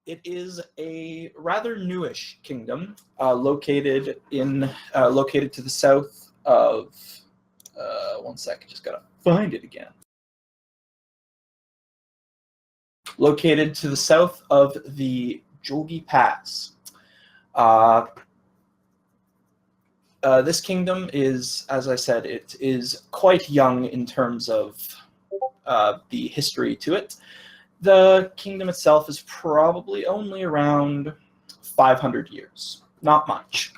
It is a rather newish kingdom, located to the south of. One second, just gotta find it again. Located to the south of the Jogi Pass. This kingdom is, as I said, it is quite young in terms of the history to it. The kingdom itself is probably only around 500 years. Not much.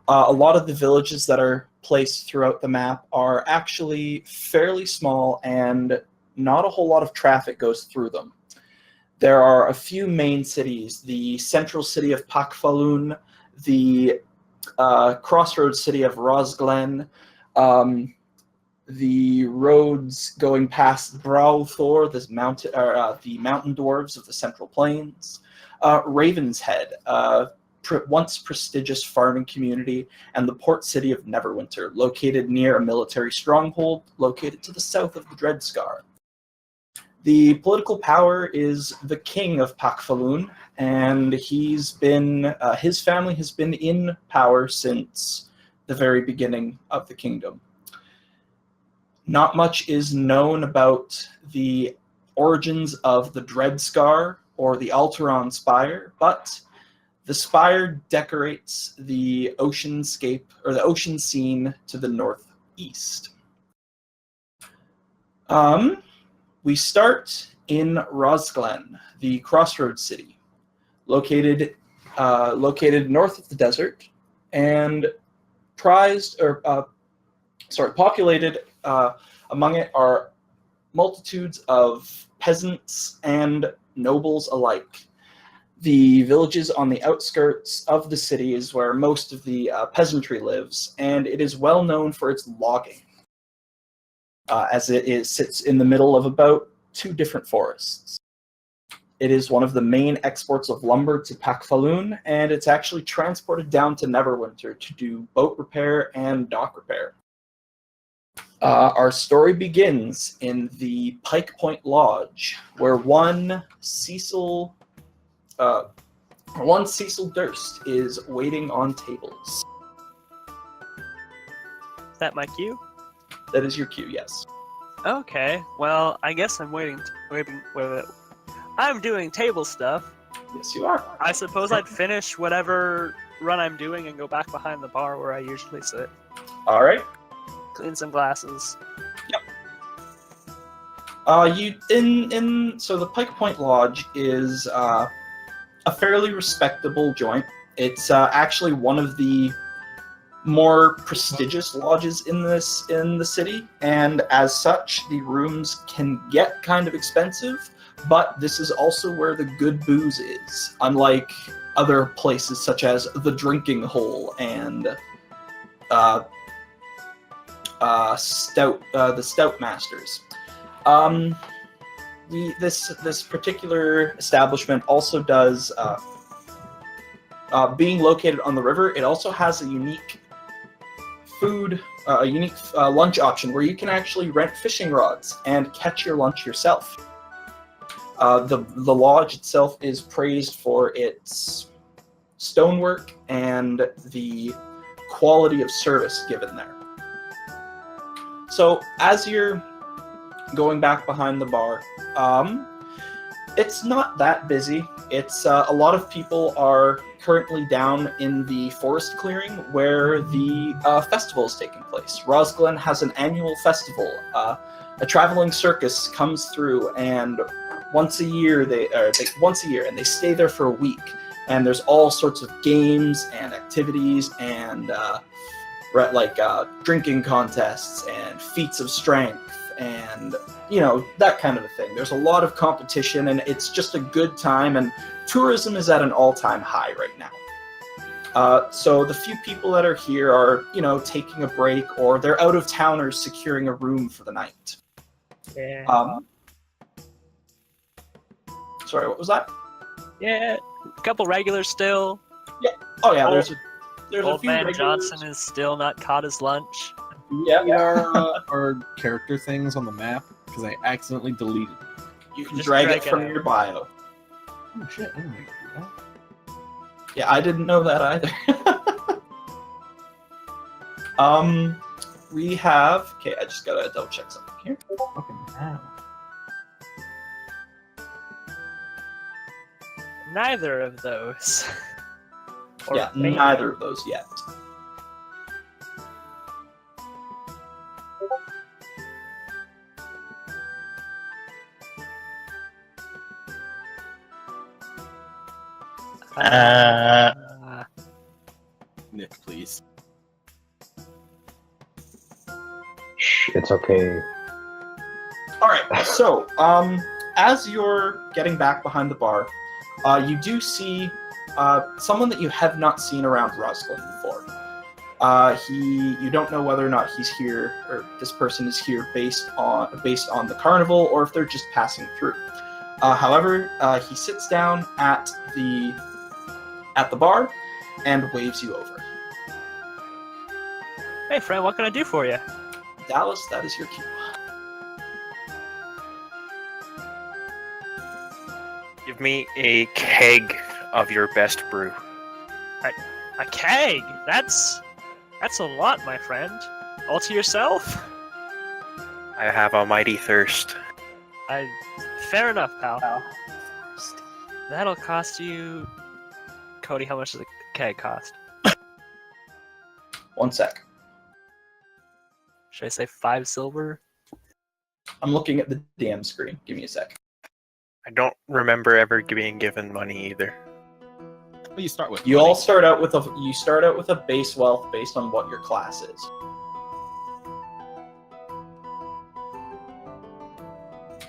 A lot of the villages that are placed throughout the map are actually fairly small, and not a whole lot of traffic goes through them. There are a few main cities: the central city of Pakfalun, the crossroads city of Rosglen, the roads going past Browthor, the mountain dwarves of the Central Plains, Ravenshead, once prestigious farming community, and the port city of Neverwinter, located near a military stronghold located to the south of the Dreadscar. The political power is the king of Pakfalun, and his family has been in power since the very beginning of the kingdom. Not much is known about the origins of the Dreadscar or the Alteron Spire, but the spire decorates the oceanscape or the ocean scene to the northeast. We start in Rosglen, the crossroads city, located north of the desert, and populated. Among it are multitudes of peasants and nobles alike. The villages on the outskirts of the city is where most of the peasantry lives, and it is well known for its logging, as it sits in the middle of about 2 different forests. It is one of the main exports of lumber to Pakfalun, and it's actually transported down to Neverwinter to do boat repair and dock repair. Our story begins in the Pike Point Lodge, where one Cecil Durst is waiting on tables. Is that my cue? That is your cue, yes. Okay, well, I guess I'm waiting. I'm doing table stuff. Yes, you are. I suppose I'd finish whatever run I'm doing and go back behind the bar where I usually sit. All right. Clean some glasses. Yep. So the Pike Point Lodge is a fairly respectable joint. It's actually one of the more prestigious lodges in the city, and as such, the rooms can get kind of expensive. But this is also where the good booze is, unlike other places such as the Drinking Hole and the Stout Masters. This particular establishment also does, being located on the river, it also has a unique lunch option where you can actually rent fishing rods and catch your lunch yourself. The lodge itself is praised for its stonework and the quality of service given there. So as you're going back behind the bar, it's not that busy. It's a lot of people are currently down in the forest clearing where the festival is taking place. Rosglen has an annual festival. A traveling circus comes through, and once a year, and they stay there for a week. And there's all sorts of games and activities and drinking contests and feats of strength and that kind of a thing. There's a lot of competition, and it's just a good time, and tourism is at an all-time high right now. So the few people that are here are taking a break, or they're out of towners securing a room for the night. Yeah. Sorry, what was that? Yeah, a couple regulars still. Yeah. Oh yeah, there's Old a few man regulars. Johnson is still not caught his lunch. Yeah. Our character things on the map because I accidentally deleted them. You can Just drag drag it it from out. your bio. Oh shit, I didn't mean to do that. Yeah, I didn't know that either. We have. Okay, I just gotta double check something here. Fucking hell. Neither of those. Or Yeah, maybe. neither of those yet. Nick, please. Shh, it's okay. All right. So, as you're getting back behind the bar, you do see someone that you have not seen around Rosglen before. You don't know whether or not he's here, or this person is here based on the carnival, or if they're just passing through. However, he sits down at the bar and waves you over. Hey, friend, what can I do for you? Dallas, that is your cue. Give me a keg of your best brew. A keg? That's a lot, my friend. All to yourself? I have a mighty thirst. Fair enough, pal. That'll cost you... Cody, how much does a keg cost? 1 sec. Should I say 5 silver? I'm looking at the DM screen. Give me a sec. I don't remember ever being given money either. What do you start with? You money? all start out with a base wealth based on what your class is.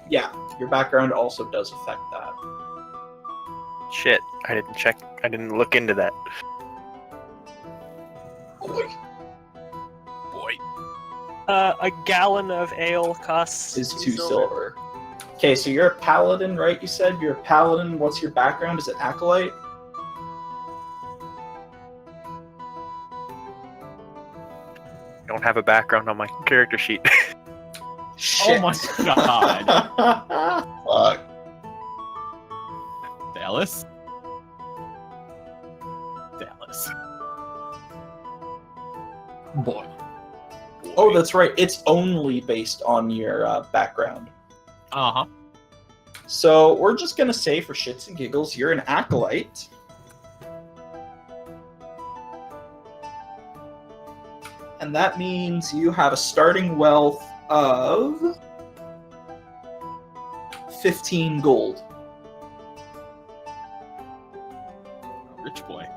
Yeah, your background also does affect that. Shit, I didn't check. I didn't look into that. Boy, A gallon of ale costs is 2 silver. Okay, so you're a paladin, right? You said you're a paladin. What's your background? Is it acolyte? I don't have a background on my character sheet. Shit. Oh my god. Fuck. Dallas? Boy. Oh, that's right. It's only based on your background. Uh-huh. So we're just gonna say, for shits and giggles, you're an acolyte. And that means you have a starting wealth of 15 gold. Rich boy.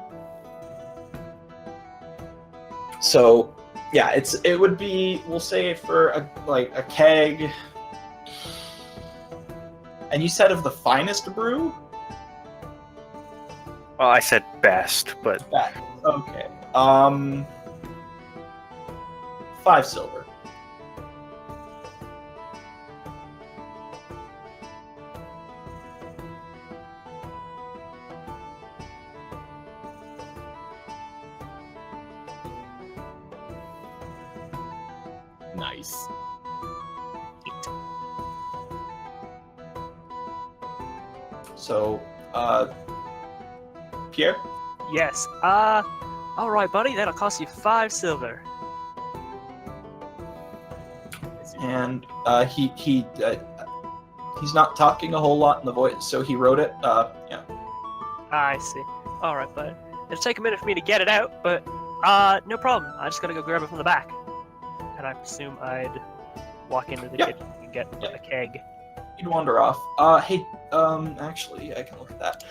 So, yeah, it would be, we'll say, for a keg. And you said of the finest brew? Well, I said best, but Okay. 5 silver. Nice. So, Pierre? Yes. Alright, buddy, that'll cost you 5 silver. And he's not talking a whole lot in the voice, so he wrote it. Yeah. I see. Alright, bud. It'll take a minute for me to get it out, but, no problem. I just gotta go grab it from the back. And I presume I'd walk into the Yep. kitchen and get Yep. a keg. You'd wander off. Hey, actually, I can look at that.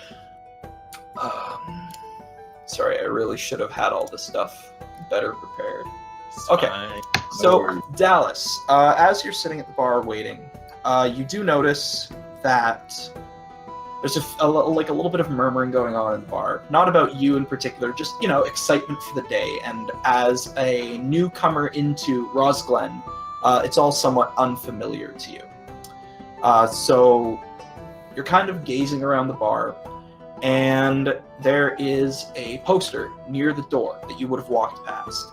Sorry, I really should have had all this stuff better prepared. Okay. Fine. So, worries. Dallas, as you're sitting at the bar waiting, you do notice that there's a little bit of murmuring going on in the bar. Not about you in particular, just, excitement for the day. And as a newcomer into Rosglen, it's all somewhat unfamiliar to you. So you're kind of gazing around the bar, and there is a poster near the door that you would have walked past,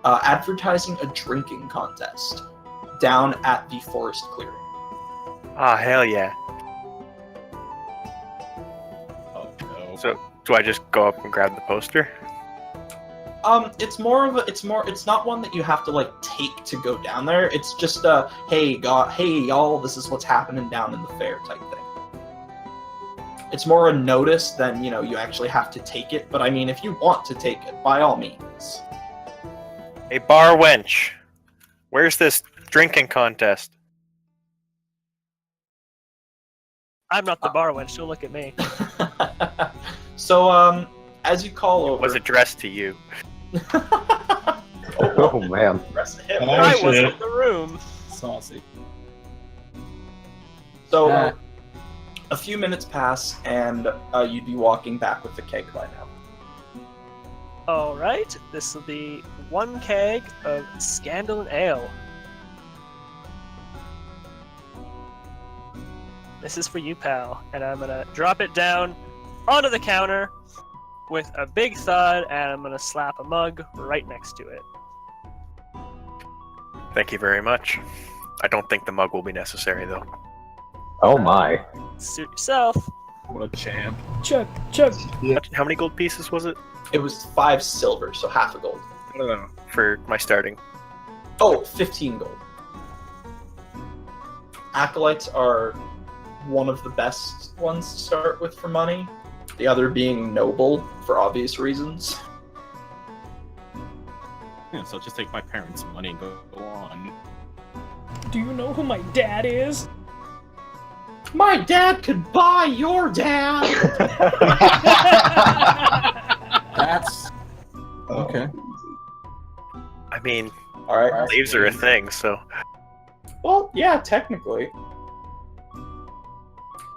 advertising a drinking contest down at the forest clearing. ah, hell yeah. So, do I just go up and grab the poster? It's not one that you have to like take to go down there. It's just hey y'all, this is what's happening down in the fair type thing. It's more a notice than, you actually have to take it, but I mean, if you want to take it, by all means. Hey, bar wench, where's this drinking contest? I'm not the bar wench, don't look at me. So, as you call over... Was addressed to you. Oh man. Rest of him. Oh, I shit. wasn't in the room. Saucy. So, Ah. a few minutes pass, and you'd be walking back with the keg by now. Alright, this will be 1 keg of Scandal and Ale. This is for you, pal, and I'm gonna drop it down onto the counter with a big thud, and I'm gonna slap a mug right next to it. Thank you very much. I don't think the mug will be necessary, though. Oh my. Suit yourself. What a champ. Chuck, Chuck. How many gold pieces was it? It was 5 silver, so half a gold. I don't know. For my starting. Oh, 15 gold. Acolytes are one of the best ones to start with for money. The other being noble, for obvious reasons. Yeah, so I'll just take my parents' money and go on. Do you know who my dad is? My dad could buy your dad! That's okay. I mean, Alright. slaves are a thing, so... Well, yeah, technically.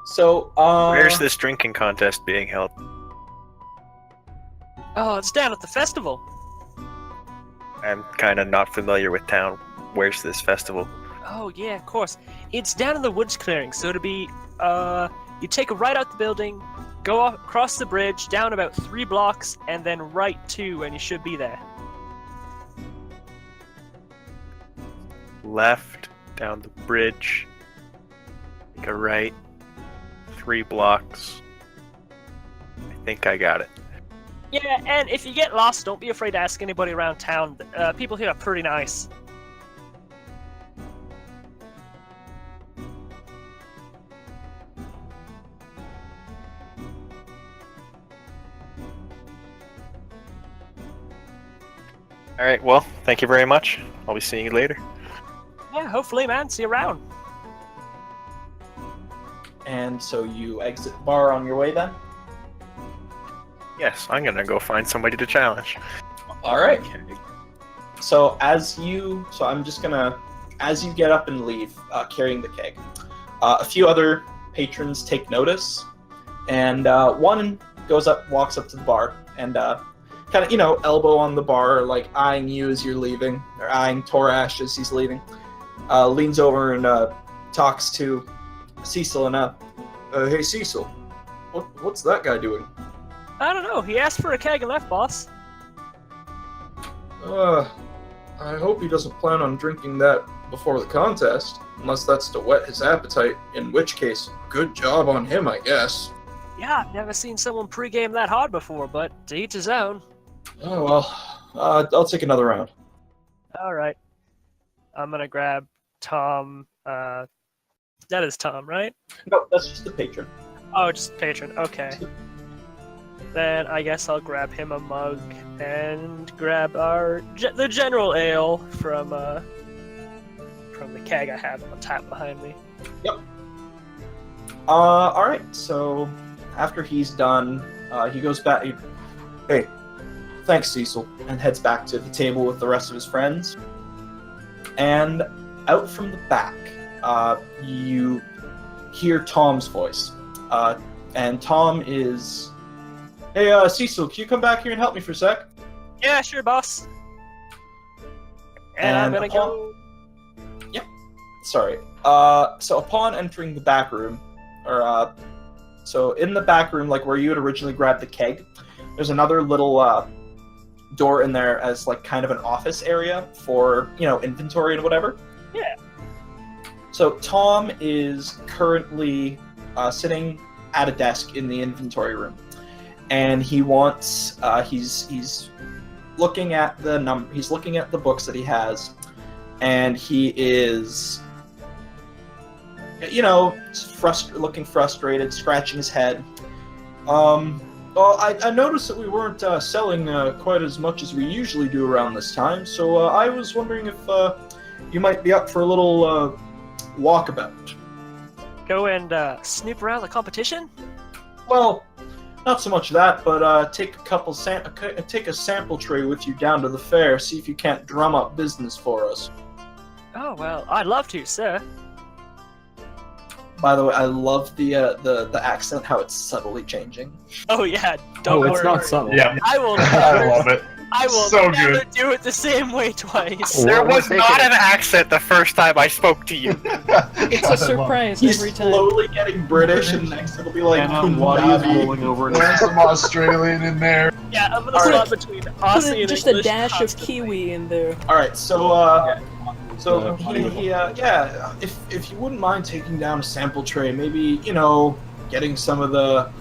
So, Where's this drinking contest being held? Oh, it's down at the festival. I'm kind of not familiar with town. Where's this festival? Oh, yeah, of course. It's down in the woods clearing, so to be, you take a right out the building, go across the bridge, down about 3 blocks, and then right 2, and you should be there. Left, down the bridge, take a right, 3 blocks. I think I got it. Yeah, and if you get lost, don't be afraid to ask anybody around town. People here are pretty nice. Alright, well, thank you very much. I'll be seeing you later. Yeah, hopefully, man. See you around. and so you exit the bar on your way then? Yes, I'm gonna go find somebody to challenge. Alright. Okay. So as you get up and leave, carrying the keg, a few other patrons take notice, and one walks up to the bar, and kind of, elbow on the bar, like eyeing you as you're leaving, or eyeing Torash as he's leaving. Leans over and talks to Cecil, and hey Cecil, what's that guy doing? I don't know. He asked for a keg and left, boss. I hope he doesn't plan on drinking that before the contest, unless that's to whet his appetite, in which case, good job on him, I guess. Yeah, I've never seen someone pregame that hard before, but to each his own. Oh, well, I'll take another round. Alright. I'm gonna grab Tom, that is Tom, right? No, that's just the patron. Oh, just patron, okay. Then I guess I'll grab him a mug and grab the general ale from the keg I have on tap behind me. Yep. Alright, so after he's done, he goes back. Hey, thanks, Cecil, and heads back to the table with the rest of his friends. And out from the back, you hear Tom's voice. And Tom is, hey, Cecil, can you come back here and help me for a sec? Yeah, sure, boss. And I'm gonna go. Yep. Sorry. So upon entering the back room, so in the back room, like where you had originally grabbed the keg, there's another little door in there as like kind of an office area for, inventory and whatever. Yeah. So Tom is currently sitting at a desk in the inventory room. and he wants he's looking at the number. He's looking at the books that he has, and he is, looking frustrated, scratching his head. Well, I noticed that we weren't selling quite as much as we usually do around this time, so I was wondering if you might be up for a little walkabout. Go and snoop around the competition? Well, not so much that, but take a sample tray with you down to the fair. See if you can't drum up business for us. Oh, well, I'd love to, sir. By the way, I love the accent, how it's subtly changing. Oh, yeah, don't worry. It's not subtle. Yeah, I will I love it. I will So never good. do it the same way twice. There We're was taking not it. an accent the first time I spoke to you. It's a surprise He's every time. slowly getting British, and next it'll be like And Waddy is Punjabi. rolling over in There's some Australian in there. Yeah, I'm gonna Alright. swap between Put Aussie and just English a dash of constantly. Kiwi in there. All right, so if you wouldn't mind taking down a sample tray, maybe getting some of the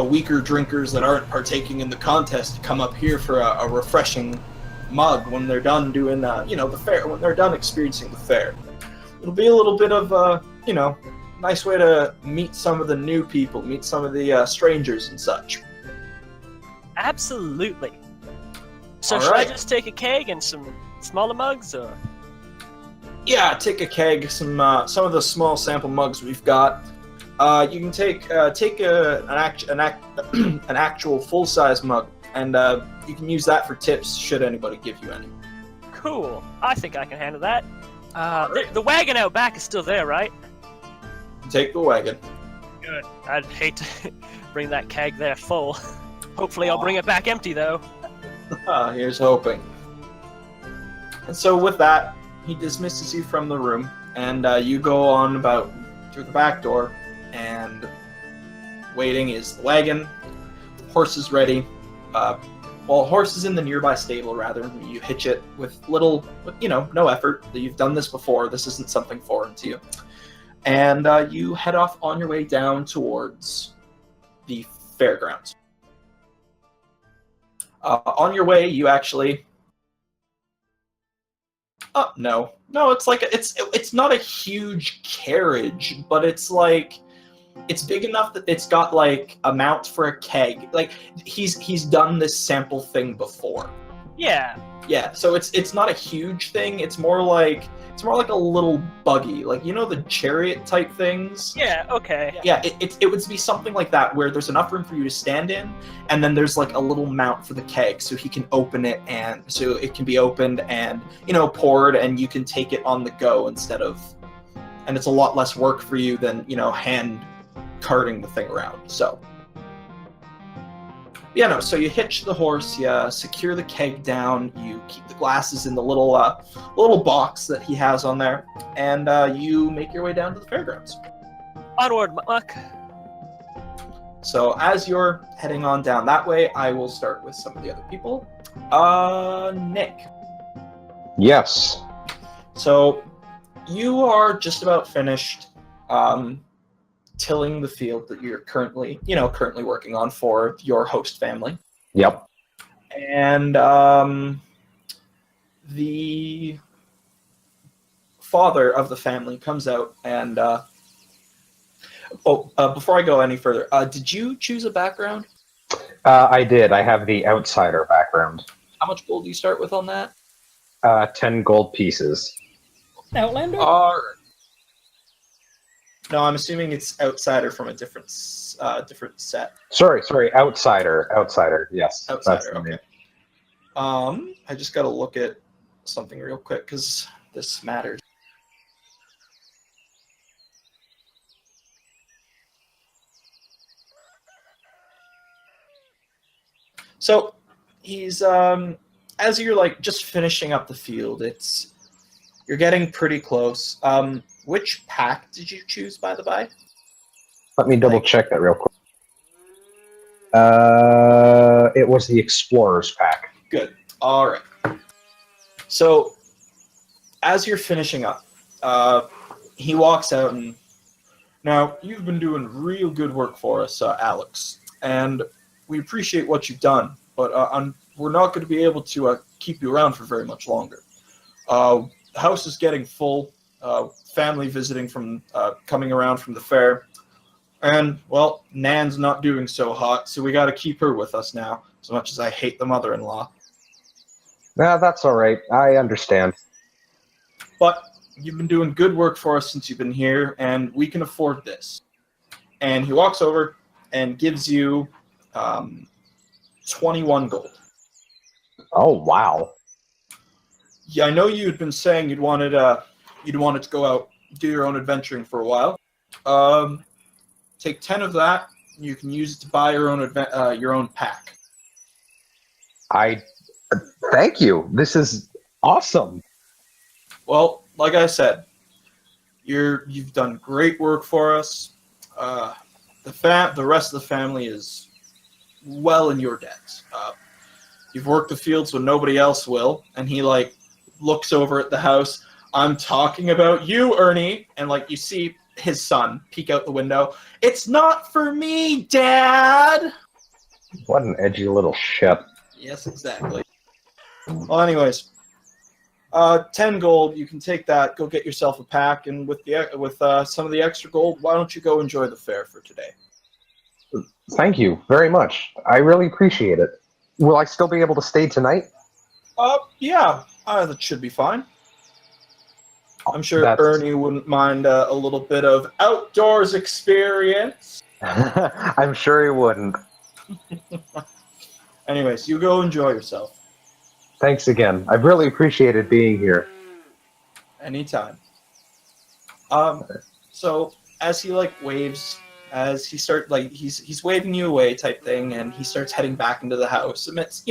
weaker drinkers that aren't partaking in the contest to come up here for a refreshing mug when they're done doing the fair, when they're done experiencing the fair. It'll be a little bit of nice way to meet some of the new people, meet some of the strangers and such. Absolutely. So All should right. I just take a keg and some smaller mugs, or? Yeah, take a keg, some of the small sample mugs we've got. You can take an actual full size mug, and you can use that for tips should anybody give you any. Cool. I think I can handle that. The wagon out back is still there, right? Take the wagon. Good. I'd hate to bring that keg there full. Hopefully I'll bring it back empty, though. Here's hoping. And so with that, he dismisses you from the room, and you go on about through the back door, and waiting is the wagon. Horse is ready. Horse is in the nearby stable, rather. You hitch it with no effort. You've done this before. This isn't something foreign to you. And you head off on your way down towards the fairgrounds. On your way, you actually... no, it's like it's not a huge carriage, but it's big enough that it's got like a mount for a keg. Like he's done this sample thing before. Yeah. Yeah, so it's not a huge thing. It's more like a little buggy, like the chariot type things. Yeah, okay. Yeah, it would be something like that where there's enough room for you to stand in, and then there's like a little mount for the keg, so he can open it, and so it can be opened and poured, and you can take it on the go instead of, and it's a lot less work for you than hand carting the thing around. So so you hitch the horse, you secure the keg down, you keep the glasses in the little box that he has on there, and you make your way down to the fairgrounds. Onward, Muck. So as you're heading on down that way, I will start with some of the other people. Nick. Yes. So you are just about finished tilling the field that you're currently working on for your host family. Yep. And the father of the family comes out and before I go any further, did you choose a background? I did. I have the outsider background. How much gold do you start with on that? 10 gold pieces. Outlander? No, I'm assuming it's outsider from a different set. Sorry, outsider. Outsider, yes. Outsider, That's the okay. name. I just gotta look at something real quick because this matters. So he's as you're just finishing up the field, you're getting pretty close. Which pack did you choose, by the by? Let me double check that real quick. It was the Explorer's pack. Good. All right. So as you're finishing up, he walks out and, now you've been doing real good work for us, Alex. And we appreciate what you've done, but we're not going to be able to keep you around for very much longer. The house is getting full. Family visiting from coming around from the fair, and well, Nan's not doing so hot, so we got to keep her with us now. As much as I hate the mother-in-law, That's all right. I understand. but you've been doing good work for us since you've been here, and we can afford this. And he walks over and gives you 21 gold. Oh, wow. Yeah, I know you had been saying you'd wanted to go out, do your own adventuring for a while. Take 10 of that. You can use it to buy your own pack. Thank you. This is awesome. Well, like I said, you've done great work for us. The rest of the family is well in your debt. You've worked the fields when nobody else will, and he looks over at the house. I'm talking about you, Ernie, and you see his son peek out the window. It's not for me, Dad. What an edgy little shit. Yes, exactly. Well, anyways, 10 gold. You can take that. Go get yourself a pack, and with some of the extra gold, why don't you go enjoy the fair for today? Thank you very much. I really appreciate it. Will I still be able to stay tonight? Yeah, that should be fine. I'm sure That's- Ernie wouldn't mind a little bit of outdoors experience. I'm sure he wouldn't. Anyways, you go enjoy yourself. Thanks again. I've really appreciated being here. Anytime. So as he waves, as he he's waving you away type thing, and he starts heading back into the house amidst,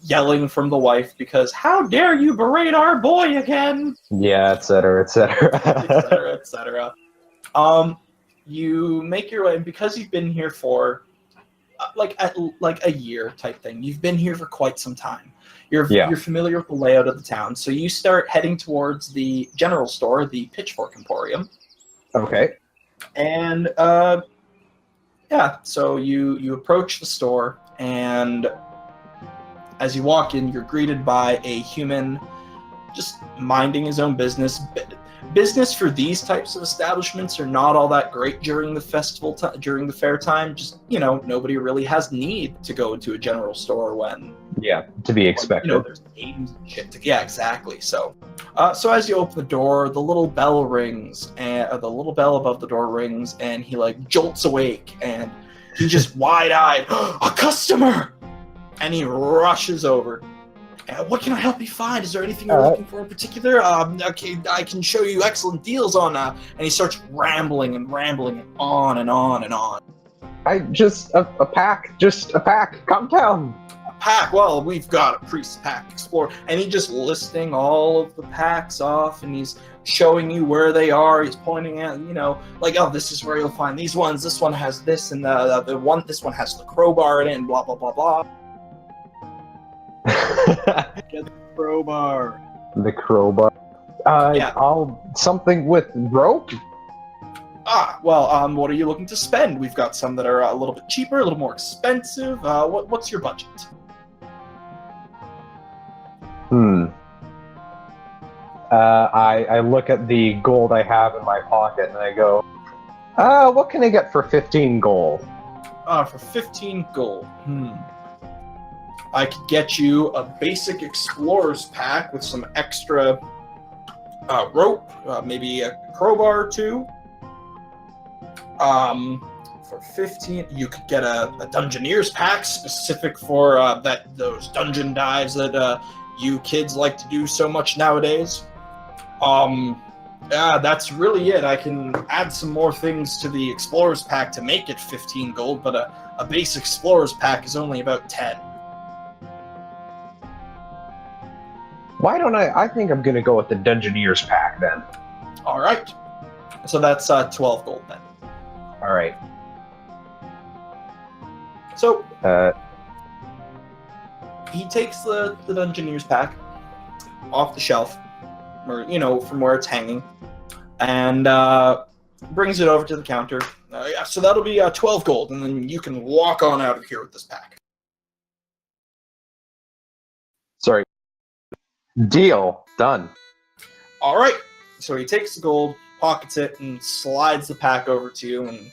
yelling from the wife because how dare you berate our boy again? Yeah, etc., etc. Etc., etc. You make your way, and because you've been here for a year type thing, you've been here for quite some time. You're familiar with the layout of the town, so you start heading towards the general store, the Pitchfork Emporium. Okay. And so you approach the store, and as you walk in, you're greeted by a human just minding his own business. Business for these types of establishments are not all that great during the during the fair time. Just nobody really has need to go into a general store when to be expected. there's games and shit. Yeah, exactly. So as you open the door, the little bell rings, and the little bell above the door rings, and he jolts awake, and he just wide-eyed, a customer, and he rushes over. What can I help you find? Is there anything you're looking for in particular? Okay, I can show you excellent deals on. And he starts rambling and on and on and on. A pack. Calm down. A pack? Well, we've got a priest pack explorer, and he's just listing all of the packs off, and he's showing you where they are. He's pointing at, oh, this is where you'll find these ones. This one has this, and this one has the crowbar in it, and blah blah blah blah. Get the crowbar. The crowbar. Something with rope? What are you looking to spend? We've got some that are a little bit cheaper, a little more expensive. What's your budget? I look at the gold I have in my pocket and I go, what can I get for 15 gold? For 15 gold. I could get you a basic explorer's pack with some extra rope, maybe a crowbar or two. For 15, you could get a Dungeoneer's pack specific for those dungeon dives that you kids like to do so much nowadays. That's really it. I can add some more things to the explorer's pack to make it 15 gold, but a base explorer's pack is only about 10. Why don't I think I'm gonna go with the Dungeoneer's pack then. All right. So that's 12 gold then. All right. So he takes the Dungeoneer's pack off the shelf, or from where it's hanging, and brings it over to the counter. Yeah, so that'll be 12 gold, and then you can walk on out of here with this pack. Sorry. Deal. Done. All right. So he takes the gold, pockets it, and slides the pack over to you, and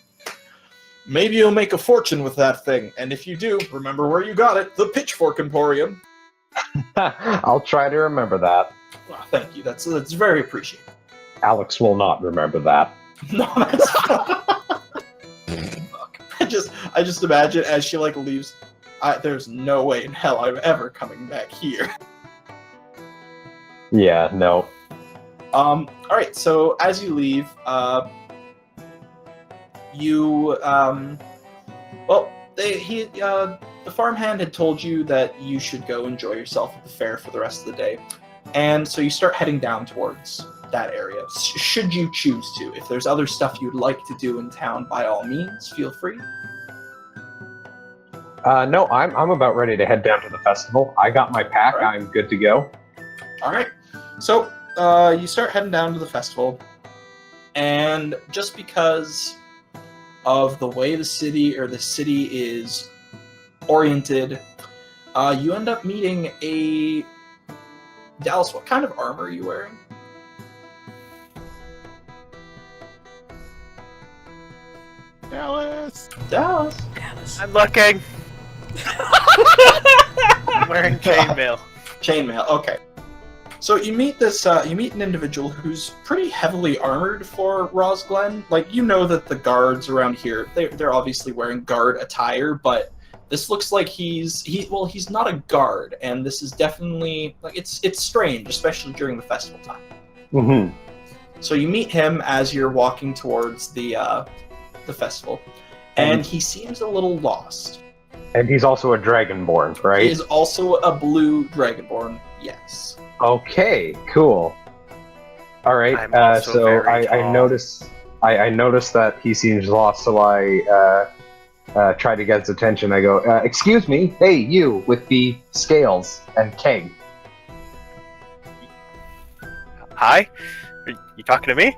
maybe you'll make a fortune with that thing. And if you do, remember where you got it, the Pitchfork Emporium. I'll try to remember that. Well, thank you. That's very appreciated. Alex will not remember that. No, that's Fuck. I just imagine as she like leaves. There's no way in hell I'm ever coming back here. Yeah, no. All right. So as you leave, the farmhand had told you that you should go enjoy yourself at the fair for the rest of the day, and so you start heading down towards that area. Should you choose to, if there's other stuff you'd like to do in town, by all means, feel free. No, I'm about ready to head down to the festival. I got my pack. All right. I'm good to go. All right. So you start heading down to the festival, and just because of the way the city is oriented, you end up meeting a Dallas. What kind of armor are you wearing? Dallas. Dallas. I'm looking. I'm wearing chainmail. Chainmail. Okay. So you meet this. You meet an individual who's pretty heavily armored for Rosglen. Like, you know that the guards around here, they're obviously wearing guard attire, but this looks like he's not a guard, and this is definitely like it's strange, especially during the festival time. Mm-hmm. So you meet him as you're walking towards the festival, and he seems a little lost. And he's also a Dragonborn, right? He is also a blue Dragonborn. Yes. Okay, cool. All right. I'm also So very I tall. noticed that he seems lost, so I try to get his attention. I go, "Excuse me, hey, you with the scales and keg." Hi? Are you talking to me?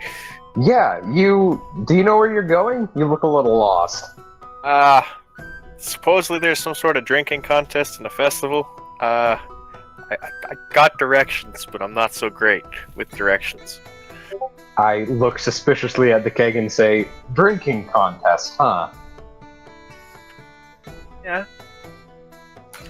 Yeah, you. Do you know where you're going? You look a little lost. Supposedly there's some sort of drinking contest and a festival. I got directions, but I'm not so great with directions. I look suspiciously at the keg and say, "Drinking contest, huh?" Yeah.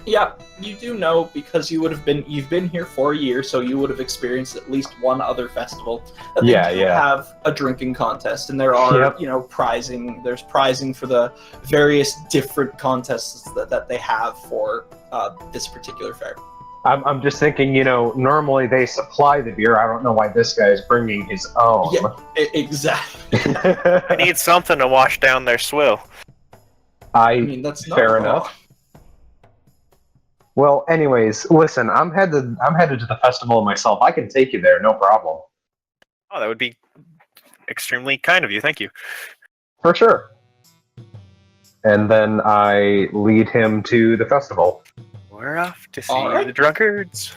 Yeah, you do know, because you've been here for a year, so you would have experienced at least one other festival. That Yeah, they do yeah. have a drinking contest, and there are, Yep. prizing. There's prizing for the various different contests that they have for this particular fair. I'm just thinking, normally they supply the beer. I don't know why this guy is bringing his own. Yeah. Exactly. I need something to wash down their swill. I mean, that's not Fair wrong. enough. Well, anyways, listen, I'm headed to the festival myself. I can take you there, no problem. Oh, that would be extremely kind of you. Thank you. For sure. And then I lead him to the festival. We're off to see All right. the drunkards.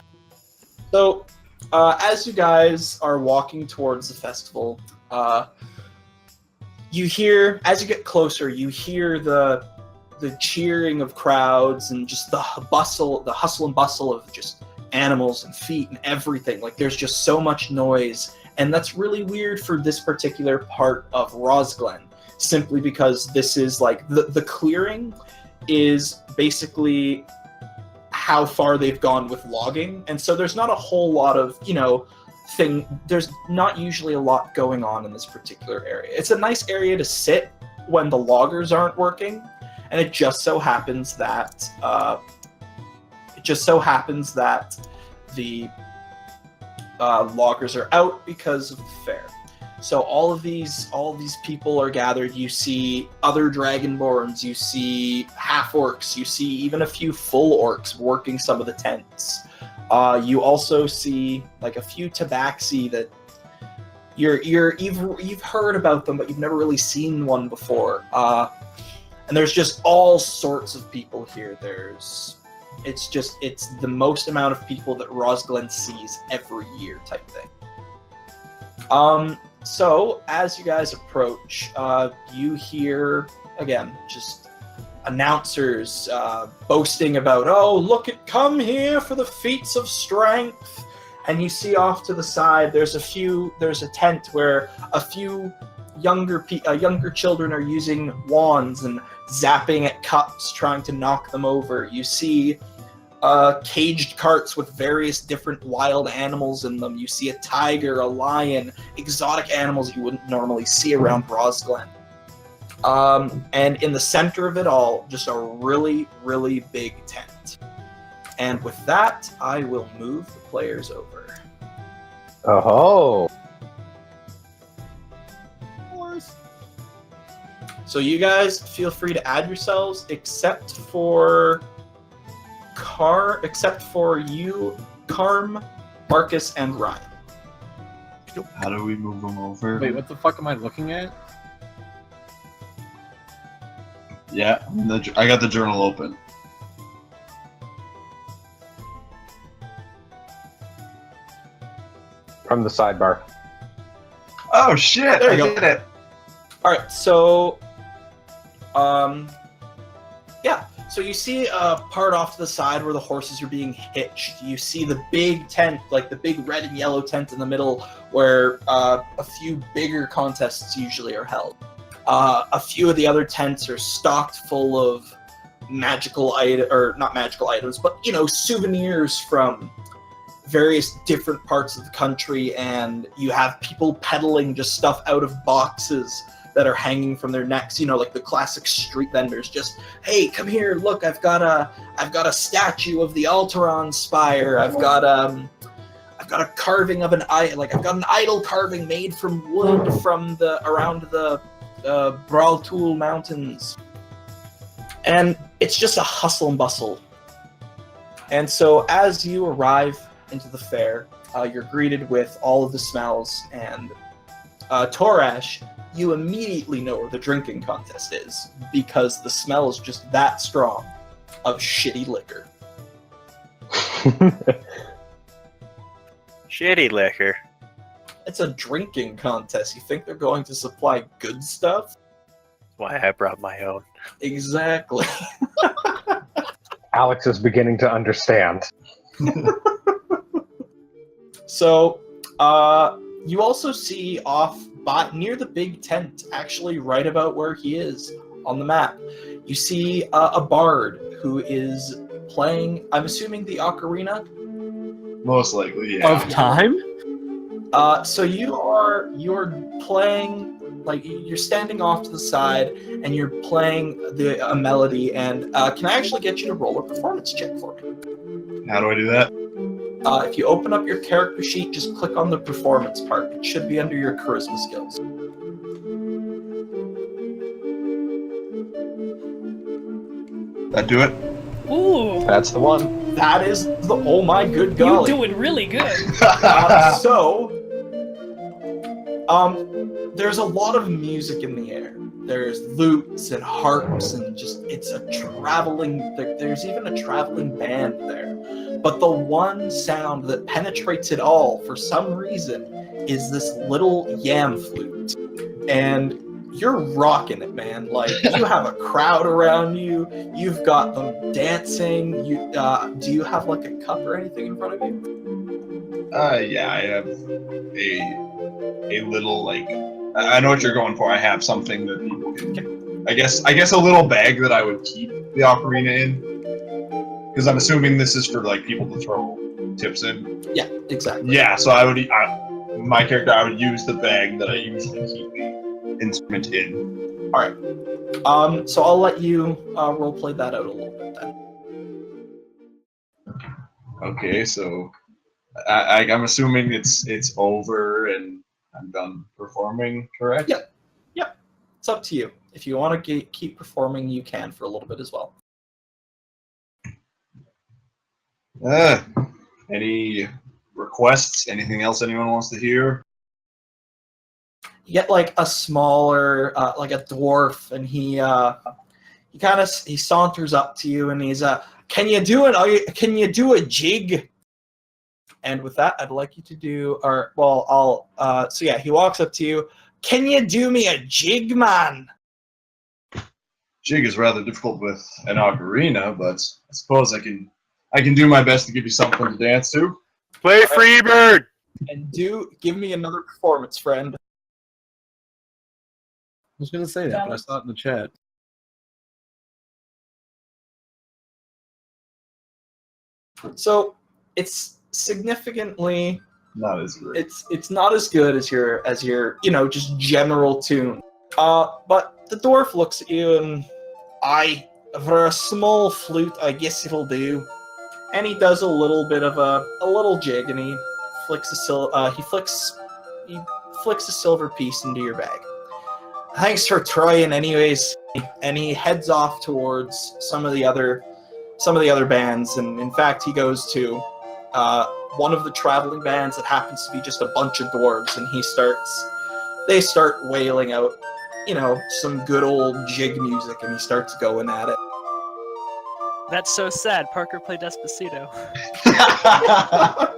So, as you guys are walking towards the festival, you hear, as you get closer, you hear the cheering of crowds and just the hustle and bustle of just animals and feet and everything. Like, there's just so much noise, and that's really weird for this particular part of Rosglen, simply because this is like the clearing is basically how far they've gone with logging, and so there's not a whole lot of there's not usually a lot going on in this particular area. It's a nice area to sit when the loggers aren't working, and it just so happens that the loggers are out because of the fair. So all of these people are gathered. You see other Dragonborns, you see half-orcs, you see even a few full orcs working some of the tents. You also see like a few tabaxi that you've heard about them, but you've never really seen one before. And there's just all sorts of people here. It's the most amount of people that Rosglen sees every year type thing. So, as you guys approach, you hear, again, just announcers boasting about, oh, look come here for the feats of strength. And you see off to the side, there's a tent where a few younger children are using wands and zapping at cups, trying to knock them over. You see caged carts with various different wild animals in them. You see a tiger, a lion, exotic animals you wouldn't normally see around Brosglen. And in the center of it all, just a really, really big tent. And with that, I will move the players over. Oh. So you guys feel free to add yourselves, except for you, Karm, Marcus, and Ryan. How do we move them over? Wait, what the fuck am I looking at? Yeah, I got the journal open. From the sidebar. Oh shit! There I you go. did it. All right, so, yeah. So you see a part off to the side where the horses are being hitched. You see the big tent, like the big red and yellow tent in the middle, where a few bigger contests usually are held. A few of the other tents are stocked full of magical not magical items, but souvenirs from various different parts of the country, and you have people peddling just stuff out of boxes that are hanging from their necks, like the classic street vendors. Just, hey, come here, look, I've got a statue of the Alteron spire. I've got a carving of I've got an idol carving made from wood from around the Braltul Mountains. And it's just a hustle and bustle. And so as you arrive into the fair, you're greeted with all of the smells, and Torash, you immediately know where the drinking contest is, because the smell is just that strong of shitty liquor. Shitty liquor. It's a drinking contest. You think they're going to supply good stuff? That's why I brought my own. Exactly. Alex is beginning to understand. So, you also see off near the big tent, actually right about where he is on the map, you see a bard who is playing, I'm assuming, the ocarina? Most likely, yeah. Of time? So you're playing, like, you're standing off to the side, and you're playing a melody, and can I actually get you to roll a performance check for me? How do I do that? If you open up your character sheet, just click on the performance part. It should be under your charisma skills. That do it? Ooh, That's the one. That is the oh my good you golly. doing really good. There's a lot of music in the air. There's lutes and harps, and just there's even a traveling band there. But the one sound that penetrates it all, for some reason, is this little yam flute. And you're rocking it, man. Like, you have a crowd around you. You've got them dancing. Do you have like a cup or anything in front of you? Yeah, I have a little, like, I know what you're going for. I have something that people can, I guess a little bag that I would keep the ocarina in, because I'm assuming this is for, like, people to throw tips in. Yeah, exactly. Yeah, so I would use the bag that I usually keep the instrument in. All right. So I'll let you roleplay that out a little bit then. Okay, so I'm assuming it's over and I'm done performing, correct? Yep. It's up to you. If you want to keep performing, you can for a little bit as well. Any requests? Anything else anyone wants to hear? You get like a smaller, like a dwarf, and he saunters up to you, and he's can you do a jig? And with that, I'd like you to do, or well, so yeah, he walks up to you. Can you do me a jig, man? Jig is rather difficult with an ocarina, but I suppose I can do my best to give you something to dance to. Play Freebird! And give me another performance, friend. I was gonna say that, but I saw it in the chat. So it's significantly, Not as great. it's not as good as your just general tune. But the dwarf looks at you and for a small flute, I guess it'll do. And he does a little bit of a little jig, and he flicks a silver piece into your bag. Thanks for trying, anyways. And he heads off towards some of the other bands, and in fact, he goes to one of the traveling bands that happens to be just a bunch of dwarves, and they start wailing out, some good old jig music, and he starts going at it. That's so sad. Parker played Despacito.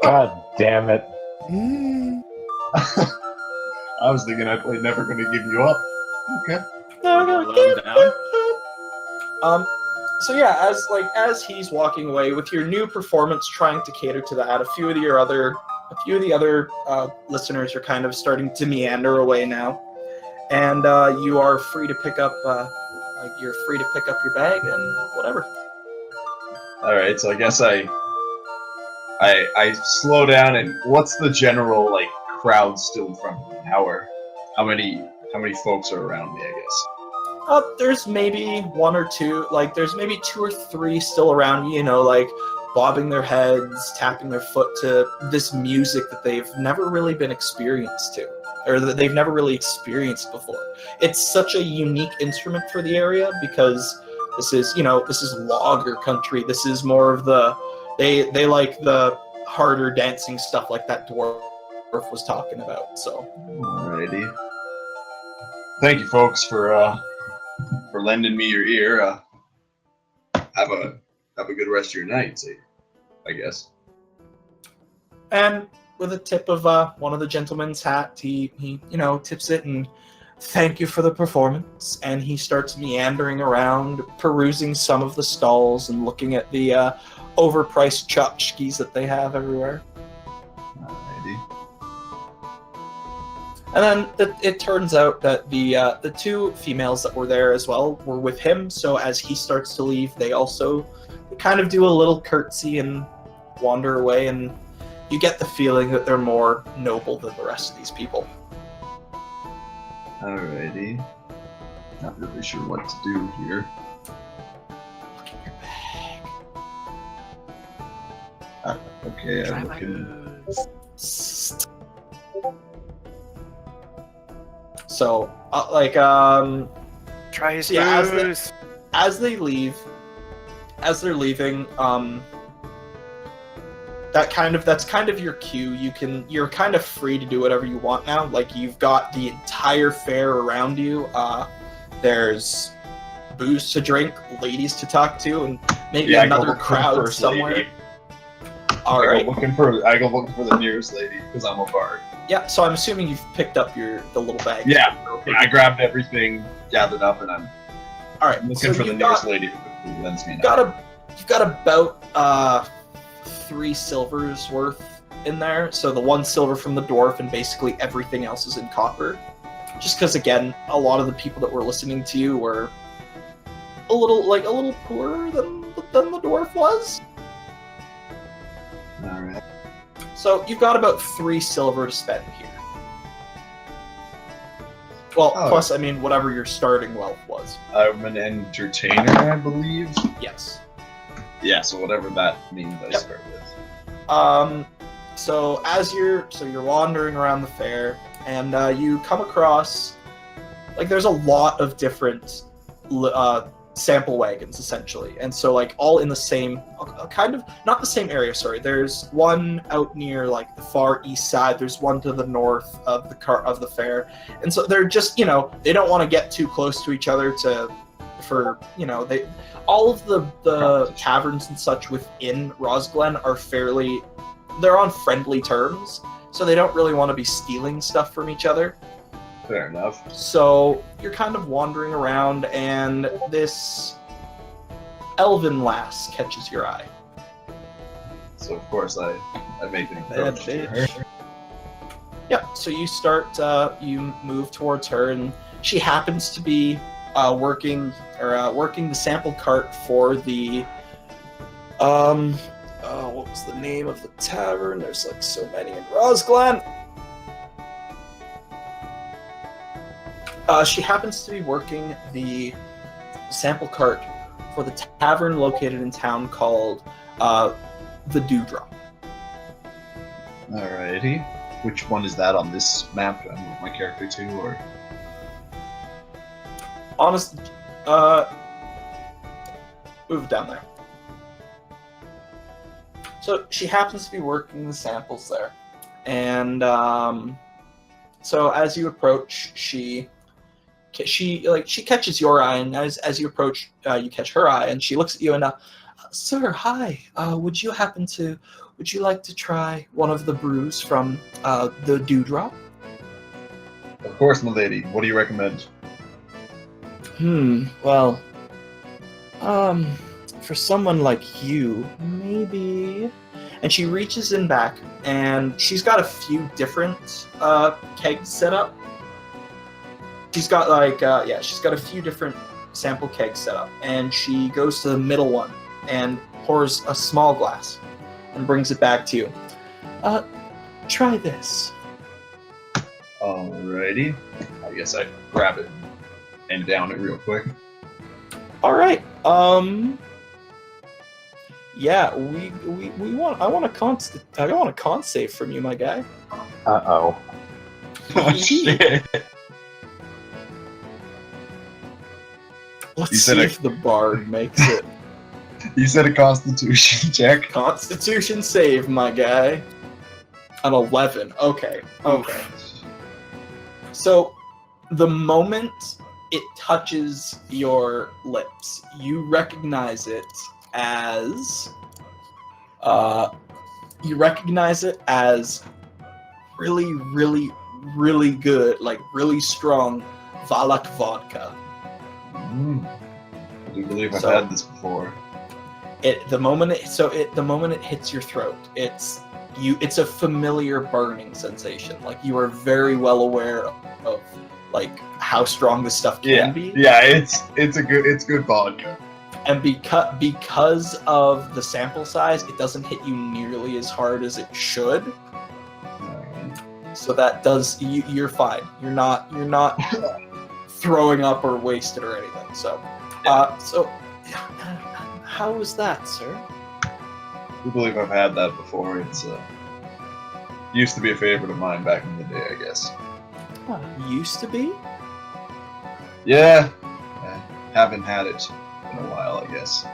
God damn it. I was thinking I played Never Gonna Give You Up. Okay. So yeah, as he's walking away with your new performance, trying to cater to that, a few of the other listeners are kind of starting to meander away now, and you are free to pick up your bag and whatever. All right, so I guess I slow down, and what's the general crowd still in front of me? How many folks are around me? I guess. There's maybe one or two, there's maybe two or three still around you, bobbing their heads, tapping their foot to this music that they've never really been experienced to, or that they've never really experienced before. It's such a unique instrument for the area because this is logger country. This is more of they like the harder dancing stuff like that dwarf was talking about. So. Alrighty. Thank you, folks, for lending me your ear. Have a good rest of your night, I guess. And with a tip of one of the gentleman's hat, he tips it and thank you for the performance. And he starts meandering around, perusing some of the stalls and looking at the overpriced tchotchkes that they have everywhere. Alrighty. And then it turns out that the two females that were there as well were with him. So as he starts to leave, they kind of do a little curtsy and wander away. And you get the feeling that they're more noble than the rest of these people. Alrighty. Not really sure what to do here. Look at your bag. Okay, Try I'm my looking. goods. So, Try his Yeah, booze. as they're leaving, that's kind of your cue. You're kind of free to do whatever you want now. You've got the entire fair around you. There's booze to drink, ladies to talk to, and maybe another crowd somewhere. Lady. All right. I go looking for the nearest lady because I'm a bard. Yeah. So I'm assuming you've picked up the little bag. Yeah. I grabbed everything, gathered up, and I'm All right. looking so for the you've nearest got- lady who lends me. You've got about 3 silvers worth in there. So the 1 silver from the dwarf, and basically everything else is in copper. Just because, again, a lot of the people that were listening to you were a little poorer than the dwarf was. All right. So you've got about 3 silver to spend here. Well, Oh. plus, whatever your starting wealth was. I'm an entertainer, I believe. Yes. Yeah, so whatever that means, I Yep. start with. So you're wandering around the fair, and you come across, there's a lot of different sample wagons, essentially. And so, all in the same, kind of, not the same area, sorry. There's one out near, the far east side. There's one to the north of the fair. And so they're just, they don't want to get too close to each other all of the taverns and such within Rosglen are fairly, they're on friendly terms, so they don't really want to be stealing stuff from each other. Fair enough. So you're kind of wandering around, and this elven lass catches your eye. So of course I make an approach to her. Yeah, so you you move towards her, and she happens to be working the sample cart for the what was the name of the tavern? There's like so many in Rosglen. She happens to be working the sample cart for the tavern located in town called the Dewdrop. Alrighty. Which one is that on this map? I'm with my character too, or Honest, move down there. So she happens to be working the samples there, and so as you approach, she catches your eye, and as you approach, you catch her eye, and she looks at you and, sir, hi. Would you like to try one of the brews from the Dewdrop? of course, my lady. What do you recommend? Well, for someone like you, maybe. And she reaches in back, and she's got a few different kegs set up. She's got she's got a few different sample kegs set up, and she goes to the middle one and pours a small glass and brings it back to you. Try this. Alrighty. I guess I grab it and down it real quick. All right. Yeah, we want. I want a con save from you, my guy. Uh-oh. Oh shit! Let's You said see a- if the bard makes it. You said a Constitution check. Constitution save, my guy. An 11. Okay. Okay. So, the moment it touches your lips, you recognize it as really, really, really good, like really strong Valak vodka. I do believe I've So- had this before. The moment it hits your throat, it's a familiar burning sensation. Like, you are very well aware of like how strong this stuff can be. Yeah, it's good vodka. And because of the sample size, it doesn't hit you nearly as hard as it should. So that does you're fine. You're not throwing up or wasted or anything. So how was that, sir? I do believe I've had that before. It's used to be a favorite of mine back in the day, I guess. Used to be? Yeah, I haven't had it in a while, I guess.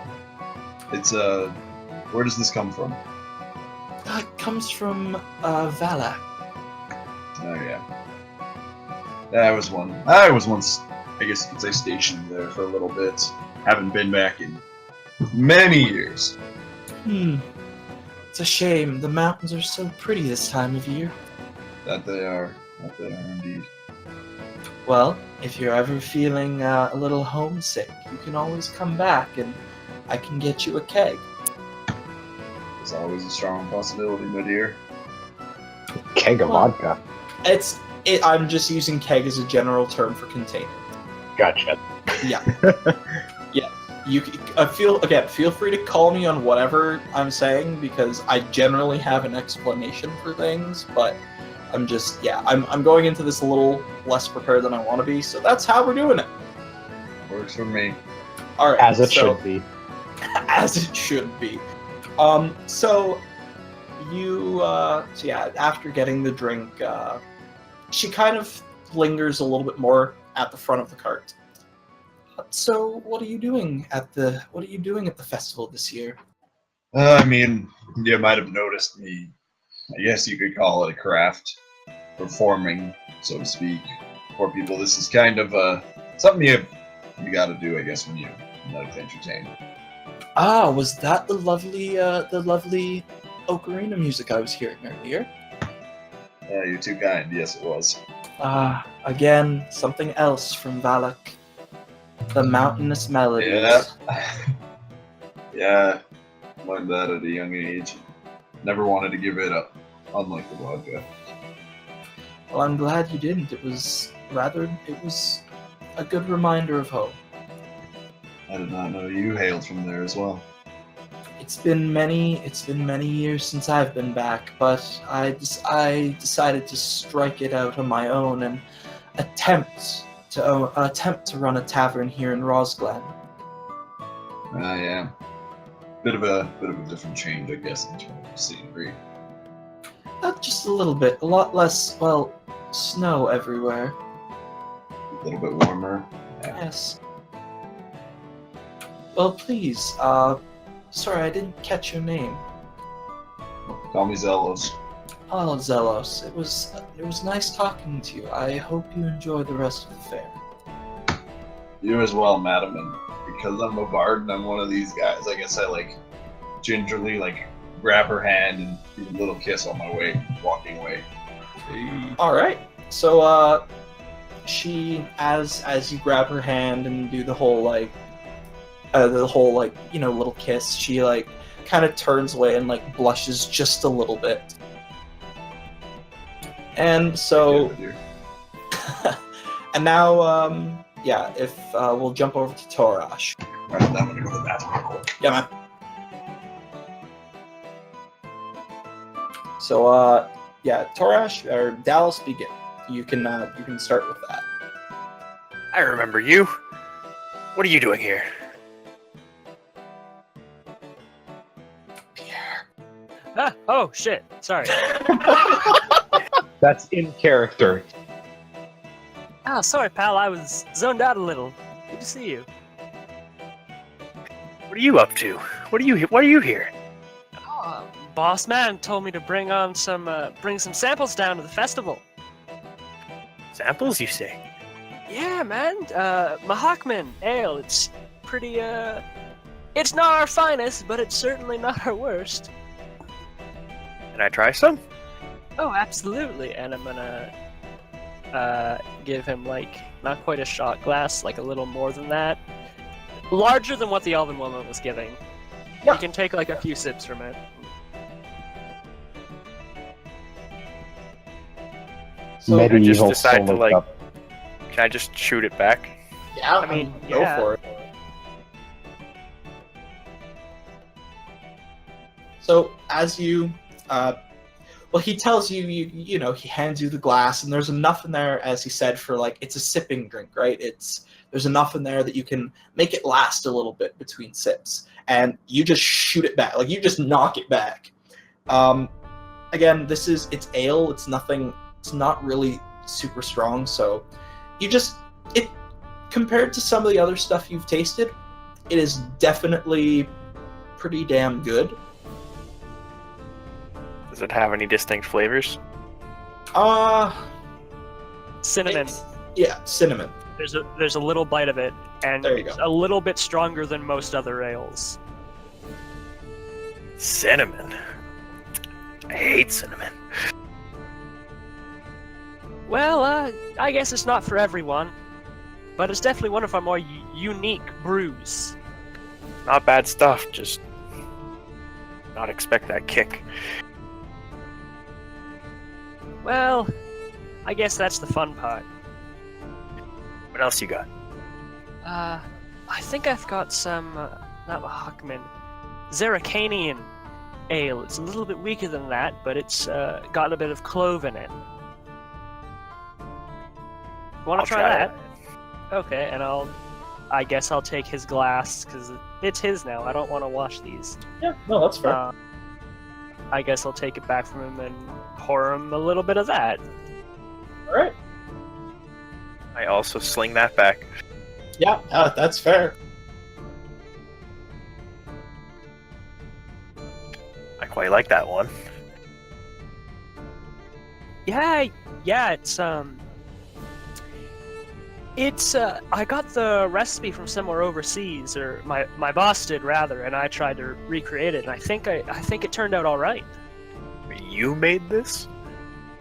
It's where does this come from? It comes from Valak. Oh yeah. I was once, I guess you could say, stationed there for a little bit. Haven't been back in many years. It's a shame. The mountains are so pretty this time of year. That they are indeed. Well, if you're ever feeling a little homesick, you can always come back and I can get you a keg. It's always a strong possibility, my dear. Keg of Well, vodka. I'm just using keg as a general term for container. Gotcha. Yeah. Yeah. You feel free to call me on whatever I'm saying, because I generally have an explanation for things, but I'm going into this a little less prepared than I want to be, so that's how we're doing it. Works for me. All right. As it should be. As it should be. So after getting the drink, she kind of lingers a little bit more at the front of the cart. So, what are you doing at the festival this year? I mean, you might have noticed me. I guess you could call it a craft, performing, so to speak, for people. This is kind of something you got to do, I guess, when you like to entertain. Ah, was that the lovely ocarina music I was hearing earlier. Yeah, you're too kind. Yes, it was. Again, something else from Valak. The mountainous melodies. Yeah. Yeah. Learned that at a young age. Never wanted to give it up, unlike the vodka. Well, I'm glad you didn't. It was a good reminder of home. I did not know you hailed from there as well. It's been many years since I've been back, but I decided to strike it out on my own and attempt to run a tavern here in Rosglen. Yeah. Bit of a different change, I guess, in terms of scenery. Just a little bit, a lot less, well, snow everywhere. A little bit warmer. Yeah. Yes. Well, please, sorry, I didn't catch your name. Call me Zelos. Oh, Zelos, it was nice talking to you. I hope you enjoy the rest of the fair. You as well, madam. And because I'm a bard and I'm one of these guys, I guess I gingerly grab her hand and give a little kiss on my way, walking away. All right. So, she, as you grab her hand and do the whole little kiss, she kind of turns away and blushes just a little bit. And so, and now, if we'll jump over to Torash. Alright, I'm gonna go to the bathroom real quick. Yeah, man. So, Torash or Dallas, begin. You can start with that. I remember you. What are you doing here? Pierre. Ah, oh shit. Sorry. That's in character. Ah, sorry, pal. I was zoned out a little. Good to see you. What are you up to? Why are you here? Oh, boss man told me to bring some samples down to the festival. Samples, you say? Yeah, man. Mahakman ale. It's pretty. It's not our finest, but it's certainly not our worst. Can I try some? Oh, absolutely. And I'm gonna give him not quite a shot glass, a little more than that, larger than what the Elven woman was giving. Yeah. You can take a few sips from it. So, I just Medieval decide to solo cup. Can I just shoot it back? yeah, I mean, go yeah. for it. So as you, he tells you, he hands you the glass, and there's enough in there, as he said, for it's a sipping drink, right? There's enough in there that you can make it last a little bit between sips, and you just shoot it back, you just knock it back. Again, it's ale. It's nothing. It's not really super strong, so compared to some of the other stuff you've tasted, it is definitely pretty damn good. Does it have any distinct flavors? Cinnamon. Yeah, cinnamon. There's a little bite of it, and There you it's go. a little bit stronger than most other ales. Cinnamon. I hate cinnamon. Well, I guess it's not for everyone, but it's definitely one of our more unique brews. Not bad stuff, just not expect that kick. Well, I guess that's the fun part. What else you got? I think I've got some, not Mahakman, Zeracanian ale. It's a little bit weaker than that, but it's got a bit of clove in it. Want I'll to try that? Okay, and I guess I'll take his glass, because it's his now. I don't want to wash these. Yeah, no, that's fair. I guess I'll take it back from him and pour him a little bit of that. All right. I also sling that back. Yeah, that's fair. I quite like that one. Yeah, it's It's I got the recipe from somewhere overseas, or my boss did rather, and I tried to recreate it, and I think it turned out all right. You made this?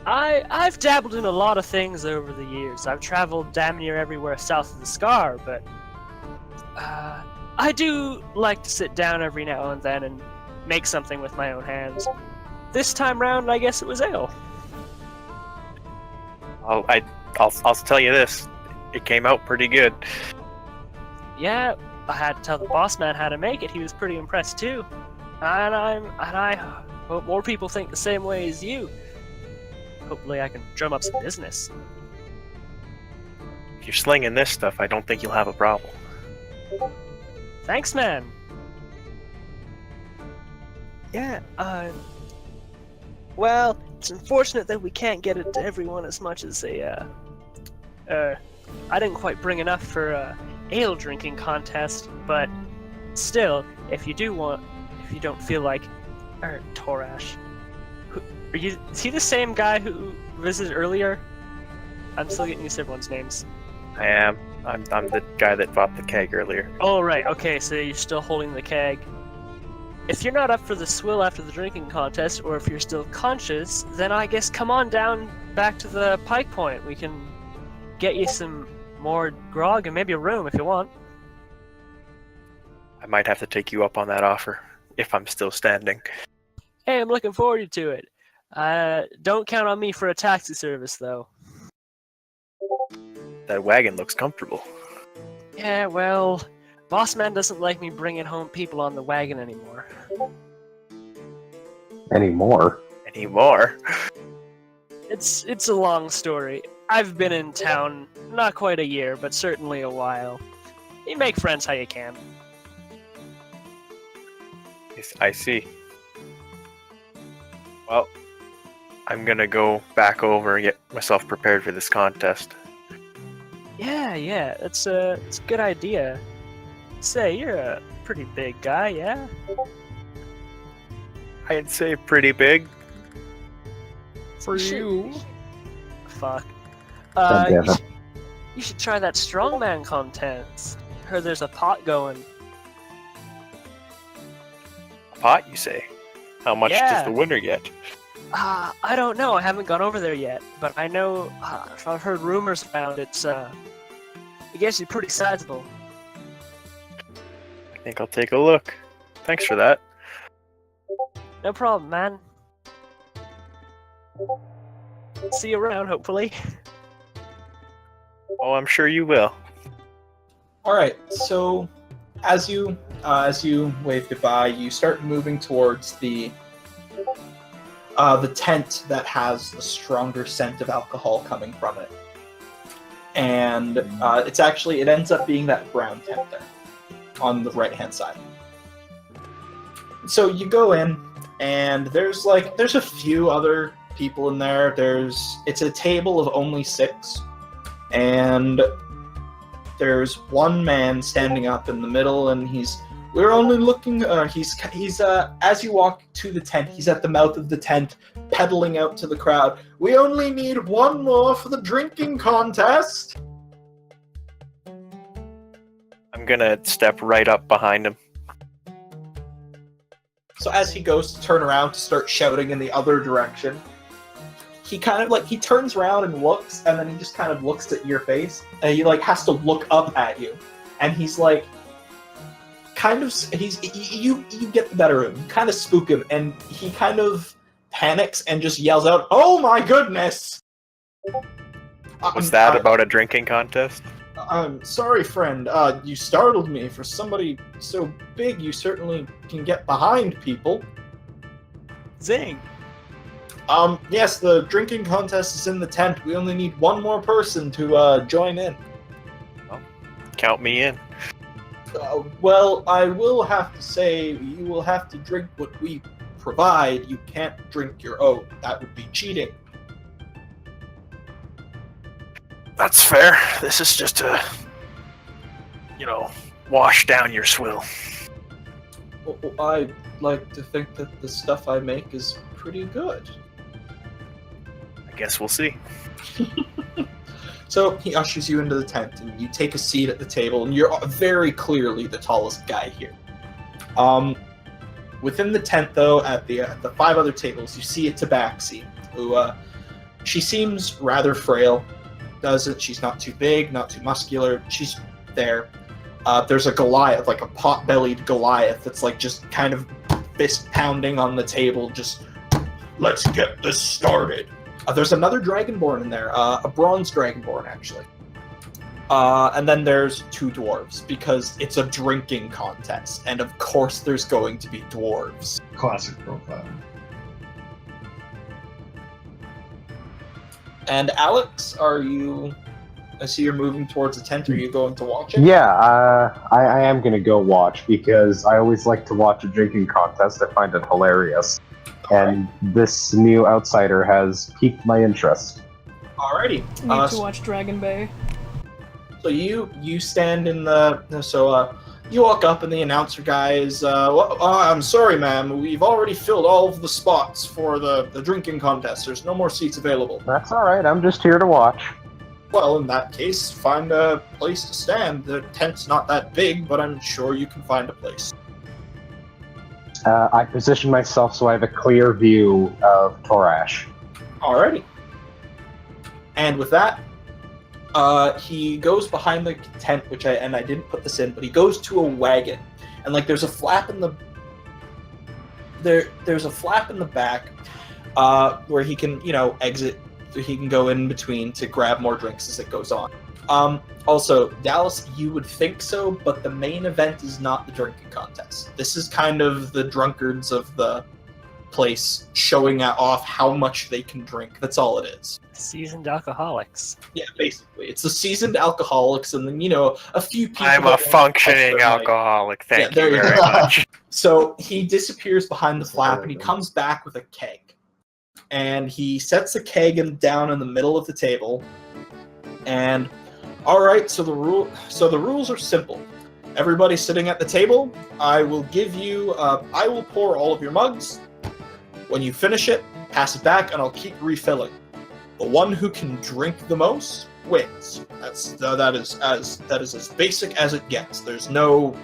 I've dabbled in a lot of things over the years. I've traveled damn near everywhere south of the Scar, but I do like to sit down every now and then and make something with my own hands. This time round, I guess it was ale. I'll tell you this. It came out pretty good. Yeah, I had to tell the boss man how to make it. He was pretty impressed too, and I hope more people think the same way as you. Hopefully, I can drum up some business. If you're slinging this stuff, I don't think you'll have a problem. Thanks, man. Yeah, well, it's unfortunate that we can't get it to everyone as much as I didn't quite bring enough for a ale drinking contest, but still, if you don't feel like, Torash, is he the same guy who visited earlier? I'm still getting used to everyone's names. I am. I'm the guy that bought the keg earlier. Oh, right, okay, so you're still holding the keg. If you're not up for the swill after the drinking contest, or if you're still conscious, then I guess come on down back to the Pike Point. We can get you some more grog and maybe a room if you want. I might have to take you up on that offer, if I'm still standing. Hey, I'm looking forward to it. Don't count on me for a taxi service, though. That wagon looks comfortable. Yeah, well, boss man doesn't like me bringing home people on the wagon anymore. Anymore? Anymore? It's a long story. I've been in town not quite a year, but certainly a while. You make friends how you can. Yes, I see. Well, I'm gonna go back over and get myself prepared for this contest. Yeah, it's a good idea. Say, you're a pretty big guy, yeah? I'd say pretty big. For you. Fuck. God damn it. You should try that strongman contest. Heard there's a pot going. A pot, you say? How much Yeah. does the winner get? I don't know. I haven't gone over there yet, but I know I've heard rumors around it. I guess you're pretty sizable. I think I'll take a look. Thanks for that. No problem, man. See you around, hopefully. Oh, I'm sure you will. All right. So, as you wave goodbye, you start moving towards the tent that has the stronger scent of alcohol coming from it, and it ends up being that brown tent there on the right hand side. So you go in, and there's a few other people in there. It's a table of only 6, and there's one man standing up in the middle, and we're only looking. He's as you walk to the tent, he's at the mouth of the tent, pedaling out to the crowd. We only need one more for the drinking contest. I'm gonna step right up behind him. So as he goes to turn around to start shouting in the other direction, he kind of he turns around and looks, and then he just kind of looks at your face, and he has to look up at you, and he's you get the better of him, you kind of spook him, and he kind of panics and just yells out, "Oh my goodness!" Was that about a drinking contest? I'm sorry, friend. You startled me. For somebody so big, you certainly can get behind people. Zing! Yes, the drinking contest is in the tent. We only need one more person to join in. Count me in. Well, I will have to say, you will have to drink what we provide. You can't drink your own. That would be cheating. That's fair. This is just to, wash down your swill. Well, I like to think that the stuff I make is pretty good. I guess we'll see. So he ushers you into the tent, and you take a seat at the table, and you're very clearly the tallest guy here. Within the tent, though, at the 5 other tables, you see a tabaxi, who she seems rather frail. She's not too big, not too muscular. She's there. There's a Goliath, like a pot-bellied Goliath, that's like just kind of fist pounding on the table, just let's get this started. There's another Dragonborn in there, a bronze Dragonborn, actually. And then there's 2 dwarves, because it's a drinking contest, and of course there's going to be dwarves. Classic profile. And Alex, I see you're moving towards the tent. Are you going to watch it? Yeah, I am going to go watch, because I always like to watch a drinking contest. I find it hilarious. And this new outsider has piqued my interest. Alrighty. Need to watch Dragon Bay. So you stand in you walk up, and the announcer guy is, I'm sorry, ma'am, we've already filled all of the spots for the drinking contest. There's no more seats available. That's alright, I'm just here to watch. Well, in that case, find a place to stand. The tent's not that big, but I'm sure you can find a place. I position myself so I have a clear view of Torash. Alrighty. And with that, he goes behind the tent, I didn't put this in, but he goes to a wagon, and like there's a flap in the there's a flap in the back where he can exit. He can go in between to grab more drinks as it goes on. Also, Dallas, you would think so, but the main event is not the drinking contest. This is kind of the drunkards of the place showing off how much they can drink. That's all it is. Seasoned alcoholics. Yeah, basically. It's the seasoned alcoholics, and then, a few people... I'm a functioning alcoholic, thank you very much. So he disappears behind the flap, and he comes back with a keg. And he sets the keg down in the middle of the table, and... Alright, so the rules are simple. Everybody sitting at the table, I will pour all of your mugs. When you finish it, pass it back, and I'll keep refilling. The one who can drink the most wins. That is as basic as it gets. There's no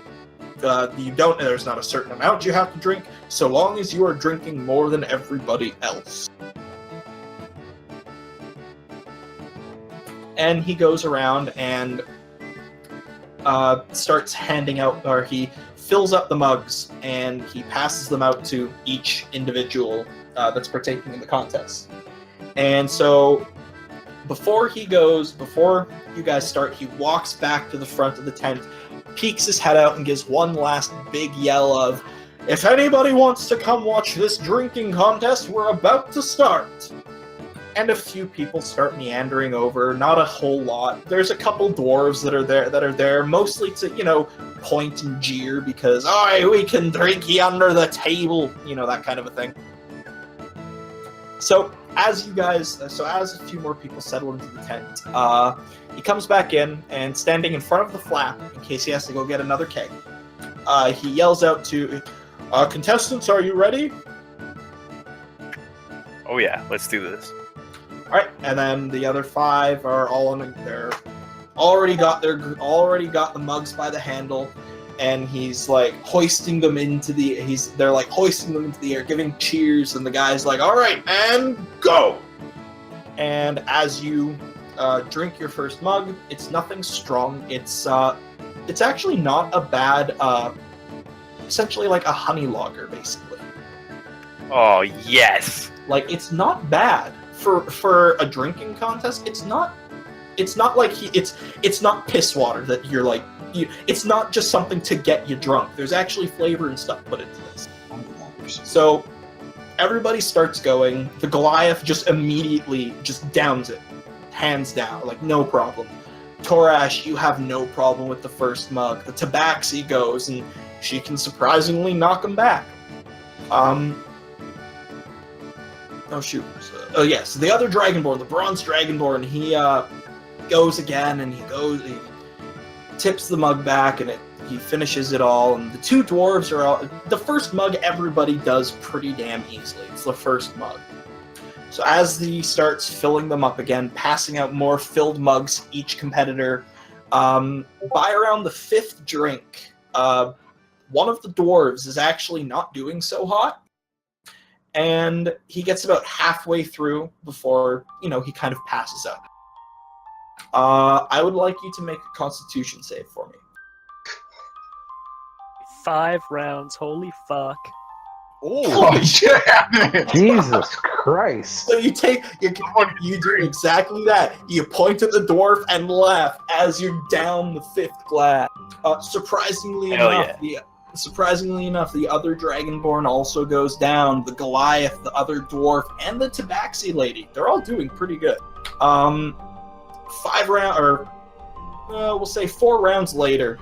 there's not a certain amount you have to drink, so long as you are drinking more than everybody else. And he goes around and starts handing out, or he fills up the mugs, and he passes them out to each individual that's partaking in the contest. And so, before you guys start, he walks back to the front of the tent, peeks his head out, and gives one last big yell of, "If anybody wants to come watch this drinking contest, we're about to start." And a few people start meandering over, not a whole lot. There's a couple dwarves that are there, mostly to, point and jeer because, we can drink ye under the table, that kind of a thing. So, as a few more people settle into the tent, he comes back in, and standing in front of the flap, in case he has to go get another keg, he yells out to, contestants, are you ready? Oh yeah, let's do this. Alright, and then the other 5 are all they're already got the mugs by the handle, and he's like hoisting them into the air, giving cheers, and the guy's like, "Alright, and go!" And as you drink your first mug, it's nothing strong. It's actually not a bad essentially like a honey lager, basically. Oh yes. Like, it's not bad. For a drinking contest, it's not like it's not piss water that you're like it's not just something to get you drunk. There's actually flavor and stuff put into this. So everybody starts going. The Goliath just immediately just downs it, hands down, like no problem. Torash, you have no problem with the first mug. The Tabaxi goes, and she can surprisingly knock him back. Oh shoot. Oh yes, the other Dragonborn, the bronze Dragonborn, he goes again, and he tips the mug back, and he finishes it all, and the 2 dwarves are all... The first mug everybody does pretty damn easily. It's the first mug. So as he starts filling them up again, passing out more filled mugs each competitor, by around the 5th drink, one of the dwarves is actually not doing so hot, and he gets about halfway through before, he kind of passes out. I would like you to make a Constitution save for me. 5 rounds. Holy fuck. Oh, yeah. Jesus Christ. So you do exactly that. You point at the dwarf and laugh as you're down the 5th glass. Surprisingly enough, the other Dragonborn also goes down. The Goliath, the other dwarf, and the Tabaxi lady. They're all doing pretty good. 4 rounds later,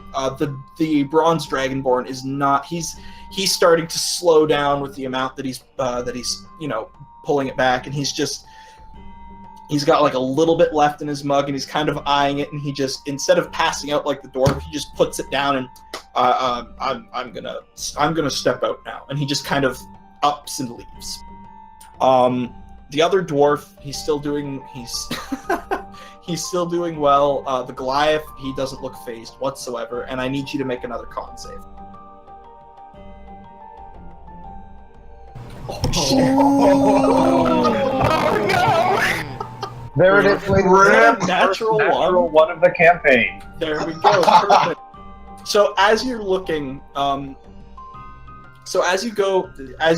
the bronze Dragonborn is not. He's starting to slow down with the amount that he's pulling it back, and he's got like a little bit left in his mug, and he's kind of eyeing it, and he just, instead of passing out like the dwarf, he just puts it down and I'm gonna step out now, and he just kind of ups and leaves. The other dwarf, he's still doing well. The Goliath, he doesn't look phased whatsoever, and I need you to make another con save. There it is, ladies and gentlemen. Natural one of the campaign. There we go. Perfect. So as you're looking, as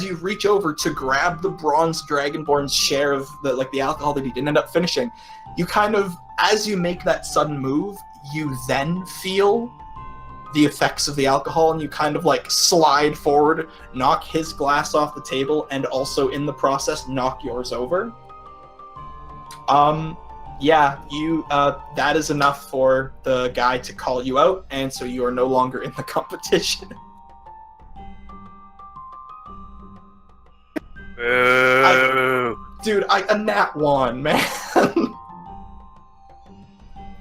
you reach over to grab the bronze Dragonborn's share of the alcohol that he didn't end up finishing, you kind of, as you make that sudden move, you then feel the effects of the alcohol, and you kind of slide forward, knock his glass off the table, and also in the process knock yours over. That is enough for the guy to call you out, and so you are no longer in the competition. A nat 1, man.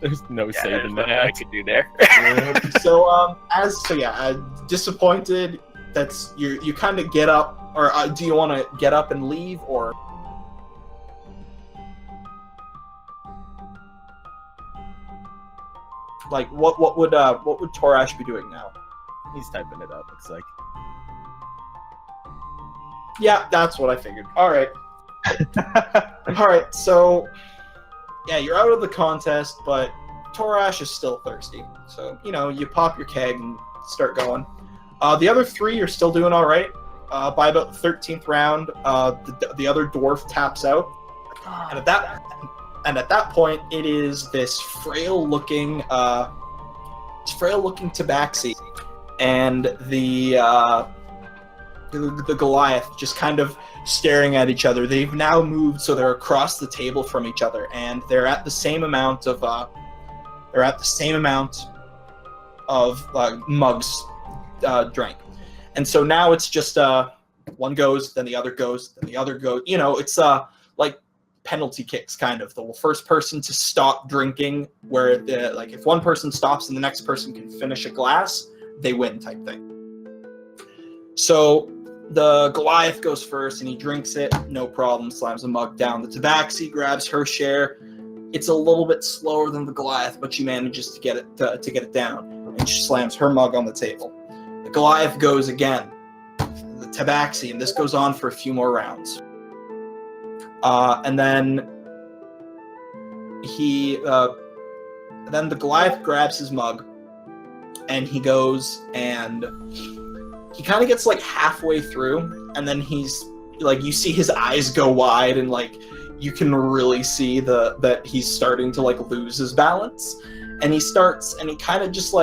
There's no saving what that. I could do there. Disappointed. That's you kind of get up, or do you want to get up and leave, or? What would Torash be doing now? He's typing it up, looks like. Yeah, that's what I figured. Alright. Alright, so you're out of the contest, but Torash is still thirsty. So, you pop your keg and start going. The other 3 are still doing alright. By about the 13th round, the other dwarf taps out. And at that point, it is this frail-looking Tabaxi, and the Goliath just kind of staring at each other. They've now moved, so they're across the table from each other, and they're at the same amount of mugs drank. And so now it's just one goes, then the other goes, then the other goes. It's like penalty kicks, kind of. The first person to stop drinking, where if one person stops and the next person can finish a glass, they win, type thing. So the Goliath goes first and he drinks it, no problem, slams a mug down. The Tabaxi grabs her share. It's a little bit slower than the Goliath, but she manages to get it down, and she slams her mug on the table. The Goliath goes again. The Tabaxi, and this goes on for a few more rounds. And then then the Goliath grabs his mug, and he goes and he kind of gets halfway through, and then he's you see his eyes go wide, and you can really see that he's starting to lose his balance, and he kind of just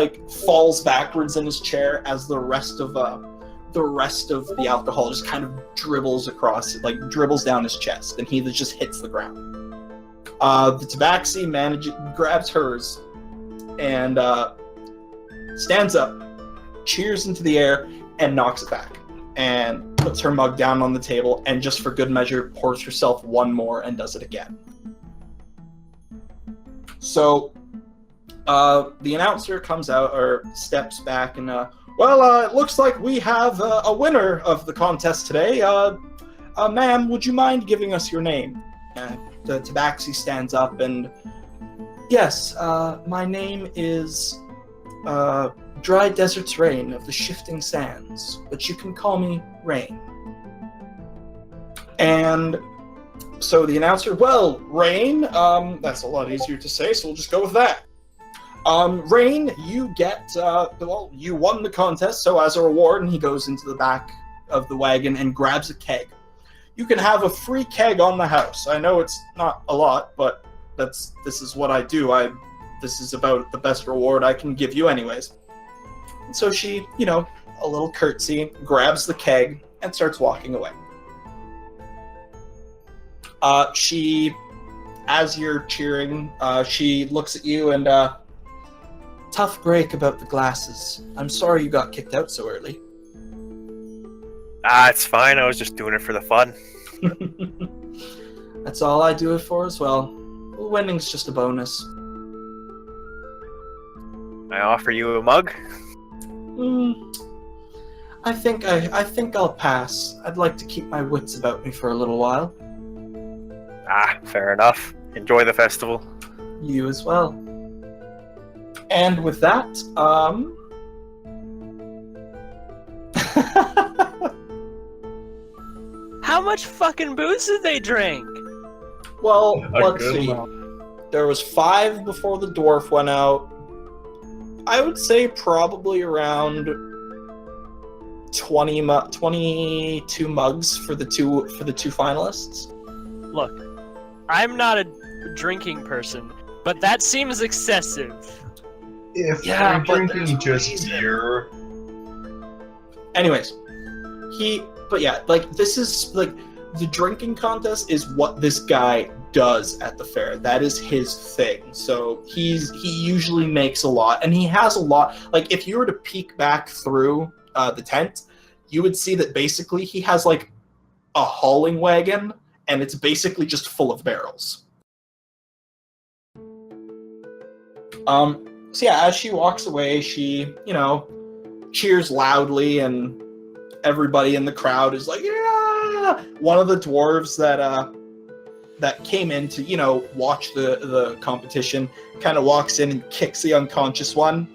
falls backwards in his chair as the rest of the alcohol just kind of dribbles across, dribbles down his chest, and he just hits the ground. The Tabaxi grabs hers and stands up, cheers into the air, and knocks it back, and puts her mug down on the table, and just for good measure pours herself one more and does it again. So the announcer comes out, or steps back, and it looks like we have a winner of the contest today. Ma'am, would you mind giving us your name? The Tabaxi stands up and, yes, my name is Dry Desert's Rain of the Shifting Sands, but you can call me Rain. And so the announcer, well, Rain, that's a lot easier to say, so we'll just go with that. Rain, you get, well, you won the contest, so as a reward, and he goes into the back of the wagon and grabs a keg. You can have a free keg on the house. I know it's not a lot, but this is what I do. This is about the best reward I can give you anyways. And so she, a little curtsy, grabs the keg, and starts walking away. She, as you're cheering, she looks at you and, tough break about the glasses. I'm sorry you got kicked out so early. It's fine. I was just doing it for the fun. That's all I do it for as well. Winning's just a bonus. I offer you a mug. I think I'll pass. I'd like to keep my wits about me for a little while. Fair enough. Enjoy the festival. You as well. And with that, How much fucking booze did they drink? well, A let's good see. amount. There was 5 before the dwarf went out. I would say probably around 22 mugs for the two finalists. Look, I'm not a drinking person, but that seems excessive. If Yeah, you're but drinking there's just reason. beer, Anyways, this is the drinking contest is what this guy does at the fair. That is his thing. So he usually makes a lot, and he has a lot. Like, if you were to peek back through the tent, you would see that basically he has like a hauling wagon, and it's basically just full of barrels. So yeah, as she walks away, she, cheers loudly, and everybody in the crowd is like, yeah! One of the dwarves that came in to, watch the competition kind of walks in and kicks the unconscious one.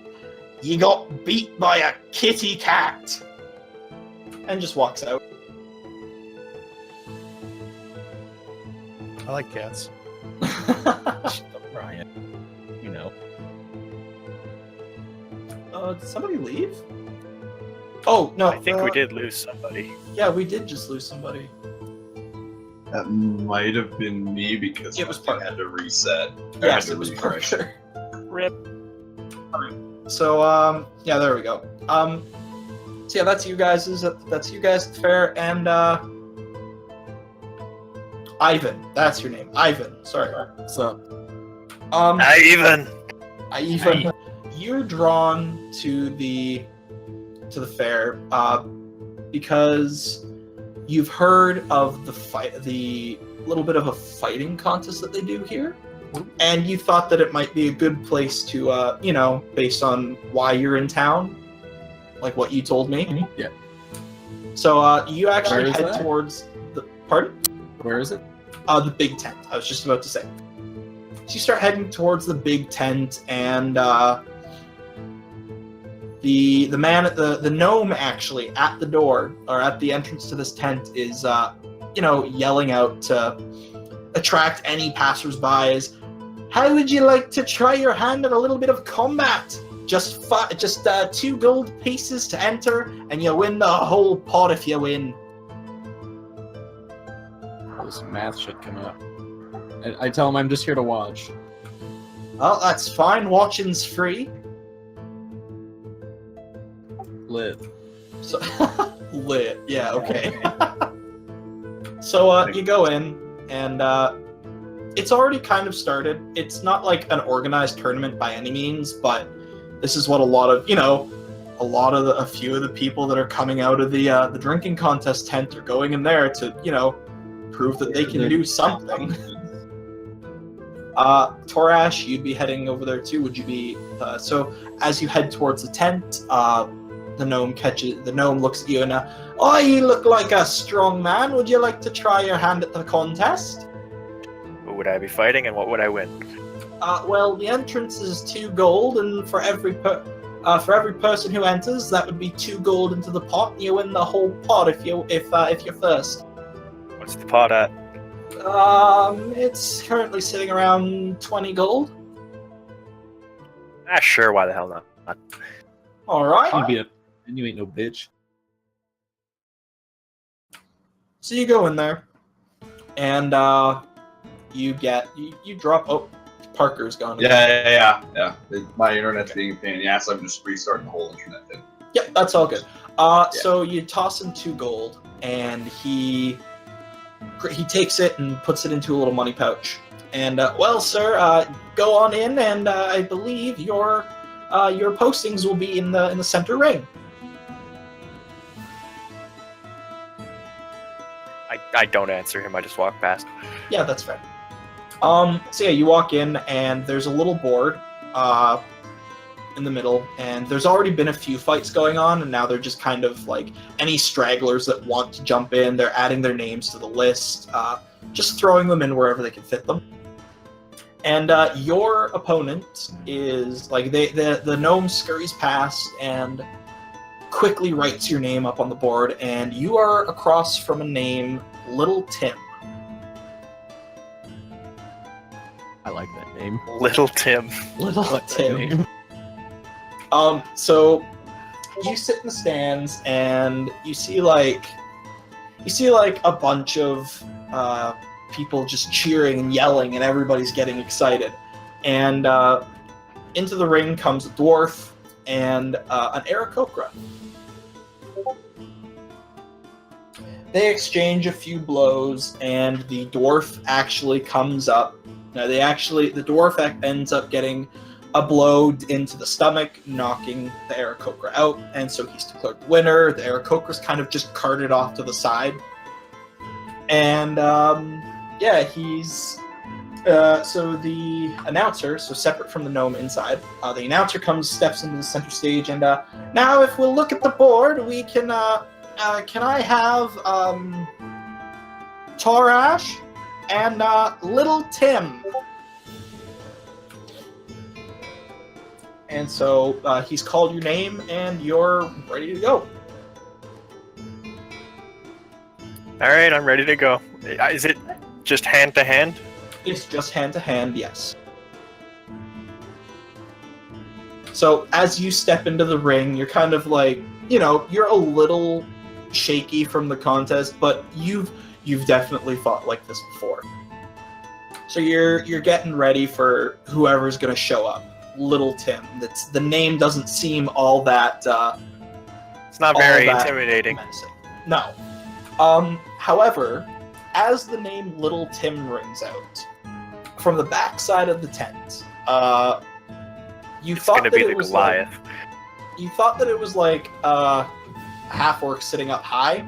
You got beat by a kitty cat! And just walks out. I like cats. Ryan. Did somebody leave? Oh, no. I think we did lose somebody. Yeah, we did just lose somebody. that might have been me because It was something Parker. had to reset. I Yes, had it to was refresh. Rip. So, yeah, there we go. So yeah, that's you guys at the fair, and Ivan, that's your name, Ivan. Sorry. What's up? Ivan! Ivan, you're drawn to the fair because you've heard of the little bit of a fighting contest that they do here, and you thought that it might be a good place to, based on why you're in town, like what you told me. Yeah. So you actually Where is head that? towards the pardon? Where is it? The big tent. I was just about to say. So you start heading towards the big tent, and the man at the gnome actually at the door or at the entrance to this tent is yelling out to attract any passersby. Is, how would you like to try your hand at a little bit of combat? Just 2 gold pieces to enter, and you win the whole pot if you win. This math should come up. I tell him I'm just here to watch. Well, that's fine. Watching's free. Lit. So lit. Yeah. Okay. So you go in, and it's already kind of started. It's not like an organized tournament by any means, but this is what a few of the people that are coming out of the drinking contest tent are going in there to prove that they can do something. Torash, you'd be heading over there too. Would you be so as you head towards the tent? The gnome looks at you and, oh, you look like a strong man. Would you like to try your hand at the contest? Who would I be fighting and what would I win? Well, the entrance is 2 gold, and for every person who enters, that would be 2 gold into the pot. You win the whole pot if you're first. What's the pot at? It's currently sitting around 20 gold. Sure, why the hell not? All right. And you ain't no bitch. So you go in there, and you drop. Oh, Parker's gone. Yeah. My internet's being a pain in the ass. I'm just restarting the whole internet thing. Yep, that's all good. So you toss him 2 gold, and he takes it and puts it into a little money pouch. And well, sir, go on in, and I believe your postings will be in the center ring. I don't answer him. I just walk past. Yeah, that's fair. So yeah, you walk in, and there's a little board in the middle, and there's already been a few fights going on, and now they're just kind of like any stragglers that want to jump in. They're adding their names to the list, just throwing them in wherever they can fit them. And your opponent is like the gnome scurries past and quickly writes your name up on the board, and you are across from a name, Little Tim. I like that name. Little Tim. Little I like that Tim. name. So you sit in the stands and you see like a bunch of people just cheering and yelling, and everybody's getting excited. And into the ring comes a dwarf and an Aarakocra. They exchange a few blows, and the dwarf actually comes up. Now, the dwarf ends up getting a blow into the stomach, knocking the Aarakocra out, and so he's declared the winner. The Aarakocra's kind of just carted off to the side. And, he's... so the announcer, so separate from the gnome inside, the announcer steps into the center stage, and now if we'll look at the board, we can I have Torash and Little Tim. And so he's called your name, and you're ready to go. All right, I'm ready to go. Is it just hand to hand? It's just hand to hand, yes. So as you step into the ring, you're kind of like, you're a little shaky from the contest, but you've definitely fought like this before. So you're getting ready for whoever's going to show up. Little Tim. The name doesn't seem all that. It's not very intimidating. Menacing. No. However, as the name Little Tim rings out from the back side of the tent, you It's thought gonna that be it the was Goliath. you thought that it was like a half-orc sitting up high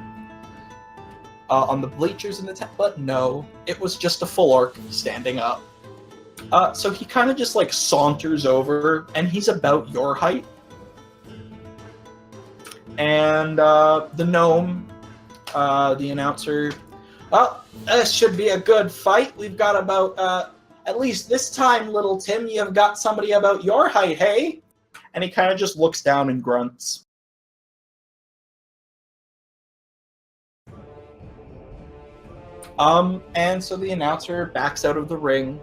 on the bleachers in the tent, but no, it was just a full orc standing up. So he kind of just like saunters over, and he's about your height. And the gnome, the announcer, this should be a good fight. We've got about, at least this time, Little Tim, you've got somebody about your height, hey? And he kind of just looks down and grunts. And so the announcer backs out of the ring,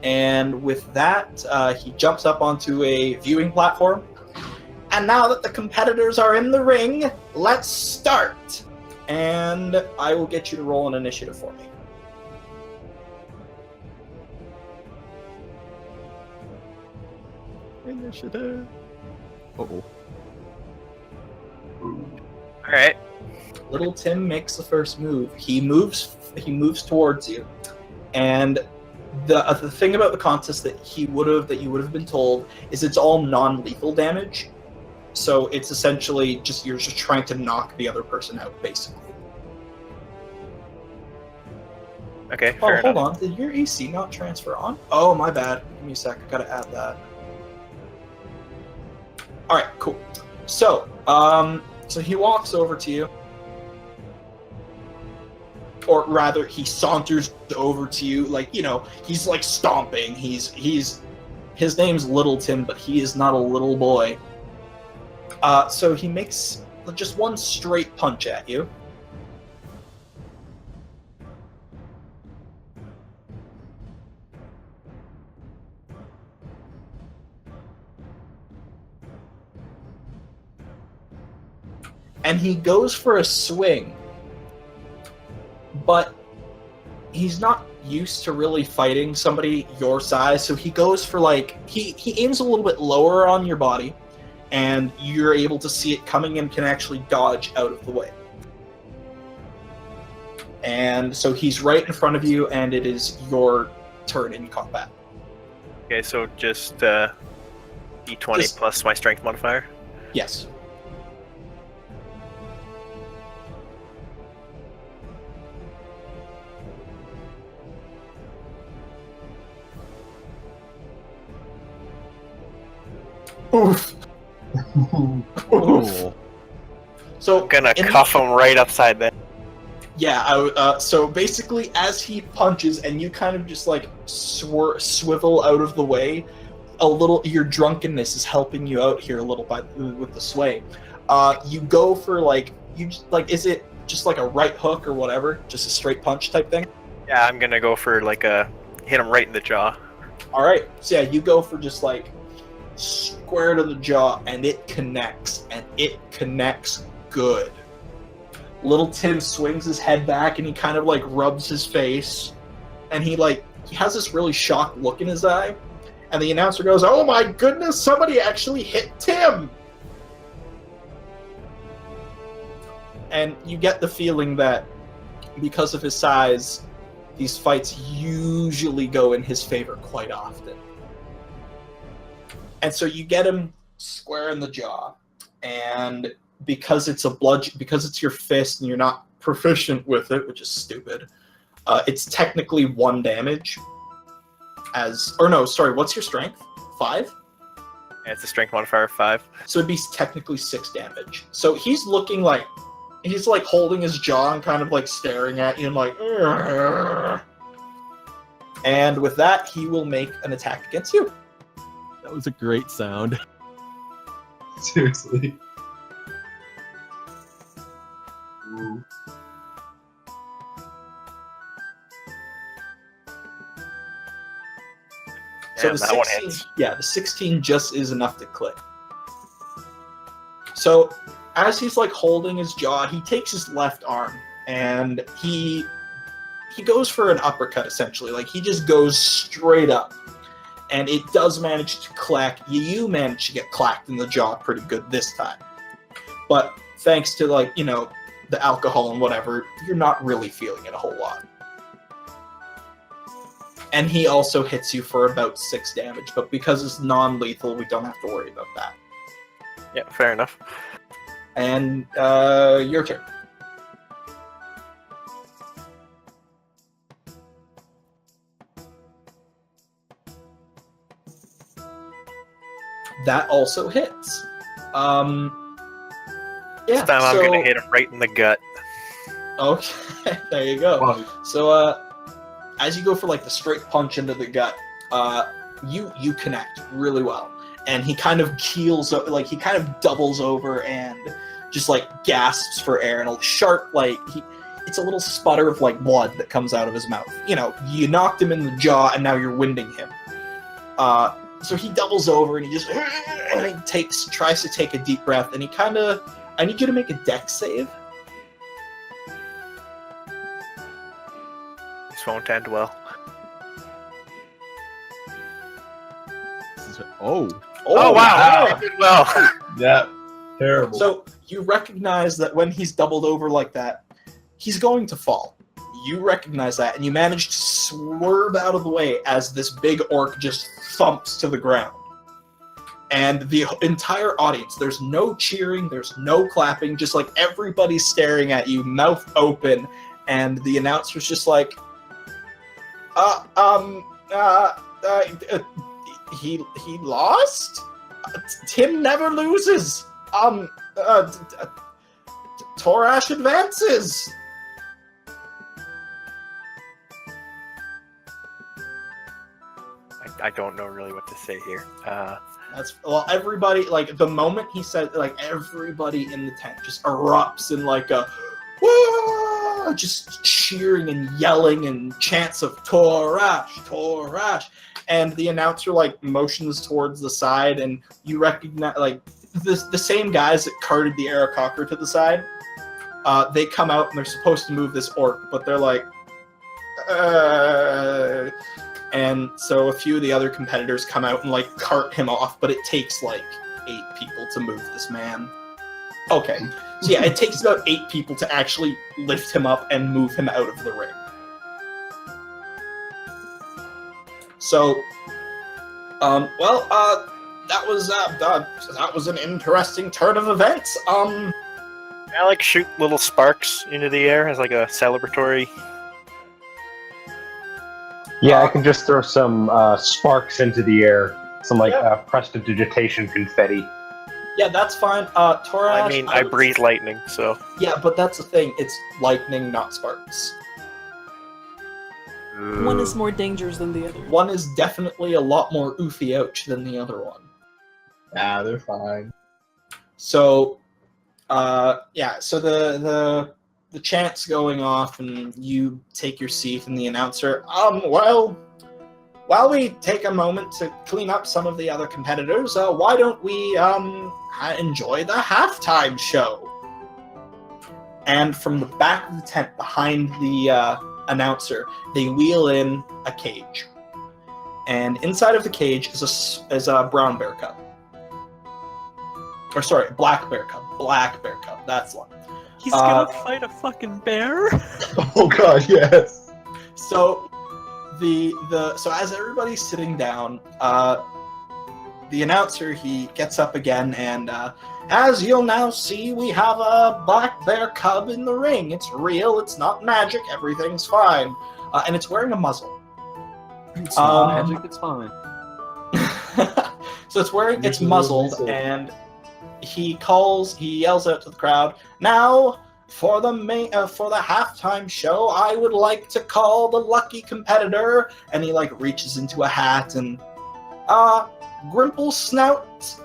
and with that, he jumps up onto a viewing platform. And now that the competitors are in the ring, let's start! And I will get you to roll an initiative for me. Initiative. Uh-oh. All right. Little Tim makes the first move. He moves towards you, and the thing about the contest that you would have been told is it's all non-lethal damage. So it's essentially you're just trying to knock the other person out, basically. Okay. Oh, Fair hold enough. on. Did your AC not transfer on? Oh, my bad. Give me a sec. I gotta add that. All right, cool. So So he walks over to you. Or rather, he saunters over to you, like, you know, he's like stomping. His name's Little Tim, but he is not a little boy. So he makes just one straight punch at you. And he goes for a swing. But he's not used to really fighting somebody your size, so he goes for like he aims a little bit lower on your body, and you're able to see it coming and can actually dodge out of the way. And so he's right in front of you, and it is your turn in combat. Okay, so just D20 plus my strength modifier. Yes. Oof. Cool. So I'm gonna cuff him right upside there. yeah, so basically as he punches and you kind of just like swivel out of the way a little, your drunkenness is helping you out here a little with the sway. You go for like, is it just like a right hook or whatever, just a straight punch type thing? Yeah, I'm gonna go for like a hit him right in the jaw. All right, so yeah, you go for just like square to the jaw, and it connects good. Little Tim swings his head back and he kind of like rubs his face, and he has this really shocked look in his eye, and the announcer goes, "Oh my goodness, somebody actually hit Tim!" And you get the feeling that because of his size, these fights usually go in his favor quite often. And so you get him square in the jaw, and because it's because it's your fist and you're not proficient with it, which is stupid, it's technically 1 damage. What's your strength? 5? Yeah, it's a strength modifier of 5. So it'd be technically 6 damage. So he's looking like he's like holding his jaw and kind of like staring at you and like, "Urgh." And with that, he will make an attack against you. That was a great sound. Seriously. Ooh. So Yeah, the that one 16, hits. yeah, the 16 just is enough to click. So as he's like holding his jaw, he takes his left arm and he goes for an uppercut essentially. Like he just goes straight up. And it does manage to clack. You manage to get clacked in the jaw pretty good this time. But thanks to the alcohol and whatever, you're not really feeling it a whole lot. And he also hits you for about 6 damage, but because it's non-lethal, we don't have to worry about that. Yeah, fair enough. And your turn. That also hits. Yeah, This time I'm gonna hit him right in the gut. Okay, there you go. Wow. So, as you go for like the straight punch into the gut, you connect really well, and he kind of keels, like he kind of doubles over and just like gasps for air, and a sharp it's a little sputter of like blood that comes out of his mouth. You know, you knocked him in the jaw, and now you're winding him. So he doubles over and he just tries to take a deep breath, and I need you to make a dex save. This won't end well. Oh. Oh, wow! I did well. Yeah. Terrible. So you recognize that when he's doubled over like that, he's going to fall. You recognize that, and you manage to swerve out of the way as this big orc just thumps to the ground. And the entire audience, there's no cheering, there's no clapping, just like everybody's staring at you, mouth open, and the announcer's just like, he lost? Tim never loses. Torash advances. I don't know really what to say here. Everybody, like, the moment he said, like, everybody in the tent just erupts in like a whoa, just cheering and yelling and chants of Torash, Torash, and the announcer like motions towards the side, and you recognize like the same guys that carted the Aarakocra to the side. They come out and they're supposed to move this orc, but they're like, and so a few of the other competitors come out and like cart him off, but it takes like 8 people to move this man. Okay, so yeah, it takes about 8 people to actually lift him up and move him out of the ring. So, that was an interesting turn of events. Can I like shoot little sparks into the air as like a celebratory? Yeah, I can just throw some sparks into the air, some like prestidigitation confetti. Yeah, that's fine. Torash. I mean, I breathe lightning, so. Yeah, but that's the thing. It's lightning, not sparks. One is more dangerous than the other. One is definitely a lot more oofy-ouch than the other one. Nah, they're fine. So, so the chant's going off, and you take your seat, and the announcer, while we take a moment to clean up some of the other competitors, why don't we enjoy the halftime show? And from the back of the tent, behind the announcer, they wheel in a cage. And inside of the cage is a brown bear cub. Or sorry, black bear cub. Black bear cub, that's one. He's gonna fight a fucking bear? Oh god, yes. So so as everybody's sitting down, the announcer, he gets up again, and as you'll now see, we have a black bear cub in the ring. It's real, it's not magic, everything's fine. And it's wearing a muzzle. It's not magic, it's fine. So it's muzzled, and he yells out to the crowd, "Now, for the halftime show, I would like to call the lucky competitor," and he like reaches into a hat and Grimple Snout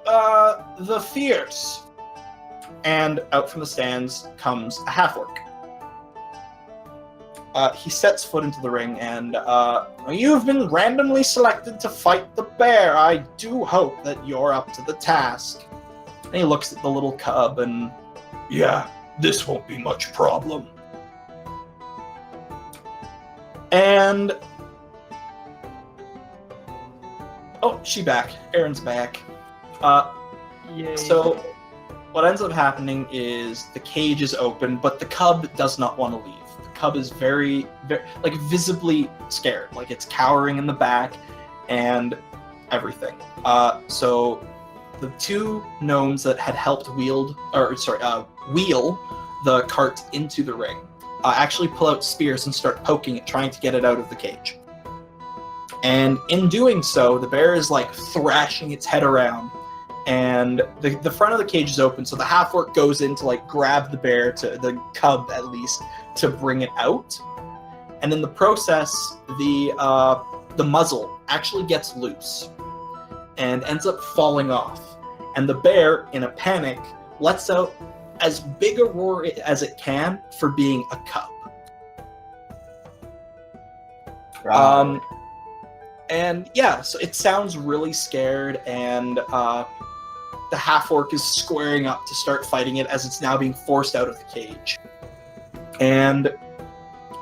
the Fierce. And out from the stands comes a half-orc. He sets foot into the ring, and you've been randomly selected to fight the bear. I do hope that you're up to the task. And he looks at the little cub, and yeah, this won't be much problem. And oh, she's back. Erin's back. Yay. So what ends up happening is the cage is open, but the cub does not want to leave. The cub is very, very, like, visibly scared. Like, it's cowering in the back and everything. So the 2 gnomes that had helped wheel the cart into the ring actually pull out spears and start poking it, trying to get it out of the cage. And in doing so, the bear is like thrashing its head around, and the front of the cage is open, so the half-orc goes in to like grab the bear, to the cub at least, to bring it out. And in the process, the muzzle actually gets loose and ends up falling off. And the bear, in a panic, lets out as big a roar as it can for being a cub. And yeah, so it sounds really scared, and the half-orc is squaring up to start fighting it as it's now being forced out of the cage. And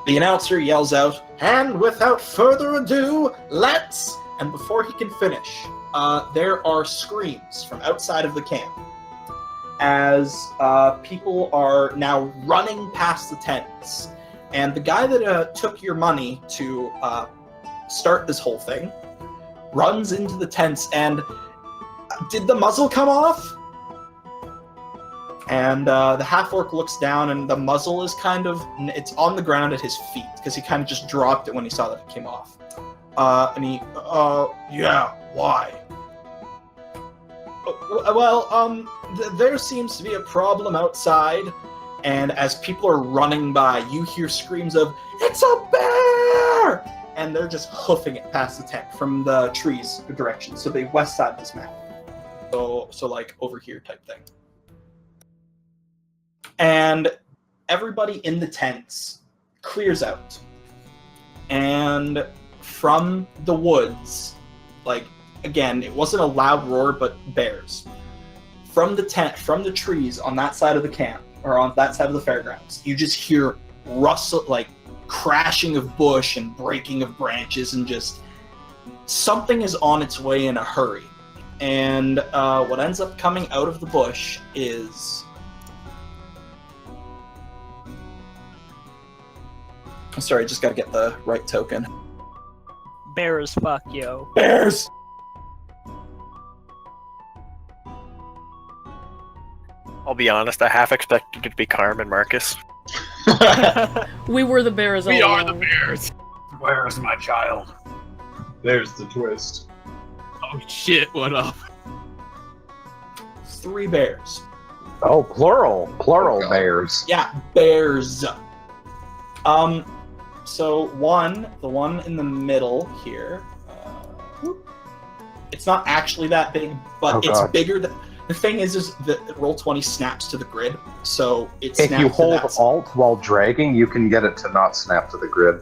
the announcer yells out, "And without further ado, let's..." And before he can finish, there are screams from outside of the camp as people are now running past the tents. And the guy that took your money to start this whole thing runs into the tents, and did the muzzle come off? And the half-orc looks down, and the muzzle is it's on the ground at his feet, because he kind of just dropped it when he saw that it came off. And he, yeah, why? Well, there seems to be a problem outside, and as people are running by, you hear screams of, "It's a bear!" And they're just hoofing it past the tent from the trees direction, so the west side of this map. So like over here type thing. And everybody in the tents clears out. And from the woods, like, again, it wasn't a loud roar, but bears. From the tent, from the trees on that side of the camp, or on that side of the fairgrounds, you just hear rustle, like crashing of bush and breaking of branches, and just something is on its way in a hurry. And what ends up coming out of the bush is... I'm sorry, I just gotta get the right token. Bear as fuck, yo. Bears! I'll be honest, I half expected it to be Carm and Marcus. We were the bears all along. bears. Where's my child? There's the twist. Oh shit! What up? 3 bears. Oh, plural Oh, God. bears. Yeah, bears. So the one in the middle here, it's not actually that big, but Oh, it's God. bigger than... The thing is that Roll20 snaps to the grid, so it If snaps you to hold that side. Alt while dragging, you can get it to not snap to the grid.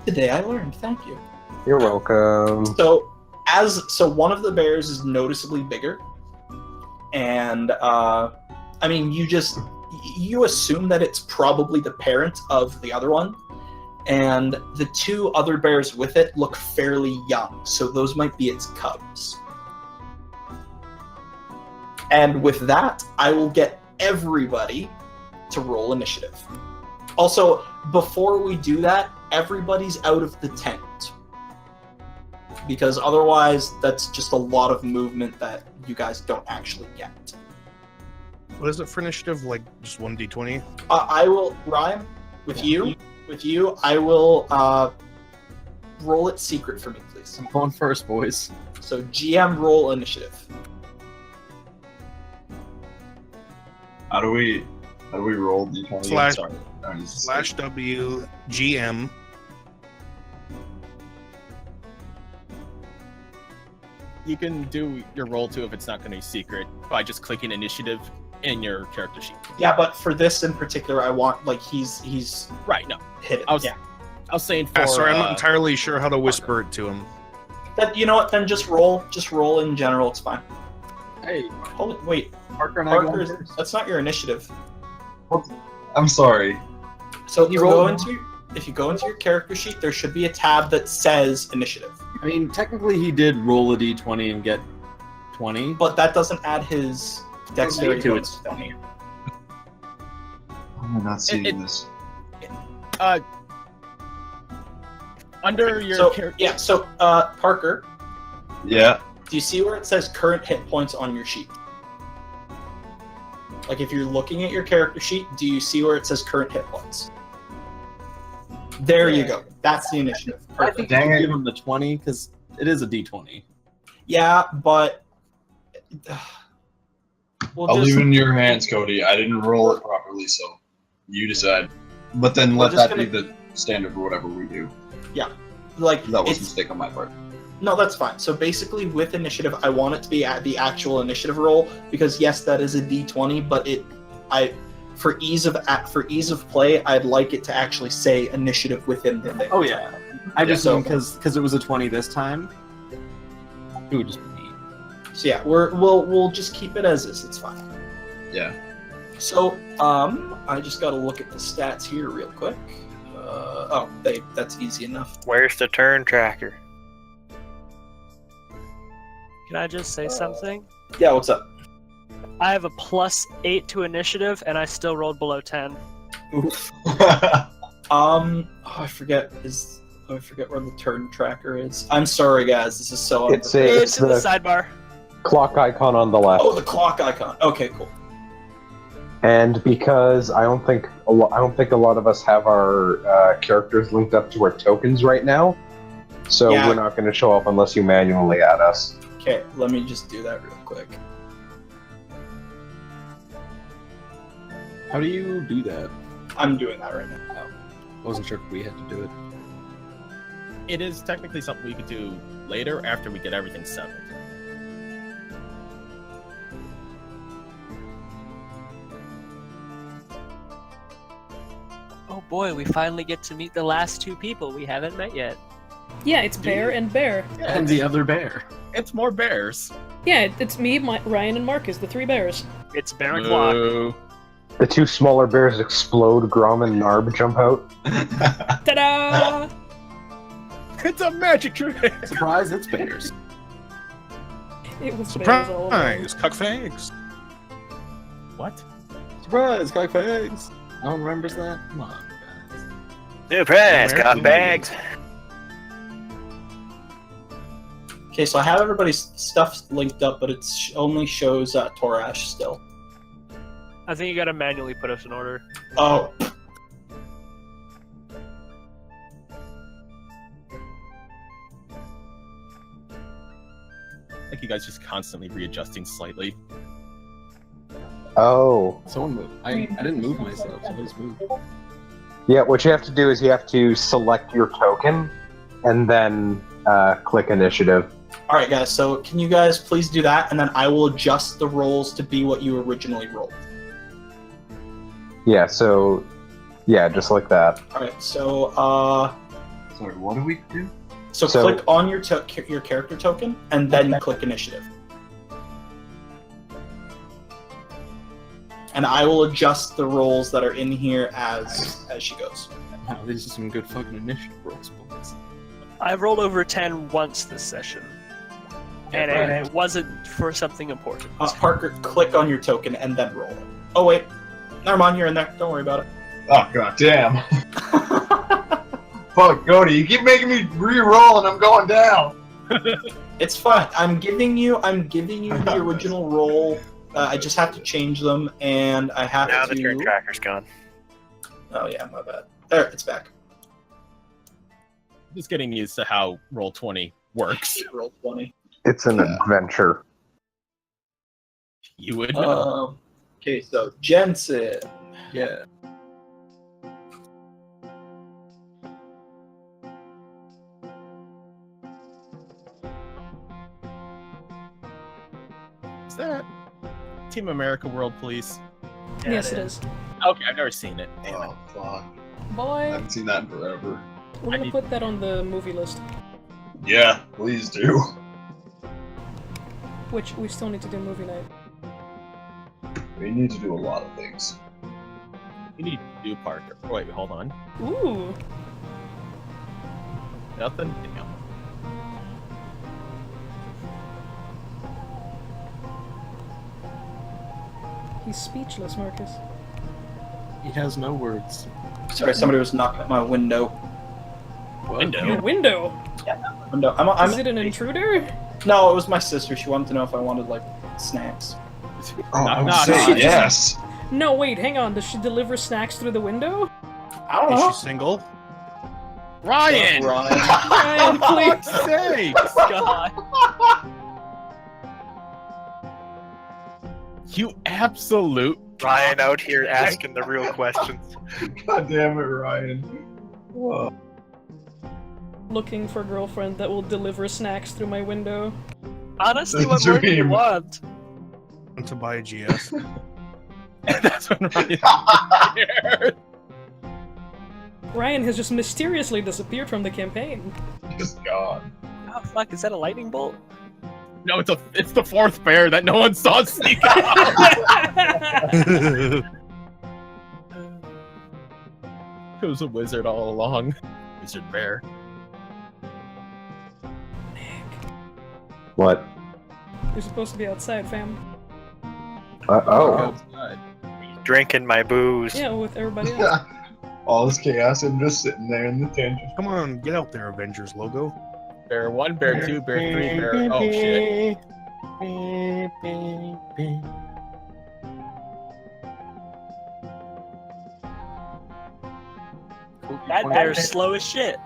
Today I learned, thank you. You're welcome. So one of the bears is noticeably bigger, and I mean, you assume that it's probably the parent of the other one, and the 2 other bears with it look fairly young, so those might be its cubs. And with that, I will get everybody to roll initiative. Also, before we do that, everybody's out of the tent. Because otherwise, that's just a lot of movement that you guys don't actually get. What is it for initiative? Like just 1d20? I will, Ryan, with you, I will roll it secret for me, please. I'm going first, boys. So GM roll initiative. How do we roll d20? Slash- Sorry. I was just Slash W GM. You can do your roll too if it's not going to be secret by just clicking initiative in your character sheet. Yeah, but for this in particular, I want, like, he's Right. No, hit it. I was- Yeah. I was saying for. Ah, sorry, I'm not entirely sure how to whisper it to him. You know what? Then just roll in general. It's fine. Hey, Holy, wait, Parker and I going Parker, first. that's not your initiative. I'm sorry. So if you roll- go into your character sheet, there should be a tab that says initiative, I mean, technically, he did roll a d20 and get 20. but that doesn't add his dexterity to bonus. its 20. I'm not seeing It- this. Under your So character. yeah, so Parker, Yeah. do you see where it says current hit points on your sheet? Like if you're looking at your character sheet, do you see where it says current hit points? There you go. That's the initiative. I Perfect. think Dang you it. give him the 20 because it is a d20. Yeah, but we'll I'll just, leave it in your hands, Cody. I didn't roll it properly, so you decide. But then We're let just that be the standard for whatever we do. like That was a it's mistake on my part. no, that's fine. So basically, with initiative, I want it to be at the actual initiative roll because yes, that is a D20, but for ease of play, I'd like it to actually say initiative within the thing. Oh yeah, I just so- mean because it was a 20 this time. It would just be neat. So yeah, we'll just keep it as is. It's fine. Yeah. So I just got to look at the stats here real quick. That's easy enough. Where's the turn tracker? Can I just say something? Yeah, what's up? I have a +8 to initiative, and I still rolled below 10. Oof. I forget where the turn tracker is. I'm sorry, guys. This is so. It's It's in the the sidebar. clock icon on the left. Oh, the clock icon. Okay, cool. And because I don't think a lot of us have our characters linked up to our tokens right now, so Yeah. we're not going to show up unless you manually add us. Okay, let me just do that real quick. How do you do that? I'm doing that right now. Wasn't sure if we had to do it. It is technically something we could do later after we get everything settled. Oh boy, we finally get to meet the last two people we haven't met yet. Yeah, it's Bear and Bear. Yeah, And the other bear. it's more bears. Yeah, it's me, Ryan, and Marcus, the three bears. It's Bear o'clock. Boo. The two smaller bears explode, Grom and Narb jump out. Ta-da! It's a magic trick. Surprise, it's bears. It was bears all along. Surprise! Cuckfags! What? Surprise, cockfags. No one remembers that? Come on, guys. Surprise, American cock bags. Okay, so I have everybody's stuff linked up, but it only shows Torash still. I think you gotta manually put us in order. Oh, Like you guys just constantly readjusting slightly. Oh. Someone moved. I didn't move myself, so I just moved. Yeah, what you have to do is you have to select your token and then click initiative. all right, guys. So can you guys please do that, and then I will adjust the rolls to be what you originally rolled. Yeah, so yeah, just like that. All right. So Sorry, what do we do? so So- click on your character token, and then click initiative. And I will adjust the rolls that are in here as she goes. Wow, these are some good fucking initiative rolls, boys. I've rolled over 10 once this session. And it wasn't for something important. Parker, click on your token and then roll it. Oh wait, never mind. You're in there. Don't worry about it. Oh god damn. Fuck, Cody, you keep making me re-roll and I'm going down. It's fine. I'm giving you the original roll. I just have to change them, and I have Now to. the turn tracker's gone. Oh yeah, my bad. There, it's back. Just getting used to how Roll20 works. Roll 20. It's an adventure. You would know. Okay, so Jensen. Yeah. Is that Team America World Police? Yeah, Yes, it is. Okay, I've never seen it. Damn it. Oh fuck. I Boy, haven't seen that in forever. we're gonna put that on the movie list. Yeah, please do. Which we still need to do movie night. We need to do a lot of things. You need to do Parker. Wait, hold on. Ooh, Nothing? Damn. he's speechless, Marcus. He has no words. Sorry, somebody was knocking at my window. What? Your window. Window. Is it an intruder? No, it was my sister. She wanted to know if I wanted like snacks. Oh, I would Knock, say knock. yes. No, wait, hang on. Does she deliver snacks through the window? I don't Is know. she single? Ryan! Ryan, For please. fuck's sake! God. You absolute. Ryan out here asking the real questions. God damn it, Ryan. Whoa. Looking for a girlfriend that will deliver snacks through my window. Honestly, what more do you Dream. want? Want to buy a GS? That's when Ryan here. Ryan has just mysteriously disappeared from the campaign. Just gone. Oh fuck, is that a lightning bolt? No, it's the fourth bear that no one saw sneak out. It was a wizard all along. Wizard bear. What? You're supposed to be outside, fam. Oh. Outside. Drinking my booze. Yeah, with everybody else. All this chaos and just sitting there in the tent. Come on, get out there, Avengers logo. Bear 1, bear 2, bear 3, bear. Oh shit. That bear's slow as shit.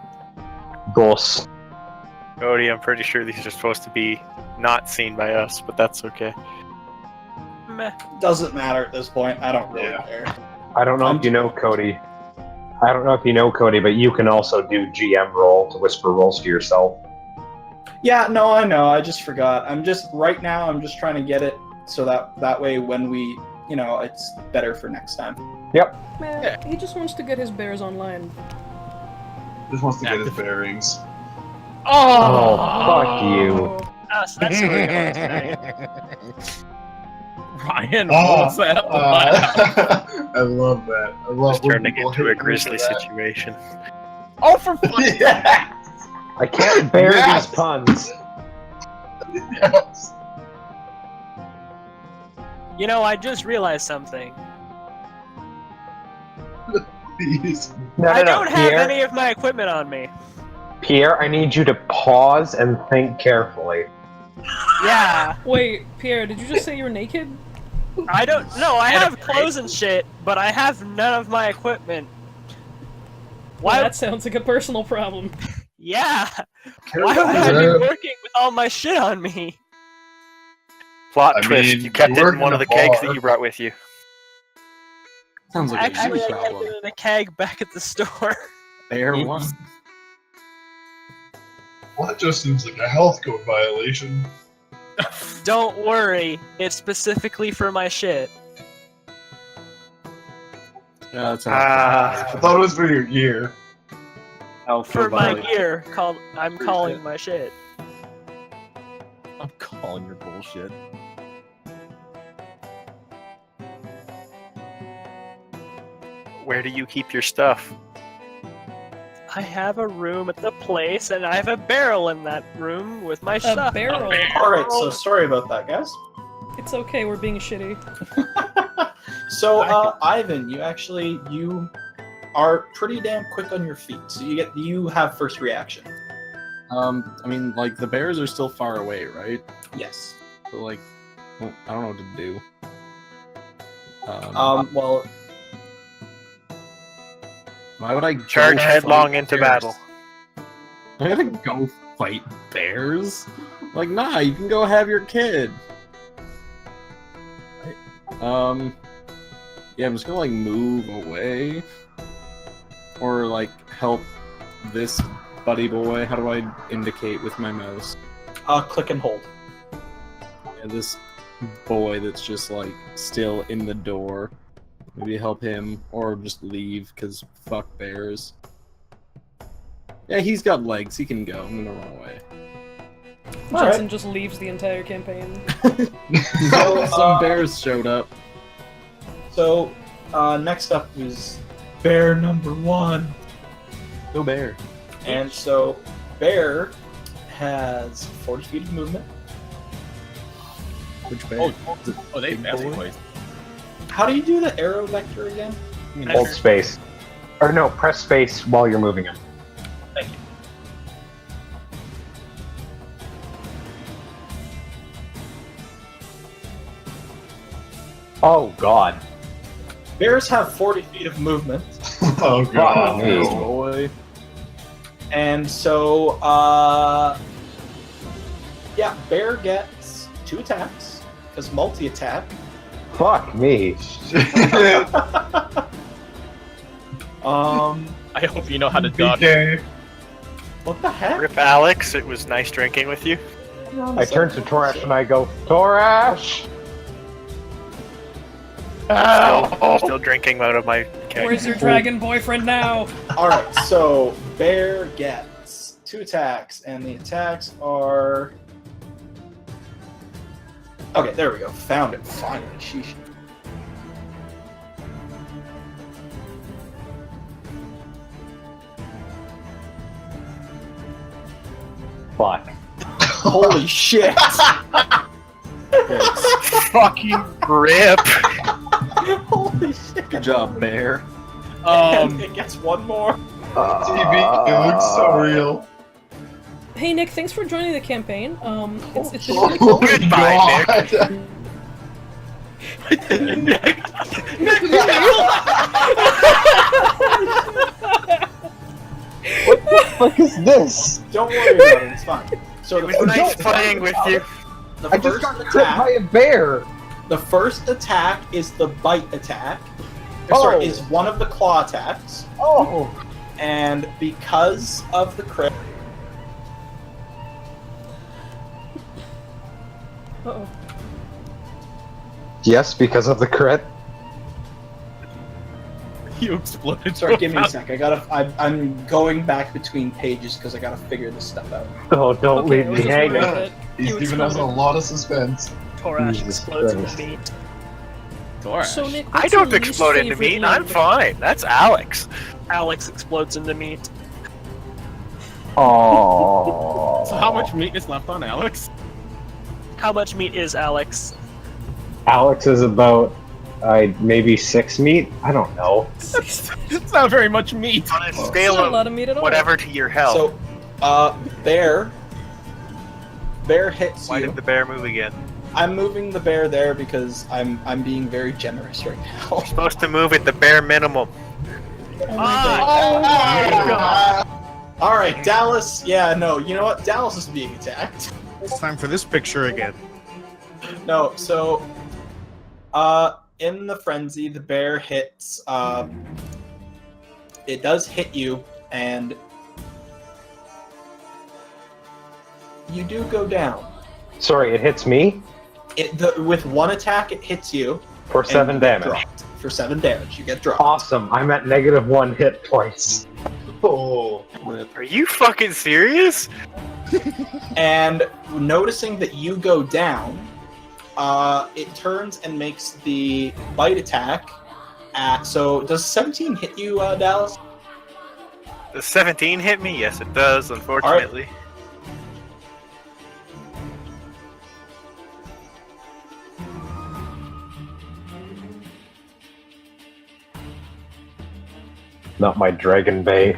Boss. Cody, I'm pretty sure these are supposed to be not seen by us, but that's okay. Meh. Doesn't matter at this point. I don't really Yeah. care. I don't know if you know, Cody. I don't know if you know, Cody, but you can also do GM roll to whisper rolls to yourself. Yeah, no, I know. I just forgot. I'm just trying to get it so that way when we, it's better for next time. Man, he just wants to get his bears online. Just wants to get his bearings. Oh, fuck you. Oh, so that's what we're going tonight. Ryan, what's that? I love that. I love Just turning into a grisly situation. Oh, for fuck's sake! Yeah. I can't bear Yes. these puns. Yes. I just realized something. Please. I don't have any of my equipment on me. Pierre, I need you to pause and think carefully. Yeah. Wait, Pierre, did you just say you were naked? I don't know. I have clothes and shit, but I have none of my equipment. Well, Why? that sounds like a personal problem. Yeah. Why would I be working with all my shit on me? Plot I twist, mean, you kept you it work in one in of a the kegs bar. that you brought with you. Sounds like Actually, a I you kept problem. it in a keg back at the store. Fair one. Well, that just seems like a health code violation. Don't worry, it's specifically for my shit. Yeah, that sounds I thought it was for your gear. For my gear, I'm calling my shit. I'm calling your bullshit. Where do you keep your stuff? I have a room at the place, and I have a barrel in that room with my stuff. Barrel. All right, so sorry about that, guys. It's okay, we're being shitty. So, Ivan, you are pretty damn quick on your feet, so you have first reaction. I mean, like, the bears are still far away, right? Yes. So, like, well, I don't know what to do. Well, Why would I Charge go headlong fight into bears? battle. I gotta go fight bears? Like, nah, you can go have your kid. Yeah, I'm just gonna, like, move away. Or, like, help this buddy boy. How do I indicate with my mouse? click and hold. Yeah, this boy that's just, like, still in the door. Maybe help him, or just leave, because fuck bears. Yeah, he's got legs, he can go. I'm gonna run away. Johnson just leaves the entire campaign. So, Some bears showed up. So, next up is bear number 1. Go bear. And so, bear has 40 feet of movement. Which bear? Oh, they have massive boys. How do you do the arrow vector again? Hold space. Or no, press space while you're moving him. Thank you. Oh, God. Bears have 40 feet of movement. Oh god. Fuck me. Boy. And so, yeah, bear gets 2 attacks, because multi-attack. Fuck me. I hope you know how to dodge. BK. What the heck? Rip Alex, it was nice drinking with you. I turn to Torash and I go, Torash! Still drinking out of my keg. Where's your dragon boyfriend now? Alright, so bear gets 2 attacks, and the attacks are... Okay, there we go. Found it. Finally. Sheesh. Fuck. Holy shit! Fucking rip! Holy shit! Good job, bear. It gets 1 more. TV, it looks so real. Hey Nick, thanks for joining the campaign. It's been Oh really cool. Goodbye, god. What the fuck is this? Don't worry about it. It's fine. So It was nice playing with you. The I just first got crit by attack. a bear! The first attack is the bite attack. sorry, is one of the claw attacks. Oh! And because of the crit, Uh-oh. Yes, because of the crit. You exploded. sorry, give me a sec. I'm going back between pages because I gotta figure this stuff out. Oh, don't Okay, leave I was me just worried hanging. that He's you giving us a exploded. lot of suspense. Torash Jesus explodes in the Christ. meat. Dora. So, Nick, I what's your don't least explode into favorite meat. I'm land? fine. That's Alex. Alex explodes into meat. Oh. So how much meat is left on Alex? How much meat is Alex? Alex is about maybe 6 meat. I don't know. It's not very much meat. On a It's scale not a lot of of meat at all. whatever to your health. So, bear hits Why you. did the bear move again? I'm moving the bear there because I'm being very generous right now. You're supposed to move at the bare minimum. Oh my God. All right, Dallas. Yeah, no. You know what? Dallas is being attacked. It's time for this picture again. No, so, in the frenzy, the bear hits. It does hit you, and you do go down. Sorry, it hits me With one attack, it hits you. for and 7 you get damage. dropped. For 7 damage, you get dropped. Awesome. I'm at -1 hit points. Oh. Are you fucking serious? And noticing that you go down, it turns and makes the bite attack. So does 17 hit you, Dallas? Does 17 hit me? Yes, it does, unfortunately. Not my dragon bait.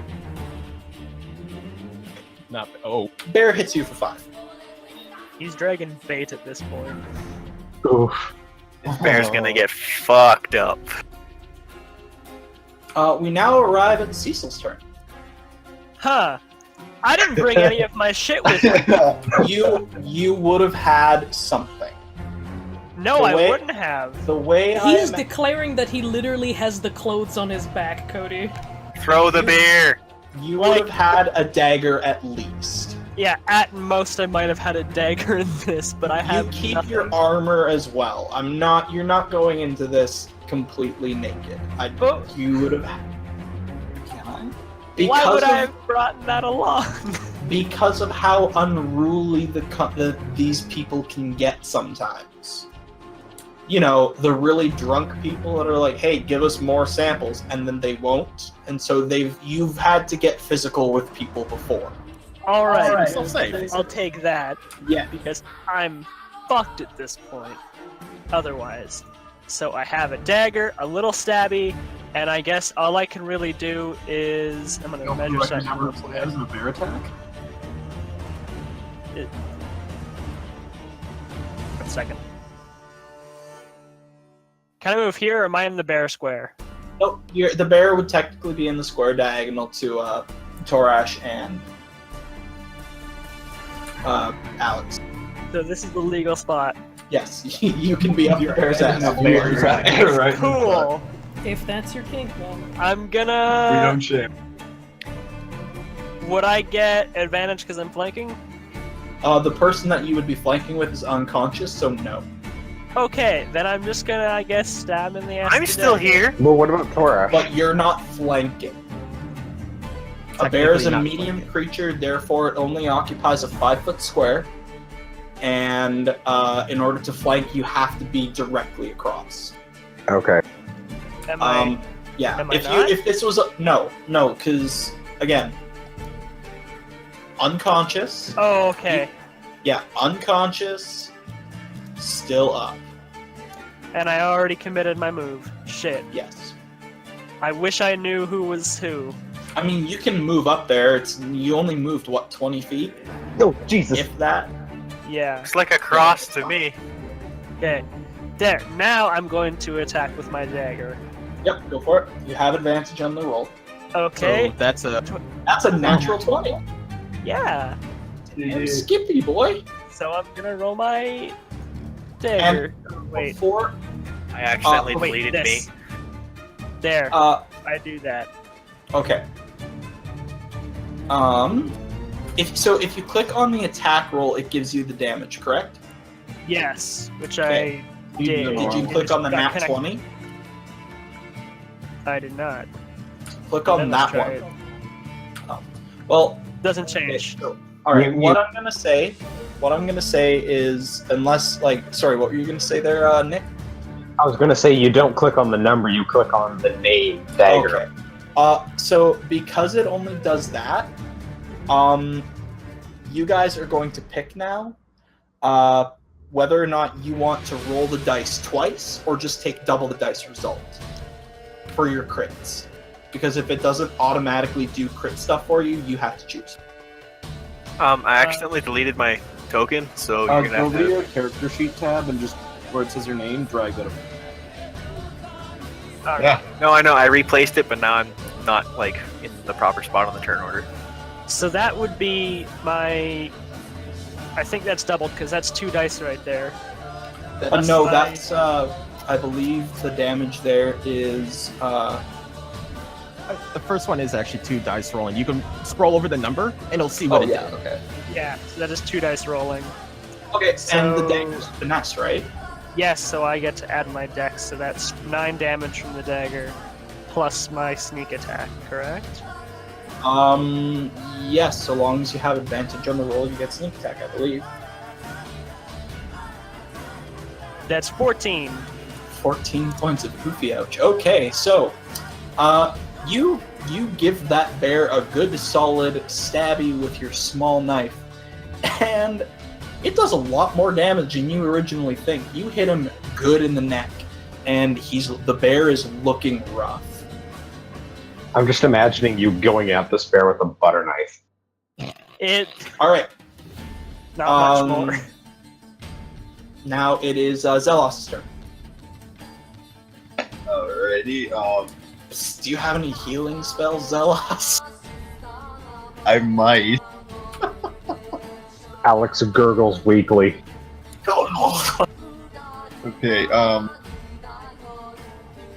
Not. Oh. Bear hits you for 5. He's dragon bait at this point. Oof. This bear's gonna get fucked up. We now arrive at Cecil's turn. Huh. I didn't bring any of my shit with me. You would have had something. No, The I way- wouldn't have. The way He's I declaring that he literally has the clothes on his back, Cody. Throw the bear! you would have had a dagger at least. Yeah, at most I might have had a dagger in this, but I You have keep nothing. your armor as well. You're not going into this completely naked. But- You would have. Why would of, I have brought that along? Because of how unruly these people can get sometimes. You know, the really drunk people that are like, "Hey, give us more samples," and then they won't, and so you've had to get physical with people before. Alright, Still safe. I'll take that, Yeah. because I'm fucked at this point, otherwise. So I have a dagger, a little stabby, and I guess all I can really do is... I'm gonna measure something real quick. a bear attack? One second. Can I move here, or am I in the bear square? Oh, the bear would technically be in the square diagonal to Torash and Alex. So this is the legal spot. Yes, you can be up your bear's ass. Right. Cool! If that's your kink, then. I'm We gonna... don't share. Would I get advantage because I'm flanking? The person that you would be flanking with is unconscious, so no. Okay, then I'm just gonna, I guess, stab in the ass. I'm to still death. here. Well, what about Torash? But you're not flanking. A bear is a Technically not medium flanking. creature, therefore it only occupies a 5-foot square. And in order to flank, you have to be directly across. Okay. Am I? Yeah. Am I not? If this was no, because again, unconscious. Oh, okay. Yeah, unconscious, still up. And I already committed my move. Shit. Yes. I wish I knew who was who. I mean, you can move up there. You only moved what, 20 feet, Oh, Jesus. if that. Yeah. Looks like a cross to me. Okay. There. Now I'm going to attack with my dagger. Yep, go for it. You have advantage on the roll. Okay. So that's a. That's a natural 20. Yeah. Damn, Skippy boy. So I'm gonna roll my dagger. Wait. Before I accidentally Wait, deleted this. me. There, Uh, I do that. okay. If you click on the attack roll, it gives you the damage, correct? Yes, which Okay. I did. Did you It click just on the got nat connected. 20? I did not. Click Then on let's that try one. it. Oh. Well, Doesn't okay, change. so, all right. You- What I'm gonna say is, unless sorry, what were you gonna say there, Nick? I was gonna say you don't click on the number, you click on the name dagger. Okay. So because it only does that, you guys are going to pick now, whether or not you want to roll the dice twice or just take double the dice result for your crits. Because if it doesn't automatically do crit stuff for you, you have to choose. I accidentally deleted my token, so you're gonna Go have to to. your character sheet tab and just where it says your name, drag that over. Yeah. No, I know. I replaced it, but now I'm not like in the proper spot on the turn order. So that would be my. I think that's doubled because that's 2 dice right there. No, my- that's I believe the damage there is The first one is actually 2 dice rolling. You can scroll over the number, and it'll see what it did. okay. Yeah, so that is 2 dice rolling. Okay, and So- the dagger's finesse, right? Yes, so I get to add my dex, so that's 9 damage from the dagger, plus my sneak attack, correct? Yes, so long as you have advantage on the roll, you get sneak attack, I believe. That's 14. 14 points of poofy ouch. Okay, so, you give that bear a good solid stabby with your small knife, and it does a lot more damage than you originally think. You hit him good in the neck, and the bear is looking rough. I'm just imagining you going at this bear with a butter knife. It. All right. Not much more. Now it is Zelos' turn. Alrighty. Do you have any healing spells, Zelos? I might. Alex gurgles weakly. Oh, Okay.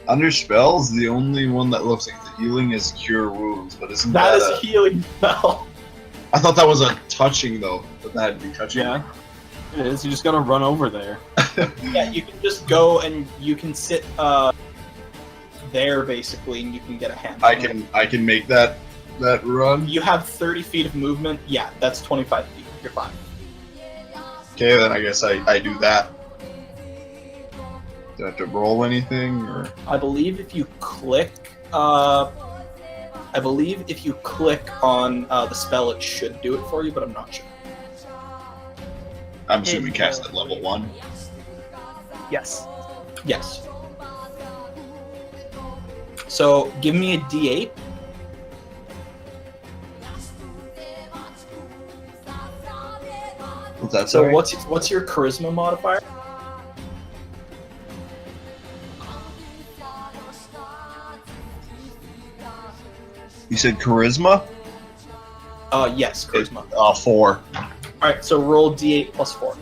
Under spells, the only one that looks like the healing is cure wounds, but isn't that that is a healing spell. I thought that was a touching though. But that had to be touching. Yeah, it is. You just gotta run over there. Yeah, you can just go and you can sit there basically, and you can get a hand. I can make that run. You have 30 feet of movement. Yeah, that's 25 feet. You're fine. Okay, then I guess I do that. Do I have to roll anything or? I believe if you click, on the spell, it should do it for you, but I'm not sure. I'm assuming cast at level 1. Yes. Yes. So give me a D8. What's that? So Sorry? what's your charisma modifier? You said charisma? Yes, charisma. 4. All right, so roll D8 plus 4.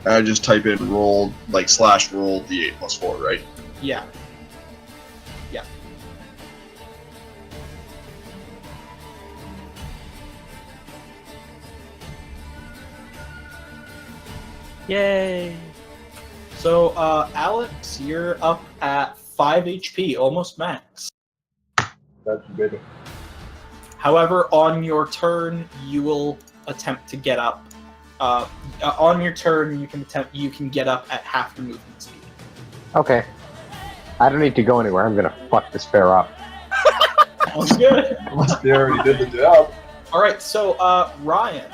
I just type in roll /roll d8 plus 4, right? Yeah. Yay. So, Alex, you're up at 5 HP, almost max. That's good. However, on your turn, you will attempt to get up. On your turn, you can get up at half your movement speed. Okay. I don't need to go anywhere. I'm gonna fuck this bear up. Sounds good. Must be already did the job. All right, so Ryan.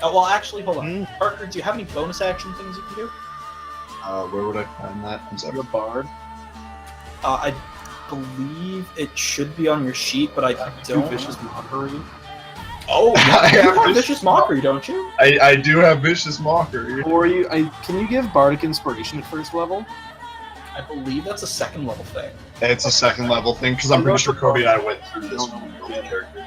Well, actually, hold on. Parker, do you have any bonus action things you can do? Where would I find that? I'm sorry. You're a bard. I believe it should be on your sheet, but I Do don't. vicious mockery. Oh, I you have have vicious- vicious mockery, don't you? I do have vicious mockery. Or can you give bardic inspiration at first level? I believe that's a second level thing. It's a second level thing because I'm pretty sure Kobe and I went through this No, one. no, with the character.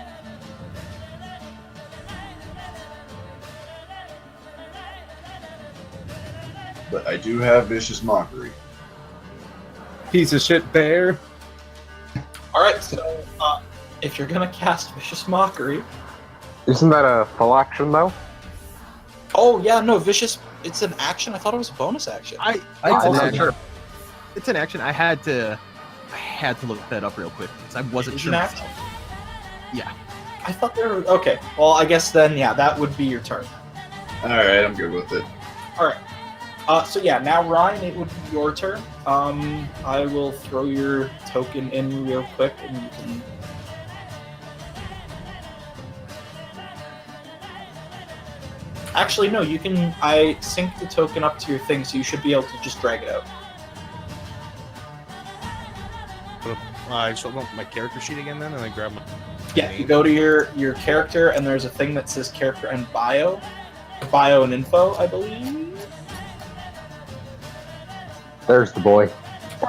but I do have Vicious Mockery. Piece of shit bear. Alright, so if you're gonna cast Vicious Mockery. Isn't that a full action though? Oh yeah, no, Vicious it's an action? I thought it was a bonus action. I I'm also not sure. It's an action. I had to look that up real quick because I wasn't It's sure. an action? Yeah. I thought there were okay. Well I guess then yeah, that would be your turn. Alright, I'm good with it. Alright. So yeah, now Ryan, it would be your turn. I will throw your token in real quick and you can. Actually, no, you can. I sync the token up to your thing, so you should be able to just drag it out. I just open up my character sheet again then, and I grab my. Yeah, you go to your character, and there's a thing that says character and bio and info, I believe. There's the boy.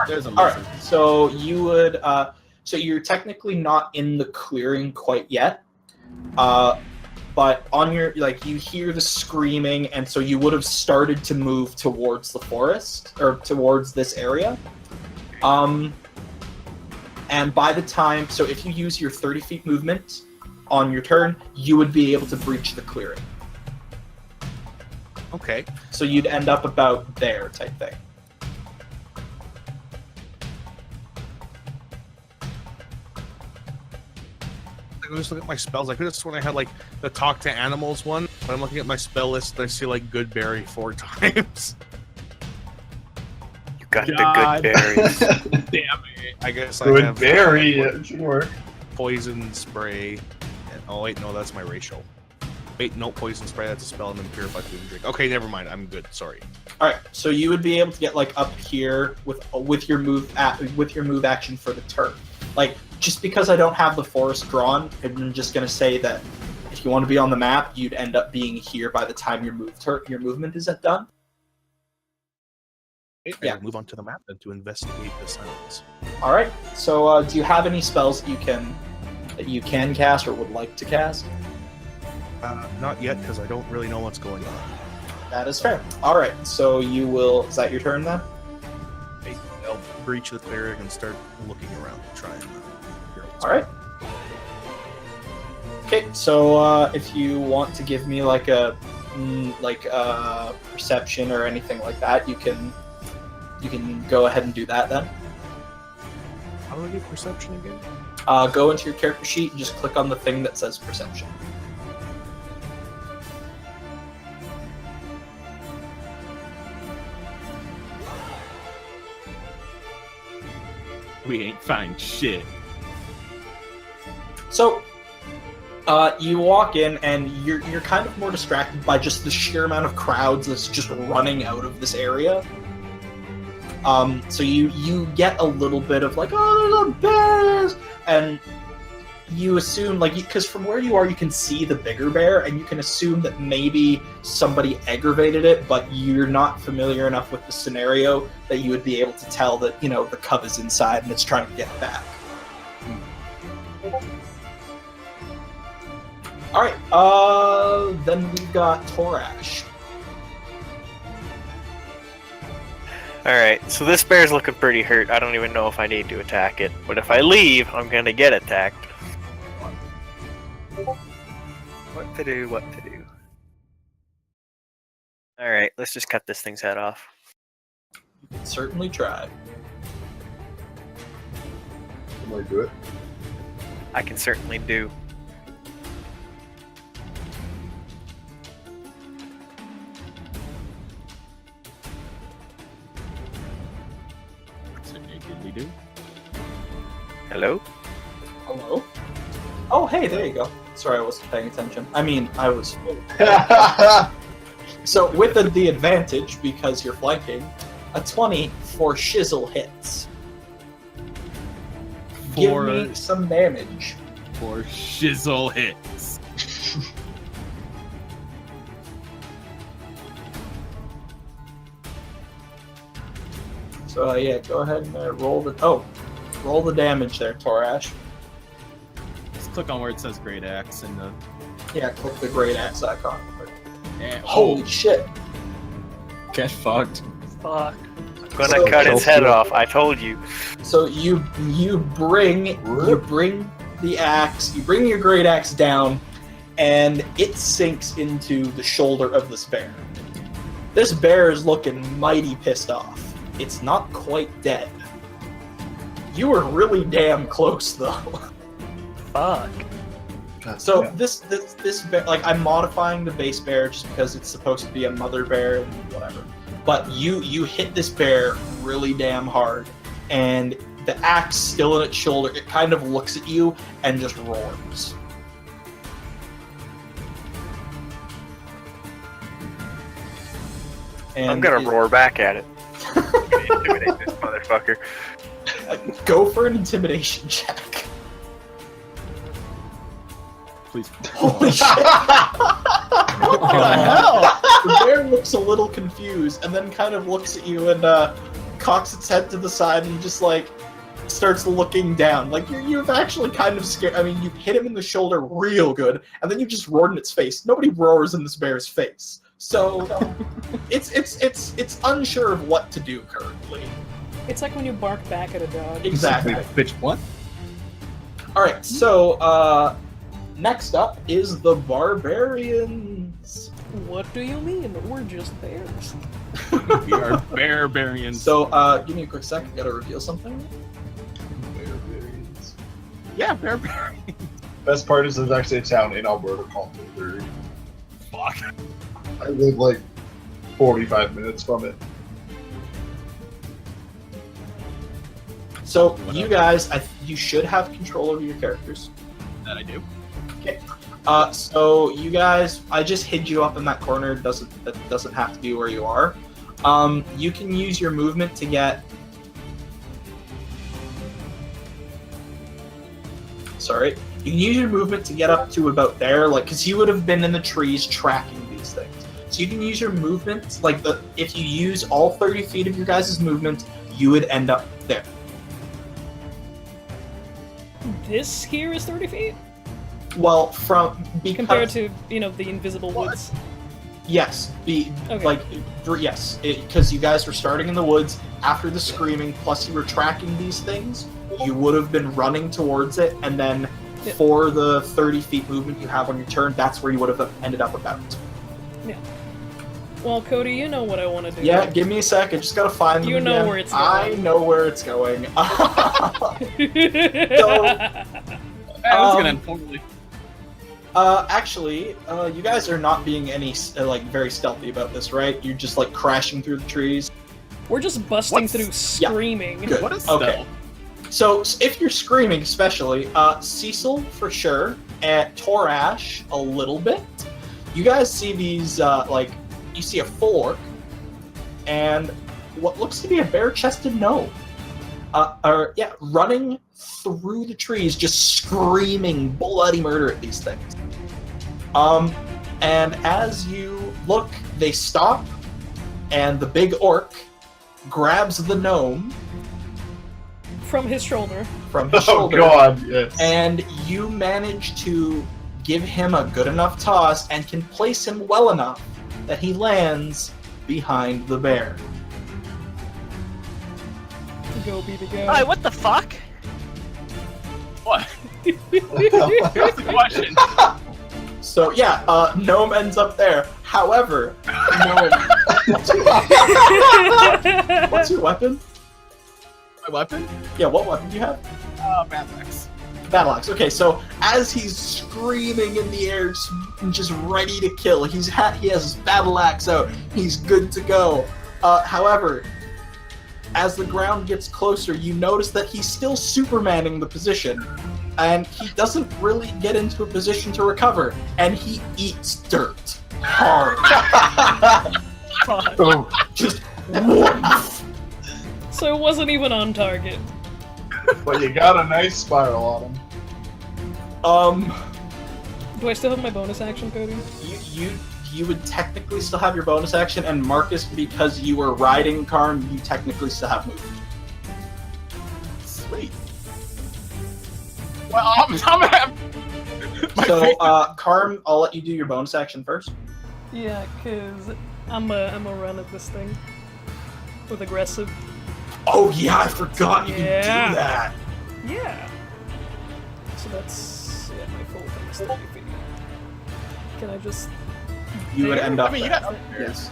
There's a All right, lizard. so you would. So you're technically not in the clearing quite yet. But on your you hear the screaming, and so you would have started to move towards the forest or towards this area. And by the time, so if you use your 30 feet movement on your turn, you would be able to breach the clearing. Okay. So you'd end up about there type thing. I just look at my spells. I could have sworn I had like the talk to animals one. But I'm looking at my spell list and I see like good berry 4 times. You got God. the good berries. Damn it. I guess I Good have berry, yeah, sure. poison spray. And, oh wait, no, that's my racial. Wait, no, poison spray. That's a spell and then purify food and drink. Okay, never mind. I'm good. Sorry. All right, so you would be able to get up here with your move action for the turn. Just because I don't have the forest drawn, I'm just gonna say that if you want to be on the map, you'd end up being here by the time your movement is done. Okay, Yeah. I'll move on to the map then to investigate the silence. All right. So do you have any spells that you can cast or would like to cast? Not yet, because I don't really know what's going on. That is fair. All right. So you will. Is that your turn then? I'll breach the clearing and start looking around, trying. All right. Okay. So if you want to give me a perception or anything like that, you can go ahead and do that then. How do I get perception again? Go into your character sheet and just click on the thing that says perception. We ain't find shit. So, you walk in and you're kind of more distracted by just the sheer amount of crowds that's just running out of this area. So you get a little bit of oh, there's a bears, and you assume because from where you are you can see the bigger bear, and you can assume that maybe somebody aggravated it, but you're not familiar enough with the scenario that you would be able to tell that the cub is inside and it's trying to get back. All right. Then we've got Torash. Alright, so this bear's looking pretty hurt. I don't even know if I need to attack it. But if I leave, I'm gonna get attacked. What to do? Alright, let's just cut this thing's head off. You can certainly try. Somebody do it. I can certainly do. Do? Hello? Hello? Oh, hey, there you go. Sorry, I wasn't paying attention. I mean, I was. So, with the advantage, because you're flanking, a 20 for shizzle hits. Give me some damage. For shizzle hits. So, yeah, go ahead and roll the damage there, Torash. Just click on where it says Great Axe and the. Yeah, click the great axe icon. Yeah, Holy shit! Get fucked. Fuck. I'm gonna cut its head off. I told you. So you bring the axe, you bring your great axe down, and it sinks into the shoulder of this bear. This bear is looking mighty pissed off. It's not quite dead. You were really damn close though. Fuck. So this bear, like, I'm modifying the base bear just because it's supposed to be a mother bear and whatever. But you hit this bear really damn hard, and the axe still in its shoulder, it kind of looks at you and just roars. And I'm gonna roar back at it. I'm gonna intimidate this motherfucker. Go for an intimidation check. Please. Holy shit! What the hell? The bear looks a little confused and then kind of looks at you and cocks its head to the side and just like starts looking down. Like you've actually kind of scared. I mean, you hit him in the shoulder real good, and then you just roared in its face. Nobody roars in this bear's face, so it's unsure of what to do currently. It's like when you bark back at a dog. Exactly. Bitch, what? All right, so next up is the barbarians. What do you mean? We're just bears. We are barbarians. So, give me a quick sec. I gotta reveal something. Barbarians. Yeah, barbarians. Best part is there's actually a town in Alberta called Blueberry. Fuck. I live like 45 minutes from it. So, you guys, you should have control over your characters. That I do. Okay. So you guys, I just hid you up in that corner. That doesn't have to be where you are. You can use your movement to get. Sorry, you can use your movement to get up to about there, like, because you would have been in the trees tracking these things. So you can use your movement, like if you use all 30 feet of your guys' movement, you would end up there. This here is 30 feet? Well, because Compared to, the invisible woods. yes, Okay. yes, because you guys were starting in the woods after the screaming, plus you were tracking these things, you would have been running towards it, and then for the 30 feet movement you have on your turn, that's where you would have ended up about. Yeah. Well, Cody, you know what I want to do. Yeah, give me a sec, I just gotta find them You know again. where it's going. I know where it's going. That was gonna end poorly. Actually, you guys are not being very stealthy about this, right? You're just like crashing through the trees. We're just busting through screaming. Good. What is Okay. So if you're screaming, especially, Cecil for sure, and Torash a little bit. You guys see these, you see a full orc, and what looks to be a bare-chested gnome. Running through the trees, just screaming bloody murder at these things. And as you look, they stop, and the big orc grabs the gnome From his shoulder. from his shoulder. Oh god, yes. And you manage to give him a good enough toss and can place him well enough that he lands behind the bear. Go be the guy. Alright, what the fuck? What? That's the question. So gnome ends up there. However, gnome. What's your weapon? My weapon? Yeah, what weapon do you have? Battle axe. Battle axe. Okay, so as he's screaming in the air, just ready to kill, he has his battle axe out. He's good to go. However, as the ground gets closer, you notice that he's still Supermaning the position, and he doesn't really get into a position to recover, and he eats dirt hard. Just whoosh. So it wasn't even on target. But you got a nice spiral on him. Do I still have my bonus action, Cody? You would technically still have your bonus action, and Marcus, because you were riding Karm, you technically still have movement. Sweet. Well, I'm gonna So, Karm, I'll let you do your bonus action first. Yeah, cause I'm a run at this thing. with aggressive. Oh yeah, I forgot you Yeah. can do that. Yeah. So that's my full thing is 30 feet. Can I just? You would There? end up. I mean, you there. got Yes.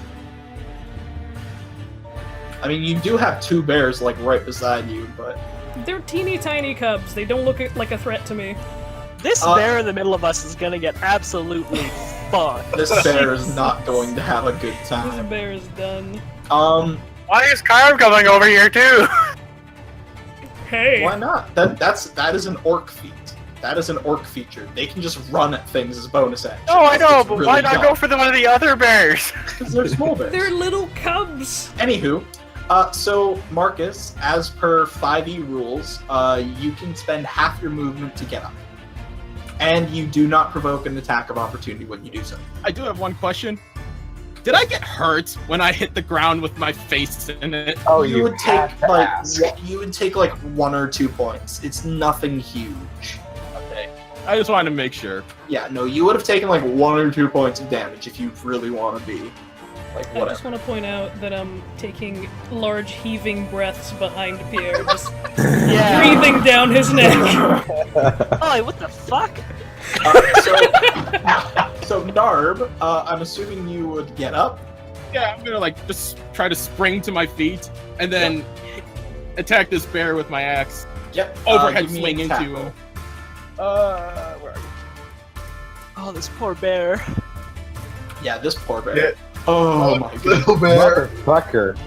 I mean, you do have two bears like right beside you, but They're teeny tiny cubs. They don't look like a threat to me. This bear in the middle of us is gonna get absolutely fucked. this bear is not going to have a good This time. bear is done. Why is Kyle coming over here too? Hey. Why not? That is an orc feat. That is an orc feature. They can just run at things as bonus action. Oh, I know, It's but really why not dumb, go for one of the other bears? 'cause they're small bears. They're little cubs. Anywho, so Marcus, as per 5e rules, you can spend half your movement to get up. And you do not provoke an attack of opportunity when you do so. I do have one question. Did I get hurt when I hit the ground with my face in it? Oh, you would take had to like ask. you would take like 1 or 2 points. It's nothing huge. Okay. I just wanted to make sure. Yeah, no, you would have taken like 1 or 2 points of damage if you really want to be like I just whatever. want to point out that I'm taking large heaving breaths behind Pierre, just Yeah. breathing down his neck. Oh, what the fuck? So Narb, I'm assuming you would get up. Yeah, I'm gonna like just try to spring to my feet and then attack this bear with my axe. Yep. Overhead give me swing an into attack him. roll. Where are you? Oh, this poor bear. Yeah, this poor bear. Yeah. Oh my god. Little bear. Motherfucker.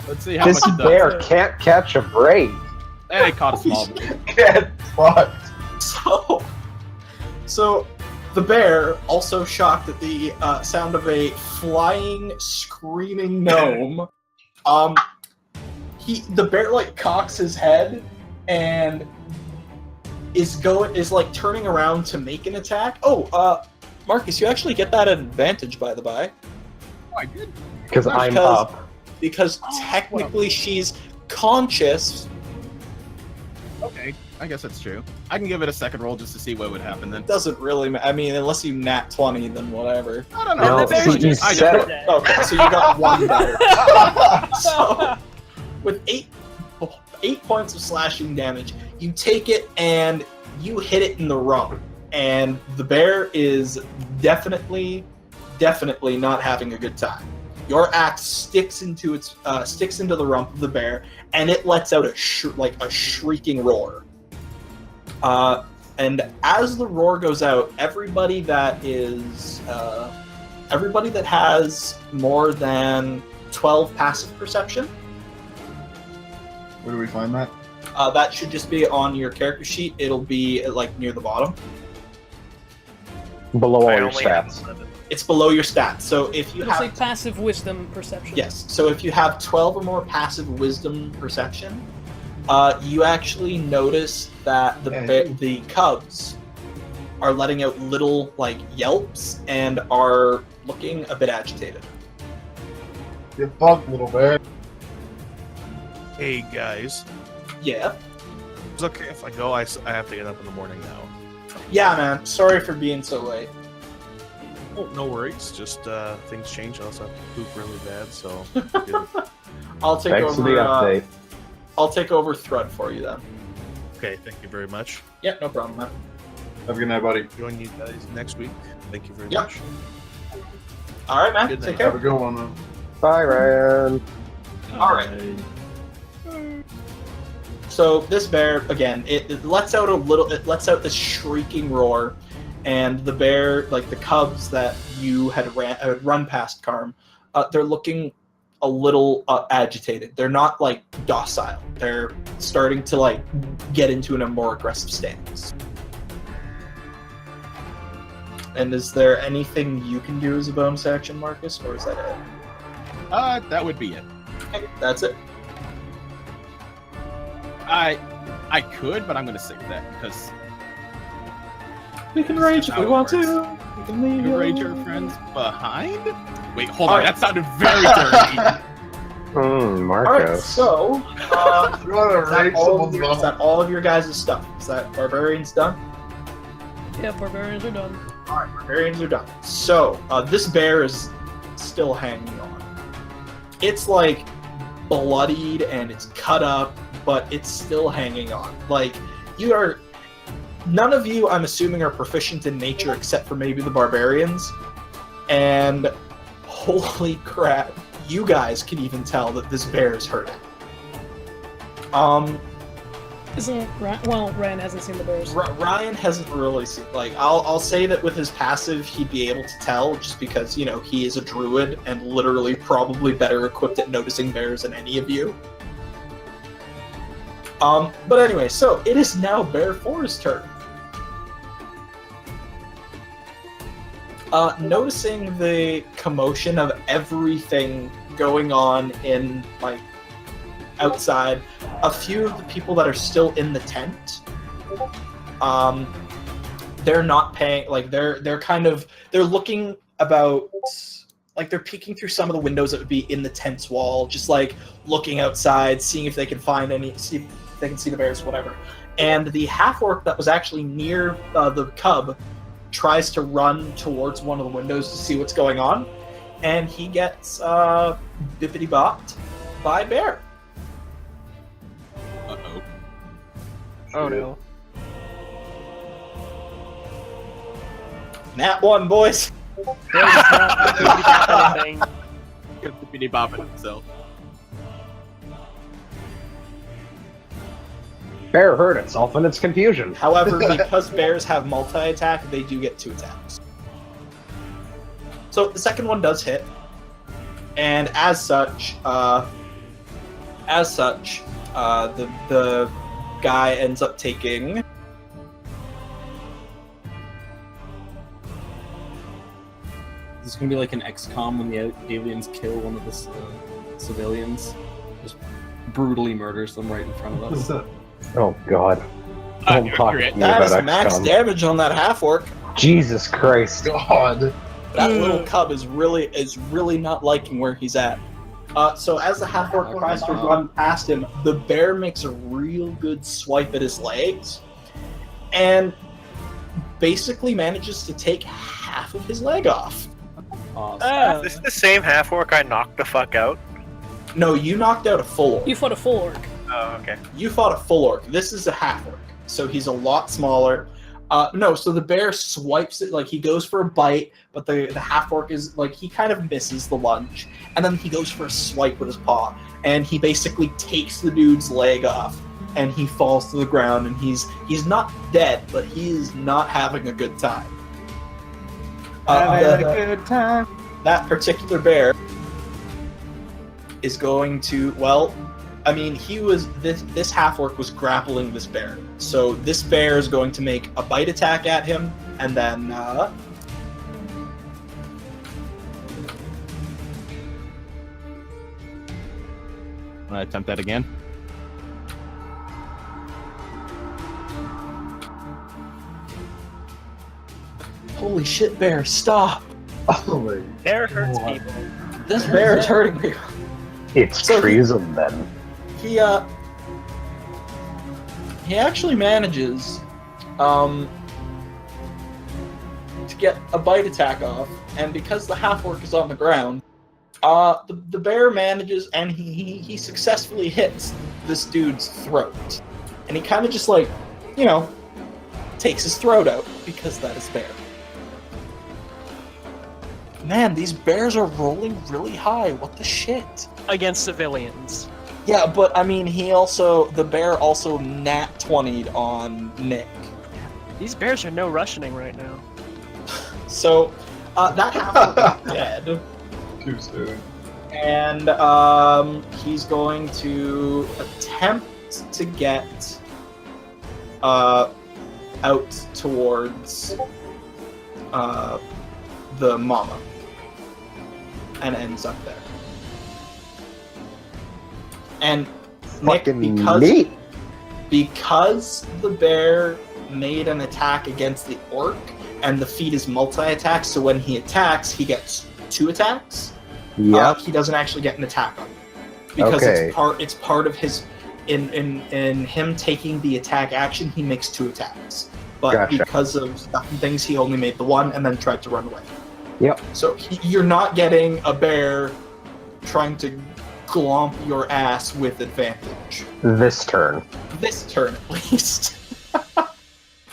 Let's see how This much it does. bear can't catch a break. And I caught a small bear. Get fucked. So the bear, also shocked at the sound of a flying, screaming gnome, the bear like cocks his head and is like turning around to make an attack. Oh, Marcus, you actually get that advantage, by the by, Oh, I did. Because I'm Because- up. because technically she's conscious. Okay, I guess that's true. I can give it a second roll just to see what would happen then. Doesn't really. I mean, unless you nat 20, then whatever. I don't No, know. the bear you just I said don't- it. Okay, so you got one better. So, with 8 points of slashing damage, you take it and you hit it in the rump, and the bear is definitely not having a good time. Your axe sticks into the rump of the bear, and it lets out a shrieking roar. And as the roar goes out, everybody that has more than 12 passive perception, Where do we find that? that should just be on your character sheet. It'll be like near the bottom. Below all I your only have stats. 11. It's below your stats. So if you It's like have passive wisdom perception. yes, so if you have 12 or more passive wisdom perception, you actually notice that the cubs are letting out little like yelps and are looking a bit agitated. Get fucked, little bear. Hey guys, Yeah. it's okay if I go. I have to get up in the morning now. Yeah, man. Sorry for being so late. Oh, no worries. Just things change. I also have to poop really bad, so. I'll take Thanks for over. the update. I'll take over Thrud for you then. Okay, thank you very much. Yeah, no problem, man. Have a good night, buddy. Join you guys next week. Thank you very Yeah. much. All right, man. Good Take night. Have care. a good one, man. Bye, Ryan. All right. So this bear again, it lets out this shrieking roar, and the bear, like the cubs that you had run past, Karm, they're looking a little agitated. They're not like docile. They're starting to like get into a more aggressive stance. And is there anything you can do as a bonus action, Marcus, or is that it? That would be it. Okay, that's it. I could, but I'm gonna save that because We can rage if How we it want works. to. We can leave you you. raid your friends behind. Wait, hold All on. right. That sounded very dirty. All right, Marcos. so You wanna raid someone's is mom? that all of your guys' stuff? Is that barbarians done? Yeah, barbarians are done. All right, barbarians are done. So this bear is still hanging on. It's like bloodied and it's cut up, but it's still hanging on. Like, none of you, I'm assuming, are proficient in nature except for maybe the barbarians. And holy crap, you guys can even tell that this bear is hurting. Isn't Ryan hasn't seen the bears. Ryan hasn't really seen. Like, I'll say that with his passive, he'd be able to tell, just because he is a druid and literally probably better equipped at noticing bears than any of you. But anyway, so it is now Bear 4's turn. Noticing the commotion of everything going on in, like, outside, a few of the people that are still in the tent, they're not paying, like, they're looking about, like, they're peeking through some of the windows that would be in the tent's wall, just, like, looking outside, seeing if they can find see if they can see the bears, whatever. And the half-orc that was actually near the cub tries to run towards one of the windows to see what's going on, and he gets bippity-bopped by Bear. Uh-oh. Oh no. Nat 1, boys. Bear does not do anything. Got the bitty bopping himself. Bear hurt itself in its confusion. However, because bears have multi-attack, they do get 2 attacks. So the second one does hit, and as such, the guy ends up taking. This is gonna be like an XCOM when the aliens kill one of the civilians, just brutally murders them right in front of us. Oh god. Don't talk to me That about is max XCOM. damage on that half-orc. Jesus Christ. God. That little cub is really not liking where he's at. So as the half-orc tries to run past him, the bear makes a real good swipe at his legs, and basically manages to take half of his leg off. Awesome. Is this the same half orc I knocked the fuck out? No, you knocked out a full orc. You fought a full orc. Oh, okay. You fought a full orc. This is a half orc, so he's a lot smaller. So the bear swipes it, like he goes for a bite, but the half orc is like, he kind of misses the lunge, and then he goes for a swipe with his paw, and he basically takes the dude's leg off, and he falls to the ground, and he's not dead, but he is not having a good time. Having a good time. That particular bear is going to, this half-orc was grappling this bear. So this bear is going to make a bite attack at him, and then, Wanna attempt that again? holy shit, bear, stop! Bear hurts people. This bear is hurting me. It's So he- treason then. He actually manages, to get a bite attack off, and because the half-orc is on the ground, the bear manages, and he successfully hits this dude's throat. And he kind of just, like, takes his throat out, because that is bear. Man, these bears are rolling really high. What the shit? Against civilians. Yeah, but I mean, the bear also nat 20'd on Nick. These bears are no Russianing right now. So, that half is dead. Too soon. And he's going to attempt to get out towards the mama, and ends up there. And Nick, Fucking neat. because the bear made an attack against the orc, and the feat is multi-attack, so when he attacks, he gets 2 attacks. Yep. He doesn't actually get an attack on it, because Okay. it's part of his in him taking the attack action. He makes 2 attacks, but Gotcha. because of stuff and things, he only made the 1 and then tried to run away. Yep. So you're not getting a bear trying to glomp your ass with advantage. This turn. This turn, at least.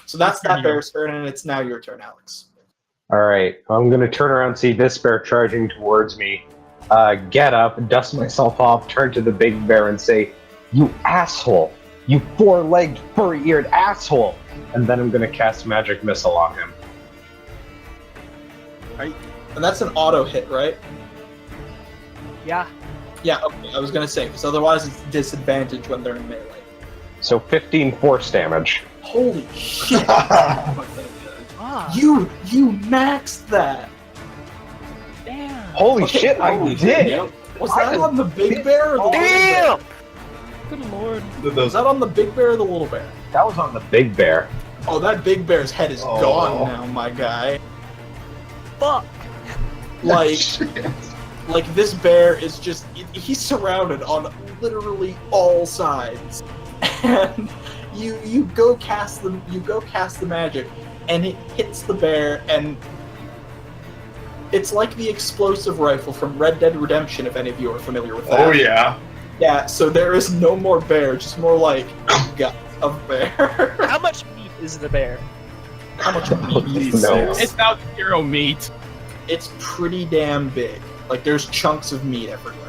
So that's that bear's turn, and it's now your turn, Alex. Alright, I'm gonna turn around and see this bear charging towards me. Get up, dust myself off, turn to the big bear and say, "You asshole! You four-legged, furry-eared asshole!" And then I'm gonna cast Magic Missile on him. And that's an auto hit, right? Yeah. Yeah, okay, I was gonna say, because otherwise it's disadvantage when they're in melee. So 15 force damage. Holy shit! Ah, you maxed that! damn. Holy Okay, shit, I holy did! shit. Was that on the big bear or the little Damn! bear? Good lord. Was that on the big bear or the little bear? That was on the big bear. Oh, that big bear's head is Oh. gone now, my guy. Fuck. Like, like this bear is just, he's surrounded on literally all sides. And you go cast the magic, and it hits the bear, and it's like the explosive rifle from Red Dead Redemption, if any of you are familiar with that. Oh yeah. Yeah, so there is no more bear, just more like guts of bear. How much meat is the bear? How much meat is No. there? It's now zero meat. It's pretty damn big. Like, there's chunks of meat everywhere.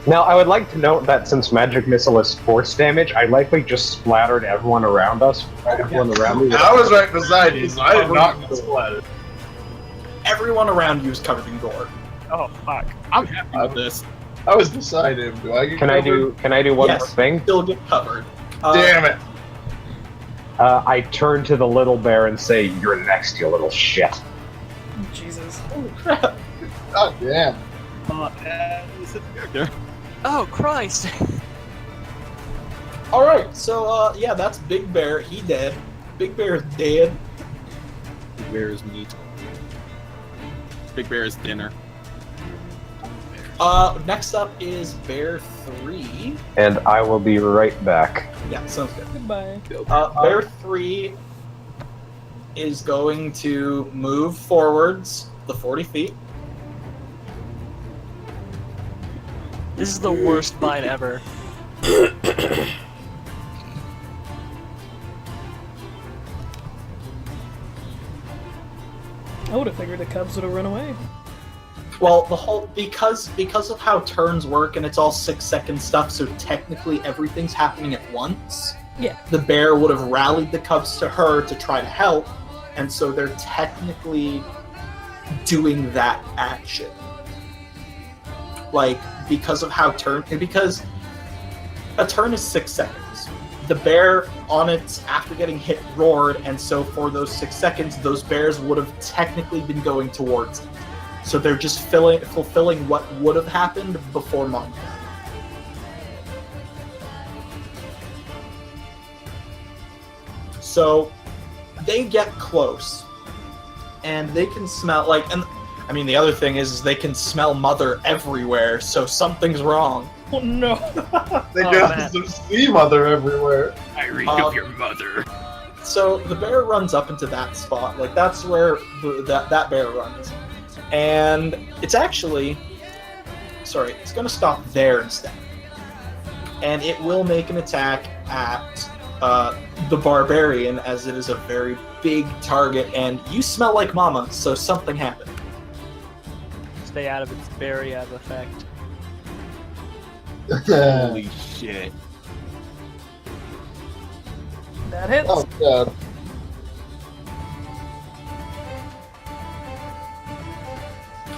Now, I would like to note that since Magic Missile is force damage, I likely just splattered everyone around us. Everyone around me. And I was right beside you, so I did not get splattered. Everyone around you is covered in gore. Oh fuck. I'm happy with this. I was beside him. Do I get Can I do one Yes. more thing? Still get covered. Damn it. I turn to the little bear and say, "You're next, you little shit." Jesus. Crap. God damn. Oh Christ. Alright, so, yeah, that's Big Bear. He dead. Big Bear is dead. Big bear is meat. Big bear is dinner. Next up is Bear 3. And I will be right back. Yeah, sounds good. Goodbye. Bear 3 is going to move forwards the 40 feet. This is the worst mine ever. I would have figured the Cubs would have run away. Well, the whole because of how turns work and it's all 6-second stuff, so technically everything's happening at once. Yeah. The bear would have rallied the cubs to her to try to help, and so they're technically doing that action. Like, because of how because a turn is 6 seconds. The bear on its after getting hit roared, and so for those 6 seconds, those bears would have technically been going towards it. So they're just fulfilling what would have happened before Mom died. So they get close, and they can smell and I mean the other thing is they can smell Mother everywhere. So something's wrong. Oh no. They Oh, just see Mother everywhere. I read of your mother. So the bear runs up into that spot. Like that's where that bear runs. And it's actually, sorry, it's going to stop there instead. And it will make an attack at the barbarian, as it is a very big target. And you smell like mama, so something happened. Stay out of its barrier effect. Holy shit. That hits. Oh god.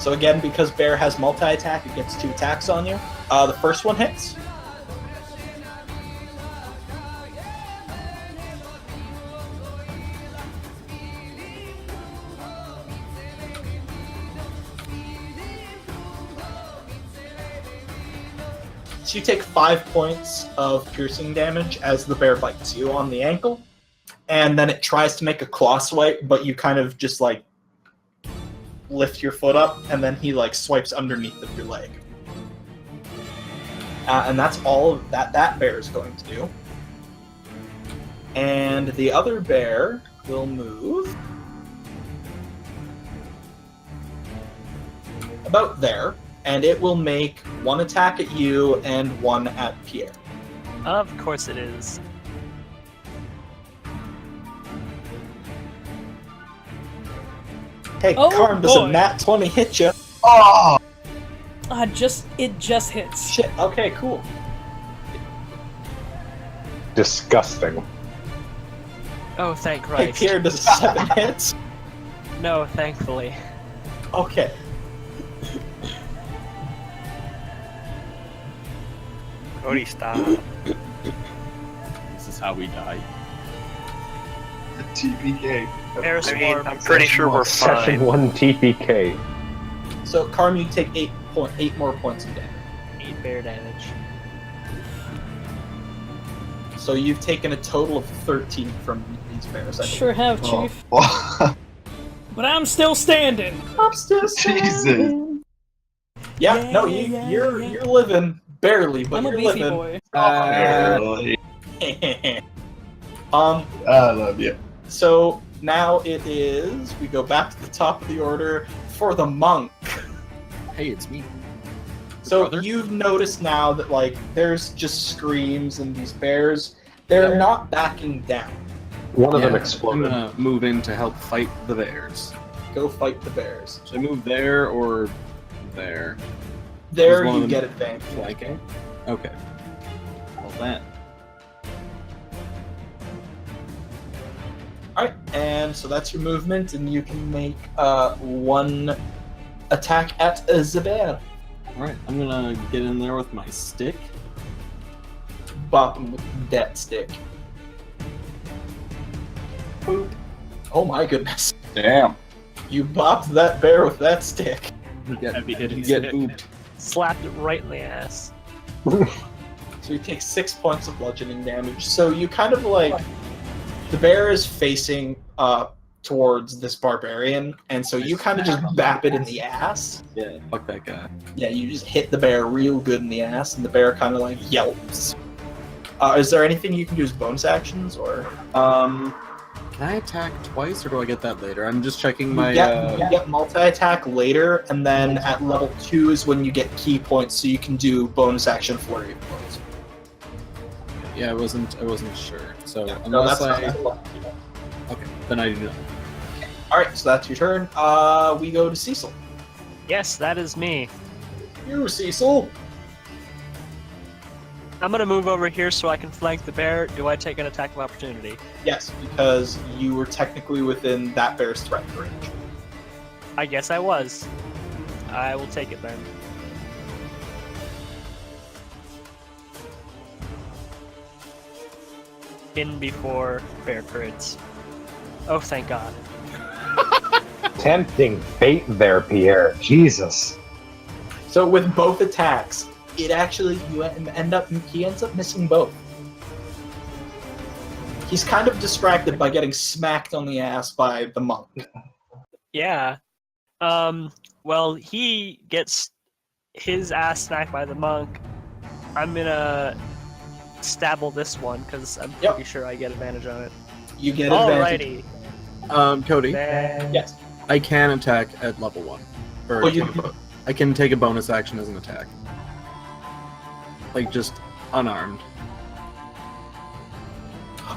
So again, because bear has multi-attack, it gets 2 attacks on you. The first one hits. So you take 5 points of piercing damage as the bear bites you on the ankle. And then it tries to make a claw swipe, but you kind of just like lift your foot up, and then he like swipes underneath of your leg. And that's all that bear is going to do. And the other bear will move about there. and it will make one attack at you and one at Pierre. Of course it is. Hey, Oh, Karm, does boy. a nat 20 hit you? Oh, It just hits. Shit, okay, cool. Disgusting. Oh, thank Hey, Christ. Pierre, does a 7 hit? No, thankfully. Okay. Cody, stop. This is how we die. TPK. Air I mean, Swarm. I'm pretty sure we're Session fine. 1 TPK. So, Karm, you take 8 more points of damage. 8 bear damage. So you've taken a total of 13 from these bears. I Sure have, Oh, Chief. well, But I'm still standing. I'm still Jesus. Yeah, no, you're living barely, but I'm a you're beefy living. boy. barely. Um, I love you. so now it is. We go back to the top of the order for the monk. Hey, it's me. So Brother? you've noticed now that like there's just screams and these bears. They're Yeah. not backing down. One of them I'm exploded. gonna move in to help fight the bears. Go fight the bears. Should I move there or there? There Is one of you them get advantage. Flanking? Okay. Well, that. Alright, and so that's your movement, and you can make one attack at the bear. Alright, I'm gonna get in there with my stick. Bop him with that stick. Boop. Oh my goodness. Damn. You bopped that bear with that stick. You get, Heavy hitting you get stick. booped. Slapped it right in the ass. So you take 6 points of bludgeoning damage. So you kind of like... The bear is facing towards this barbarian, and so you kind of just bap it in the ass. Yeah, fuck that guy. Yeah, you just hit the bear real good in the ass, and the bear kind of like yelps. Is there anything you can do as bonus actions, or Can I attack twice, or do I get that later? I'm just checking my. you get multi-attack later, and then at level 2 is when you get key points, so you can do bonus action flurry of blows. Yeah, I wasn't sure. So No, unless that's I. not. Okay, then I do not. All right, so that's your turn. We go to Cecil. Yes, that is me. You, Cecil. I'm gonna move over here so I can flank the bear. Do I take an attack of opportunity? Yes, because you were technically within that bear's threat range. I guess I was. I will take it then. In before bear crits. Oh, thank God. Tempting fate there, Pierre. Jesus. So with both attacks, it actually he ends up missing both. He's kind of distracted by getting smacked on the ass by the monk. Yeah. Well, he gets his ass smacked by the monk. I'm gonna stabble this one because I'm Yep. pretty sure I get advantage on it. You get advantage. Alrighty. Cody, Then... Yes. I can attack at level 1. Or Well, I can take a bonus action as an attack. Like just unarmed.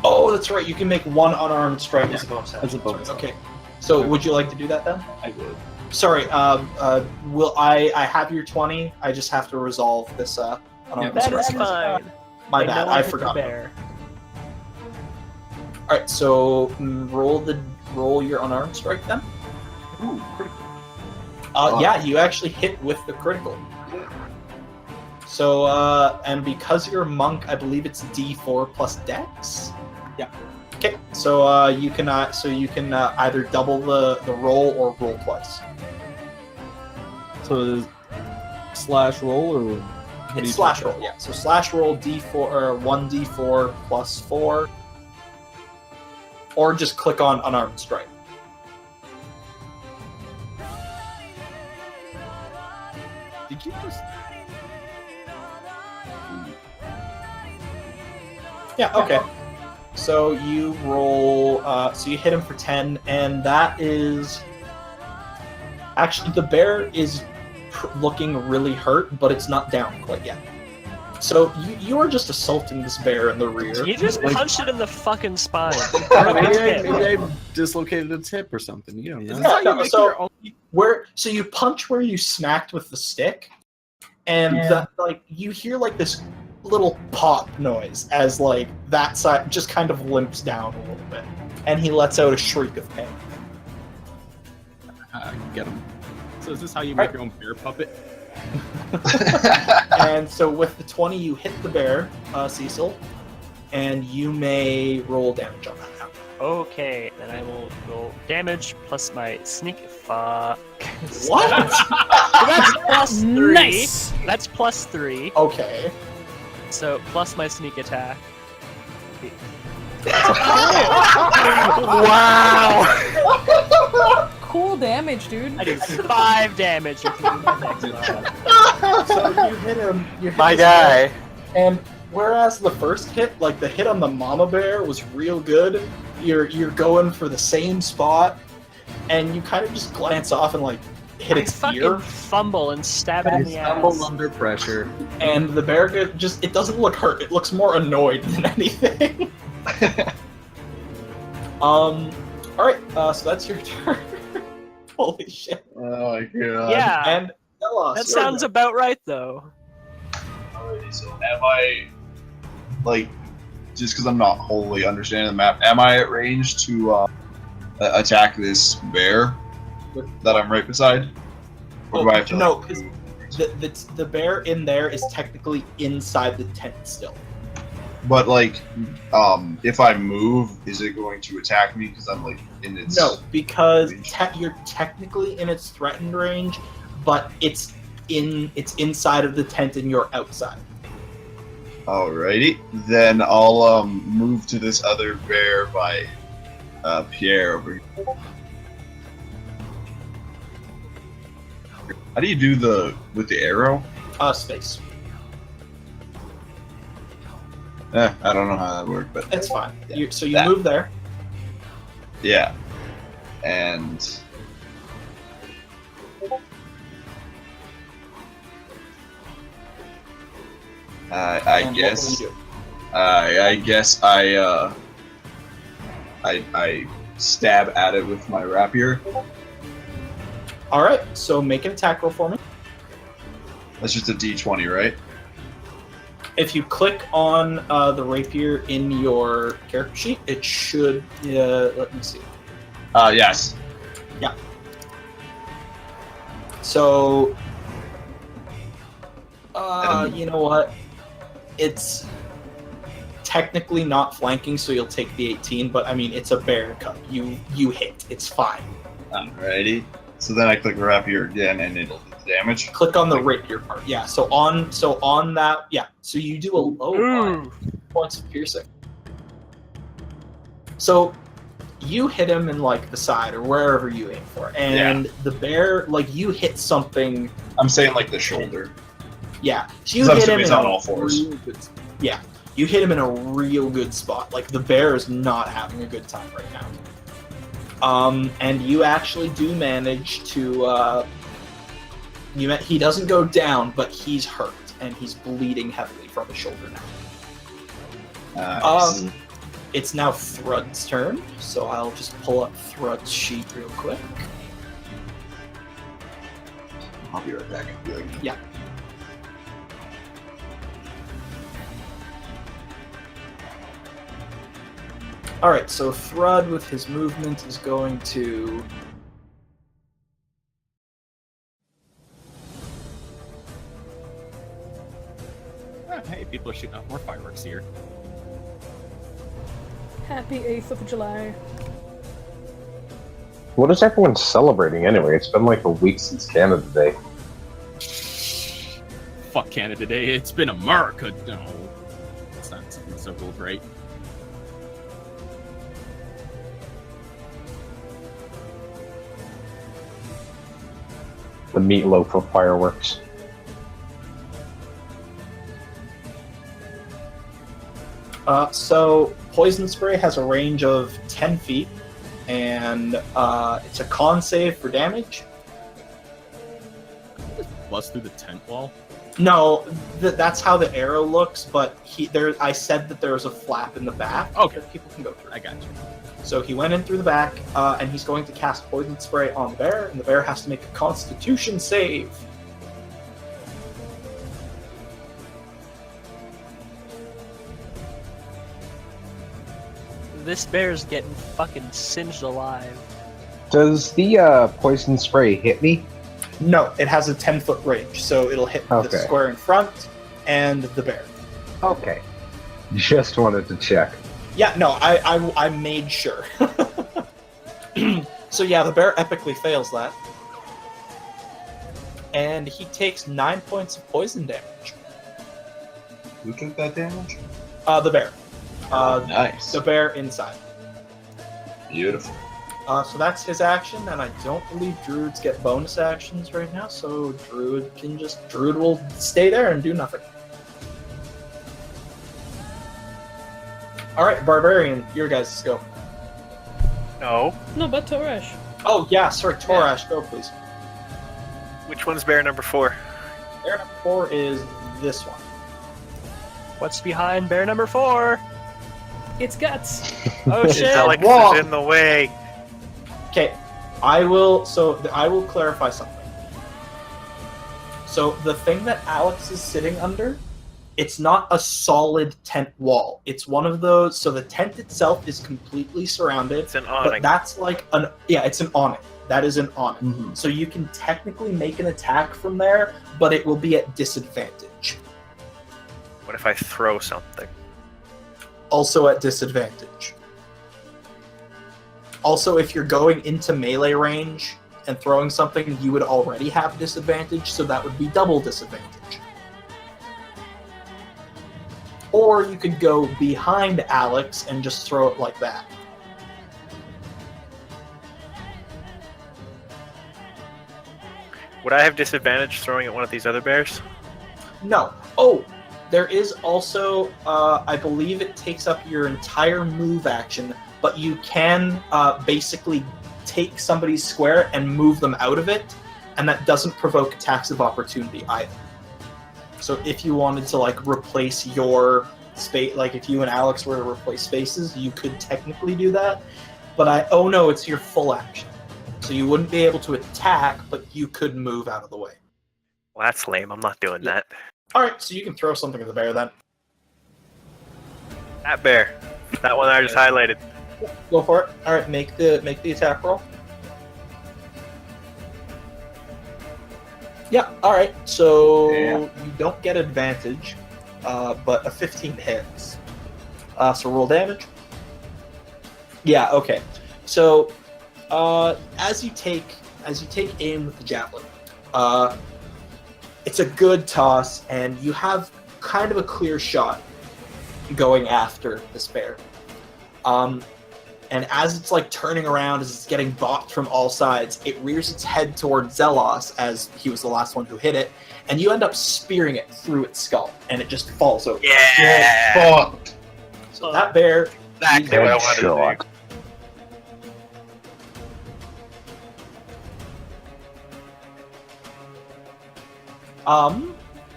Oh, that's right. You can make one unarmed strike as a Yeah, bonus action. as a bonus Okay. So would you like to do that then? I would. Sorry. Will I have your 20? I just have to resolve this unarmed That strike. is fine. My I bad. know I hit the forgot. bear. All right. So roll your unarmed strike then. Ooh, critical. Yeah, you actually hit with the critical. So, and because you're a monk, I believe it's D4 plus Dex. Yeah. Okay, so you can either double the roll or roll twice. So it is slash roll or what do It's you slash think? roll, yeah. So slash roll D4 or 1d4 plus 4, or just click on unarmed strike. Did you just? Yeah, okay. So you roll, so you hit him for 10, and that is... Actually, the bear is looking really hurt, but it's not down quite yet. So you are just assaulting this bear in the rear. You just punched it in the fucking spine. Maybe I dislocated its hip or something. You don't know. Yeah, no, so you punch where you smacked with the stick, and like you hear like this little pop noise as like that side just kind of limps down a little bit, and he lets out a shriek of pain. Get him. So is this how you make your own bear puppet? And so with the 20, you hit the bear, Cecil, and you may roll damage on that now. Okay, then I will roll damage plus my sneak. Fuck. What? That's plus 3. Nice. That's plus 3. Okay. So plus my sneak attack. Wow! Cool damage, dude. I do 5 damage if you do my next one. So you hit him. You hit My this guy. bear, and whereas the first hit, like the hit on the mama bear, was real good, you're going for the same spot, and you kind of just glance off and like hit I its fucking ear, fumble and stab it in the Stumble ass. under pressure. and the bear it doesn't look hurt. It looks more annoyed than anything. All right. So that's your turn. Holy shit. Oh my god. Yeah, And Delos, that you're sounds up. about right though. Alrighty, so am I, like, just because I'm not wholly understanding the map, am I at range to attack this bear that I'm right beside? Or do I have to, No, because the bear in there is technically inside the tent still. But, like, if I move, is it going to attack me because I'm, like, in its... No, because range? you're technically in its threatened range, but it's inside of the tent and you're outside. Alrighty, then I'll move to this other bear by Pierre over here. How do you do with the arrow? Space. I don't know how that worked, but It's fine. You That. move there. yeah. And I and what will guess you do? I guess I stab at it with my rapier. All right. So make an attack roll for me. That's just a D20, right? If you click on the rapier in your character sheet, it should. Let me see. Yes. So, you know what? It's technically not flanking, so you'll take the 18. But I mean, it's a bear cup. You hit. It's fine. Alrighty. So then I click rapier again, and it'll do the damage. Click on the rapier part. Yeah. So on that. Yeah. So you do a low 5 points of piercing. So you hit him in like the side or wherever you aim for, and the bear, like, you hit something. I'm saying like the shoulder. Yeah. So you So I'm hit him assuming in it's on a all fours. real good, yeah. You hit him in a real good spot. Like, the bear is not having a good time right now. And you actually do manage to. He doesn't go down, but he's hurt and he's bleeding heavily from his shoulder now. It's now Thrud's turn, so I'll just pull up Thrud's sheet real quick. I'll be right back. Yeah. Alright, so Thrud with his movement is going to... Hey, people are shooting off more fireworks here. Happy 8th of July. What is everyone celebrating anyway? It's been like a week since Canada Day. Fuck Canada Day. It's been America. No, it's not so cool, right? The meatloaf of fireworks. So Poison Spray has a range of 10 feet, and it's a con save for damage. bust through the tent wall? No, that's how the arrow looks. But I said that there was a flap in the back. Okay. That people can go through. I got you. So he went in through the back, and he's going to cast poison spray on the bear, and the bear has to make a Constitution save. This bear's getting fucking singed alive. Does the poison spray hit me? No, it has a 10-foot range, so it'll hit the Okay. square in front and the bear. Okay. Just wanted to check. Yeah, no, I made sure. So yeah, the bear epically fails that. And he takes 9 points of poison damage. Who took that damage? The bear. Nice. The bear inside. Beautiful. So that's his action, and I don't believe druids get bonus actions right now, so druid will stay there and do nothing. Alright, barbarian, your guys' go. No. No, but Toresh. Oh yeah, sorry, Torash, go please. Which one's bear number 4? Bear number 4 is this one. What's behind bear number 4? It's guts. Oh shit! Alex Whoa. is in the way. Okay, I will clarify something. So the thing that Alex is sitting under, it's not a solid tent wall. It's one of those, so the tent itself is completely surrounded, It's an but awning. that's like it's an awning. That is an awning. Mm-hmm. So you can technically make an attack from there, but it will be at disadvantage. What if I throw something? Also at disadvantage. Also, if you're going into melee range and throwing something, you would already have disadvantage, so that would be double disadvantage. Or you could go behind Alex and just throw it like that. Would I have disadvantage throwing at one of these other bears? No. Oh, there is also, I believe it takes up your entire move action, but you can basically take somebody's square and move them out of it, and that doesn't provoke attacks of opportunity either. So if you wanted to replace your space, if you and Alex were to replace spaces, you could technically do that. But no, it's your full action. So you wouldn't be able to attack, but you could move out of the way. Well, that's lame. I'm not doing that. Alright, so you can throw something at the bear then. That bear. That one I just highlighted. Go for it. Alright, make the attack roll. Yeah, alright. So you don't get advantage, but a 15 hits. So roll damage. Yeah, okay. So as you take aim with the javelin, it's a good toss, and you have kind of a clear shot going after this bear. And as it's turning around, as it's getting bopped from all sides, it rears its head towards Zelos, as he was the last one who hit it, and you end up spearing it through its skull, and it just falls over. Yeah! Fuck. So that bear, Exactly what I wanted to do.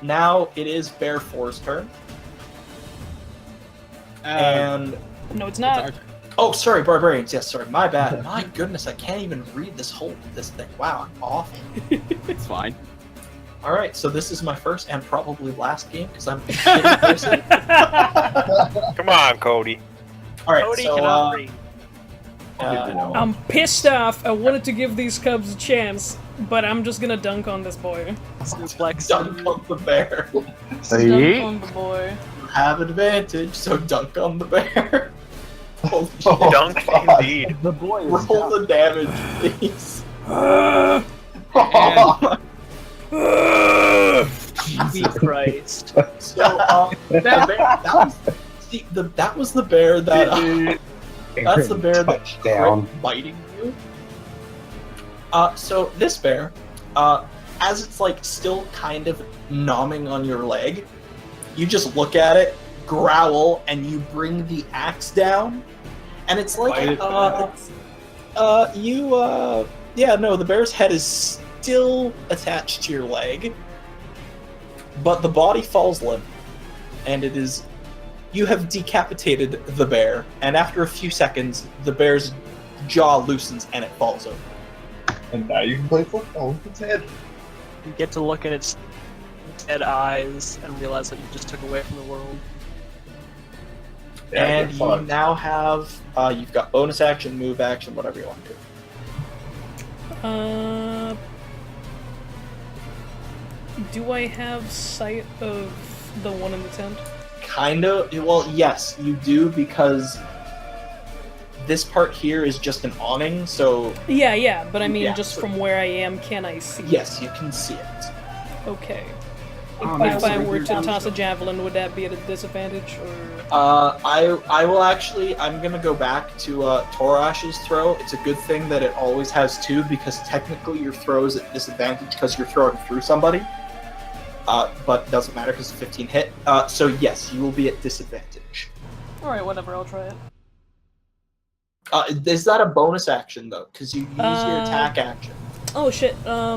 now it is Bear 4's turn, and No, it's It's not. our turn. oh, sorry, barbarians. Yes, sorry, my bad. My goodness, I can't even read this thing. Wow, I'm awful. It's fine. All right, so this is my first and probably last game because I'm a shitty person. Come on, Cody. All right, Cody so cannot read. I'm pissed off. I wanted to give these cubs a chance, but I'm just gonna dunk on this boy. Suplex. dunk on the bear. Dunk on the boy. You have advantage, so dunk on the bear. Holy shit. Oh, Dunk fuck. indeed. The boy is Roll the damage, please. Jesus Christ. So that was the bear that that's the bear that Touchdown. quit biting you. So this bear, as it's still kind of nomming on your leg, you just look at it, growl, and you bring the axe down, and it's the bear's head is still attached to your leg, but the body falls limp, and it is. You have decapitated the bear, and after a few seconds, the bear's jaw loosens and it falls over. And now you can play football with its head. You get to look at its dead eyes and realize that you just took away from the world. Yeah, And get you fucked. now have, you've got bonus action, move action, whatever you want to do. Do I have sight of the one in the tent? Kind of, well, yes, you do, because this part here is just an awning, so Yeah, but I mean, Yeah, just so- from where I am, can I see? yes, you can see it. Okay. Oh, man, If so I were you're to down toss to- a javelin, would that be at a disadvantage, or...? I will actually, I'm gonna go back to Torash's throw. It's a good thing that it always has 2, because technically your throw is at disadvantage because you're throwing through somebody. But it doesn't matter because it's 15 hit. So yes, you will be at disadvantage. Alright, whatever, I'll try it. Is that a bonus action though? Because you use your attack action. Oh shit, yeah,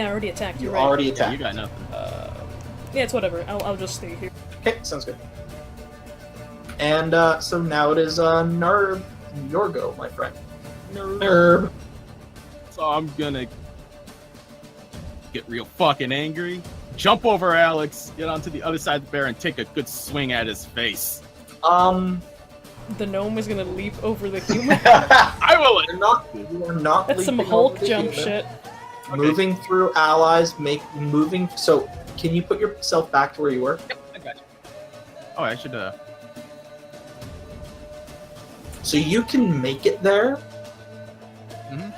I already attacked, You you're right. already Yeah, attacked. you got nothing. Yeah, it's whatever, I'll just stay here. Okay, sounds good. And so now it is Nerb. Your go, my friend. Nerb. So I'm gonna get real fucking angry, jump over Alex, get onto the other side of the bear, and take a good swing at his face. The gnome is gonna leap over the human. I will. You are not That's some leaping Hulk over the jump human. shit. Moving through allies, moving. So, can you put yourself back to where you were? I got you. Oh, I should. So you can make it there, Mhm.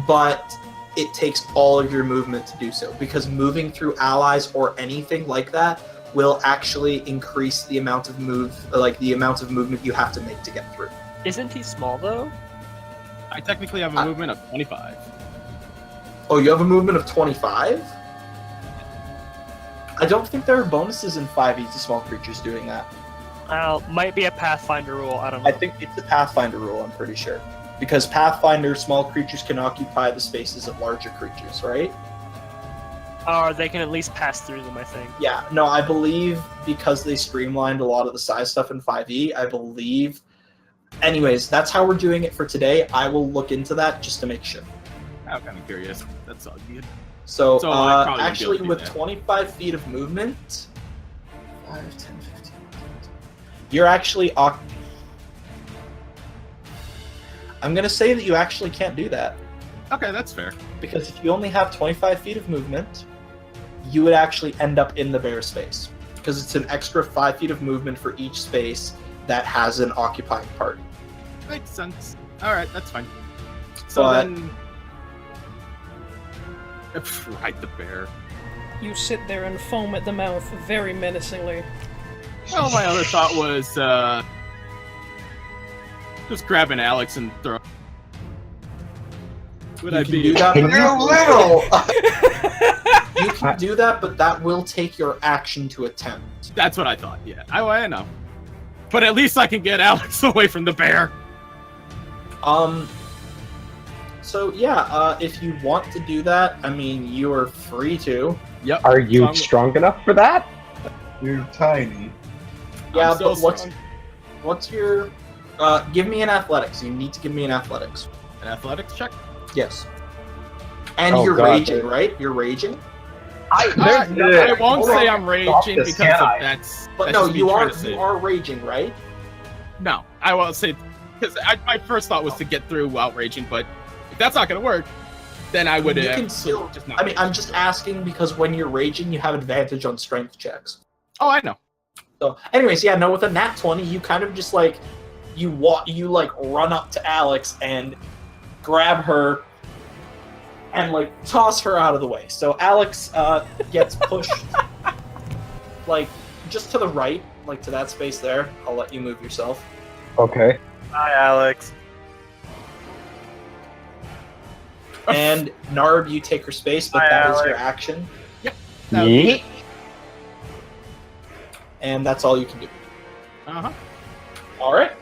but it takes all of your movement to do so, because moving through allies or anything like that will actually increase the amount of movement you have to make to get through. Isn't he small though? I technically have a movement of 25. Oh, you have a movement of 25? I don't think there are bonuses in 5e to small creatures doing that. Might be a Pathfinder rule. I don't know. I think it's a Pathfinder rule, I'm pretty sure. Because Pathfinder, small creatures can occupy the spaces of larger creatures, right? Or they can at least pass through them. I think. Yeah, no, I believe because they streamlined a lot of the size stuff in 5e, I believe. Anyways, that's how we're doing it for today. I will look into that just to make sure. I'm kind of curious. That's all good. So, So, I probably won't be actually, able to do with that. 25 feet of movement, 5, 10, 15, you're actually. I'm going to say that you actually can't do that. Okay, that's fair. Because if you only have 25 feet of movement, you would actually end up in the bear space. Because it's an extra 5 feet of movement for each space that has an occupying party. Makes sense. All right, that's fine. So But- then, right, the bear. You sit there and foam at the mouth very menacingly. Well, my other thought was just grabbing Alex and throw. Would You I can be? do that. Can You little! You can do that, but that will take your action to attempt. That's what I thought. Yeah, I know. But at least I can get Alex away from the bear. So yeah, if you want to do that, I mean, you are free to. Yep. Are you So I'm- strong enough for that? You're tiny. Yeah, I'm so but what's strong. your? Give me an athletics. You need to give me an athletics. An athletics check? Yes. And Oh, you're God. raging, right? You're raging. I won't Hold say on. I'm raging Stop this, because can of I? that's. But that's no, just me you trying are to say- you are raging, right? No, I won't say because my first thought was to get through while raging, but if that's not gonna work, then I would You have can still. just not. I mean, I'm just asking because when you're raging, you have advantage on strength checks. Oh, I know. So, anyways, yeah, no, with a nat 20, you kind of just like you run up to Alex and grab her and like toss her out of the way. So Alex gets pushed like just to the right, like to that space there. I'll let you move yourself. Okay. Hi, Alex. And Narb, you take her space, but Hi, that is your Alex. action, That would be- Yeet. and that's all you can do. Uh-huh. All right.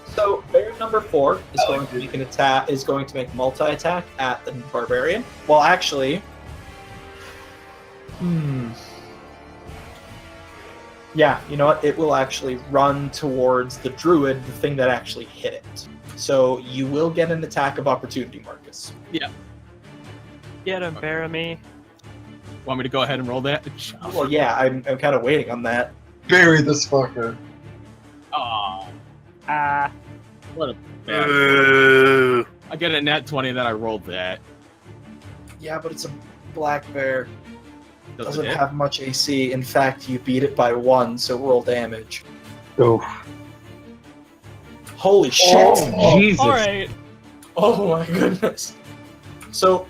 So So bear number 4 is going to make an attack. Is going to make multi-attack at the barbarian. Well, actually, yeah, you know what? It will actually run towards the druid, the thing that actually hit it. So you will get an attack of opportunity, Marcus. Get him, Baramy. Want me to go ahead and roll that? Well, yeah, I'm kind of waiting on that. Bury this fucker. Aw, Ah. what a bad. Ooh. I get a nat 20, then I rolled that. Yeah, but it's a black bear. Doesn't hit? have much AC. In fact, you beat it by 1, so roll damage. Oof. Holy shit! Oh, Jesus. All right. Oh my goodness. So,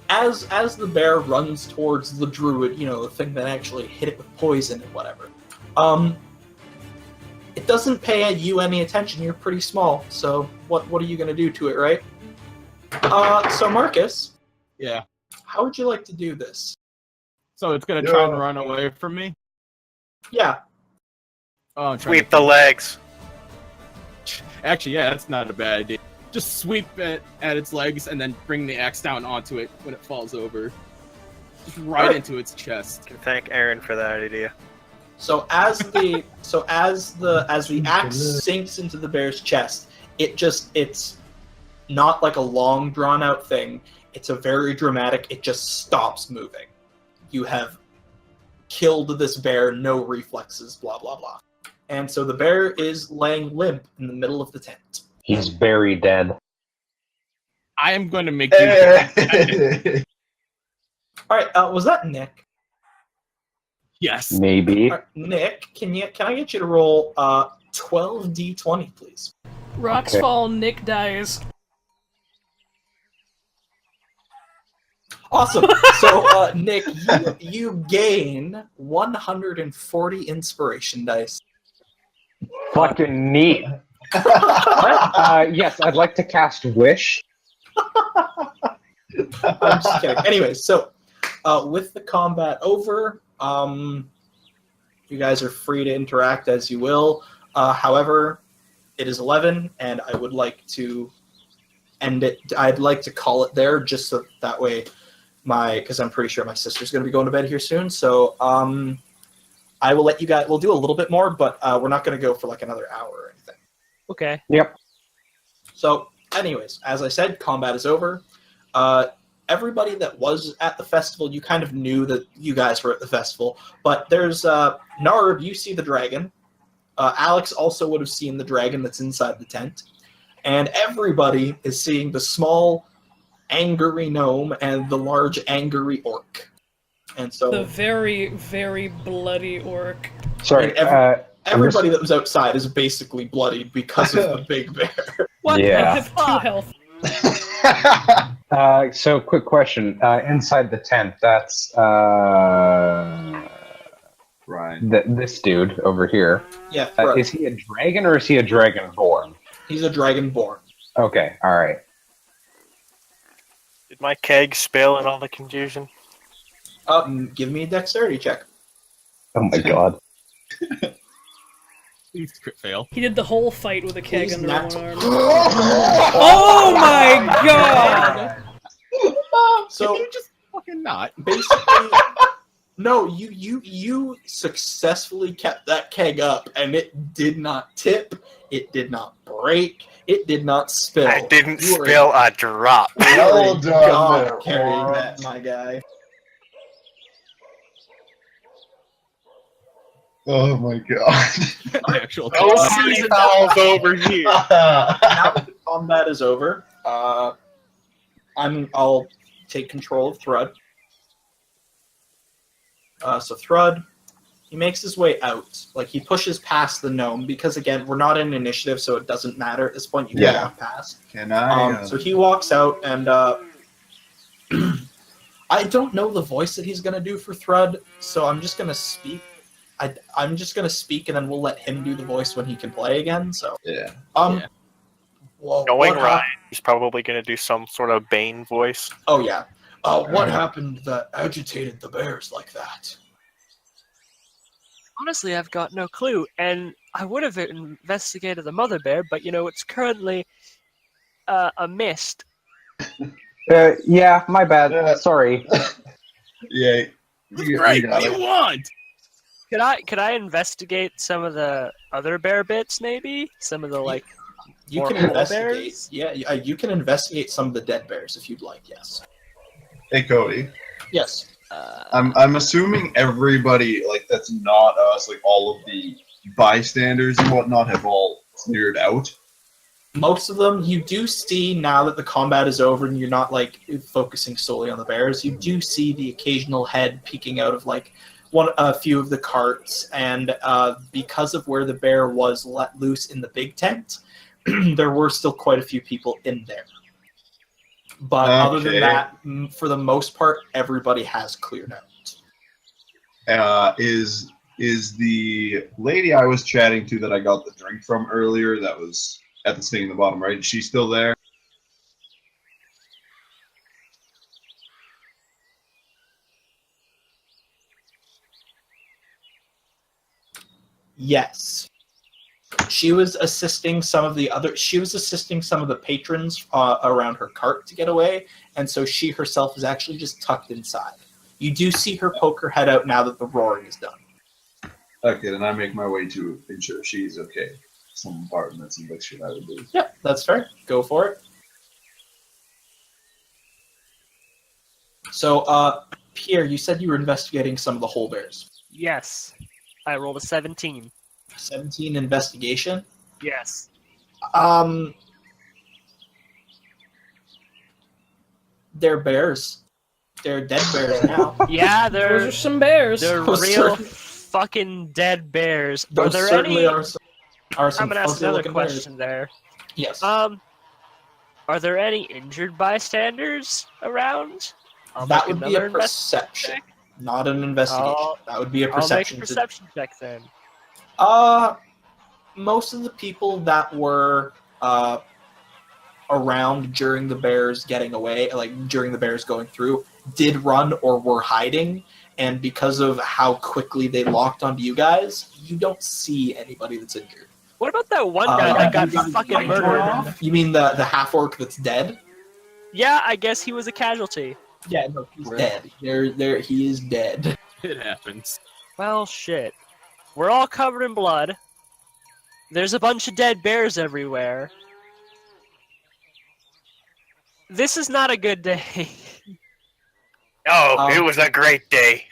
as the bear runs towards the druid, you know, the thing that actually hit it with poison and whatever, it doesn't pay you any attention. You're pretty small, so what are you gonna do to it, right? So Marcus, Yeah. how would you like to do this? So it's gonna try and Yeah. run away from me? Yeah, Oh, I'm trying Sweep to the legs. Actually, yeah, that's not a bad idea. Just sweep it at its legs and then bring the axe down onto it when it falls over. Just right into its chest. Can thank Aaron for that idea. so as the axe sinks into the bear's chest, it's not like a long drawn out thing. It's a very dramatic, it just stops moving. You have killed this bear, no reflexes, blah blah blah. And so the bear is laying limp in the middle of the tent. He's very dead. I am going to make you. Hey. Alright, was that Nick? Yes. Maybe. Alright, Nick, can I get you to roll 12d20, please? Rocks Okay. fall, Nick dies. Awesome. So Nick, you gain 140 inspiration dice. Fucking neat. Yes, I'd like to cast Wish. I'm just kidding. Anyways, so with the combat over, you guys are free to interact as you will. However, it is 11, and I would like to end it. I'd like to call it there, just so that way, because I'm pretty sure my sister's going to be going to bed here soon. So I will let you guys. We'll do a little bit more, but we're not going to go for like another hour or anything. Okay. So, anyways, as I said, combat is over. Everybody that was at the festival, you kind of knew that you guys were at the festival. But there's Narb, you see the dragon. Alex also would have seen the dragon that's inside the tent. And everybody is seeing the small, angry gnome and the large, angry orc. And so The very, very bloody orc. Sorry. And everybody that was outside is basically bloodied because of the big bear. What? Yeah. I have 2 health. So, quick question. Inside the tent, that's Right. this dude over here. Yeah, right. Is he a dragon or is he a dragonborn? He's a dragonborn. Okay, all right. Did my keg spill in all the confusion? Give me a dexterity check. Oh my god. Please crit fail. He did the whole fight with a keg He's under nat- one arm. Oh my god! So Can you just fucking not? basically, no, you successfully kept that keg up, and it did not tip, it did not break, it did not spill. I didn't You were spill a drop. Well a done god there, carrying Oran. that, my guy. Oh my god. Actual No party fouls over here. Now that the combat is over, I'll take control of Thrud. So Thrud, he makes his way out. Like, he pushes past the gnome, because again, we're not in initiative, so it doesn't matter at this point. You can Yeah. walk past. Can I? So he walks out, and I don't know the voice that he's going to do for Thrud, so I'm just going to speak. I'm just going to speak, and then we'll let him do the voice when he can play again. So, Yeah. Yeah. Well, Knowing what Ryan, he's probably going to do some sort of Bane voice. Oh, yeah. What happened that agitated the bears like that? Honestly, I've got no clue, and I would have investigated the mother bear, but it's currently a Myst. Yeah, my bad. Sorry. Yeah, That's you great. got What do it. you want? Could I investigate some of the other bear bits? Maybe some of the You more can old investigate. bears? Yeah, you can investigate some of the dead bears if you'd like. Yes. Hey, Cody. Yes. I'm assuming everybody that's not us, all of the bystanders and whatnot, have all cleared out. Most of them you do see now that the combat is over and you're not focusing solely on the bears. You do see the occasional head peeking out of a few of the carts, and because of where the bear was let loose in the big tent, there were still quite a few people in there. But other than Okay. that, for the most part, everybody has cleared out. Is the lady I was chatting to that I got the drink from earlier that was at the thing in the bottom right, is she still there? Yes. She was assisting some of the patrons around her cart to get away, and so she herself is actually just tucked inside. You do see her poke her head out now that the roaring is done. Okay, then I make my way to ensure she's okay. Some apartments and shit I would do. Yeah, that's fair. Go for it. So, Pierre, you said you were investigating some of the whole bears. Yes. I rolled a 17. 17 investigation. Yes. They're bears. They're dead bears now. Yeah, Those are some bears. they're Those real certain- fucking dead bears. Are Those there certainly any? are some I'm gonna ask another fuzzy-looking bears. question there. Yes. Are there any injured bystanders around? I'll that make would be another a perception, check. not an investigation. That would be a I'll make perception. a perception check then. Most of the people that were around during the bears getting away, during the bears going through, did run or were hiding, and because of how quickly they locked onto you guys, you don't see anybody that's injured. What about that one guy that got fucking murdered? You mean the half orc that's dead? Yeah, I guess he was a casualty. Yeah, no, he's dead. He is dead. It happens. Well, shit. We're all covered in blood. There's a bunch of dead bears everywhere. This is not a good day. Oh, it was a great day.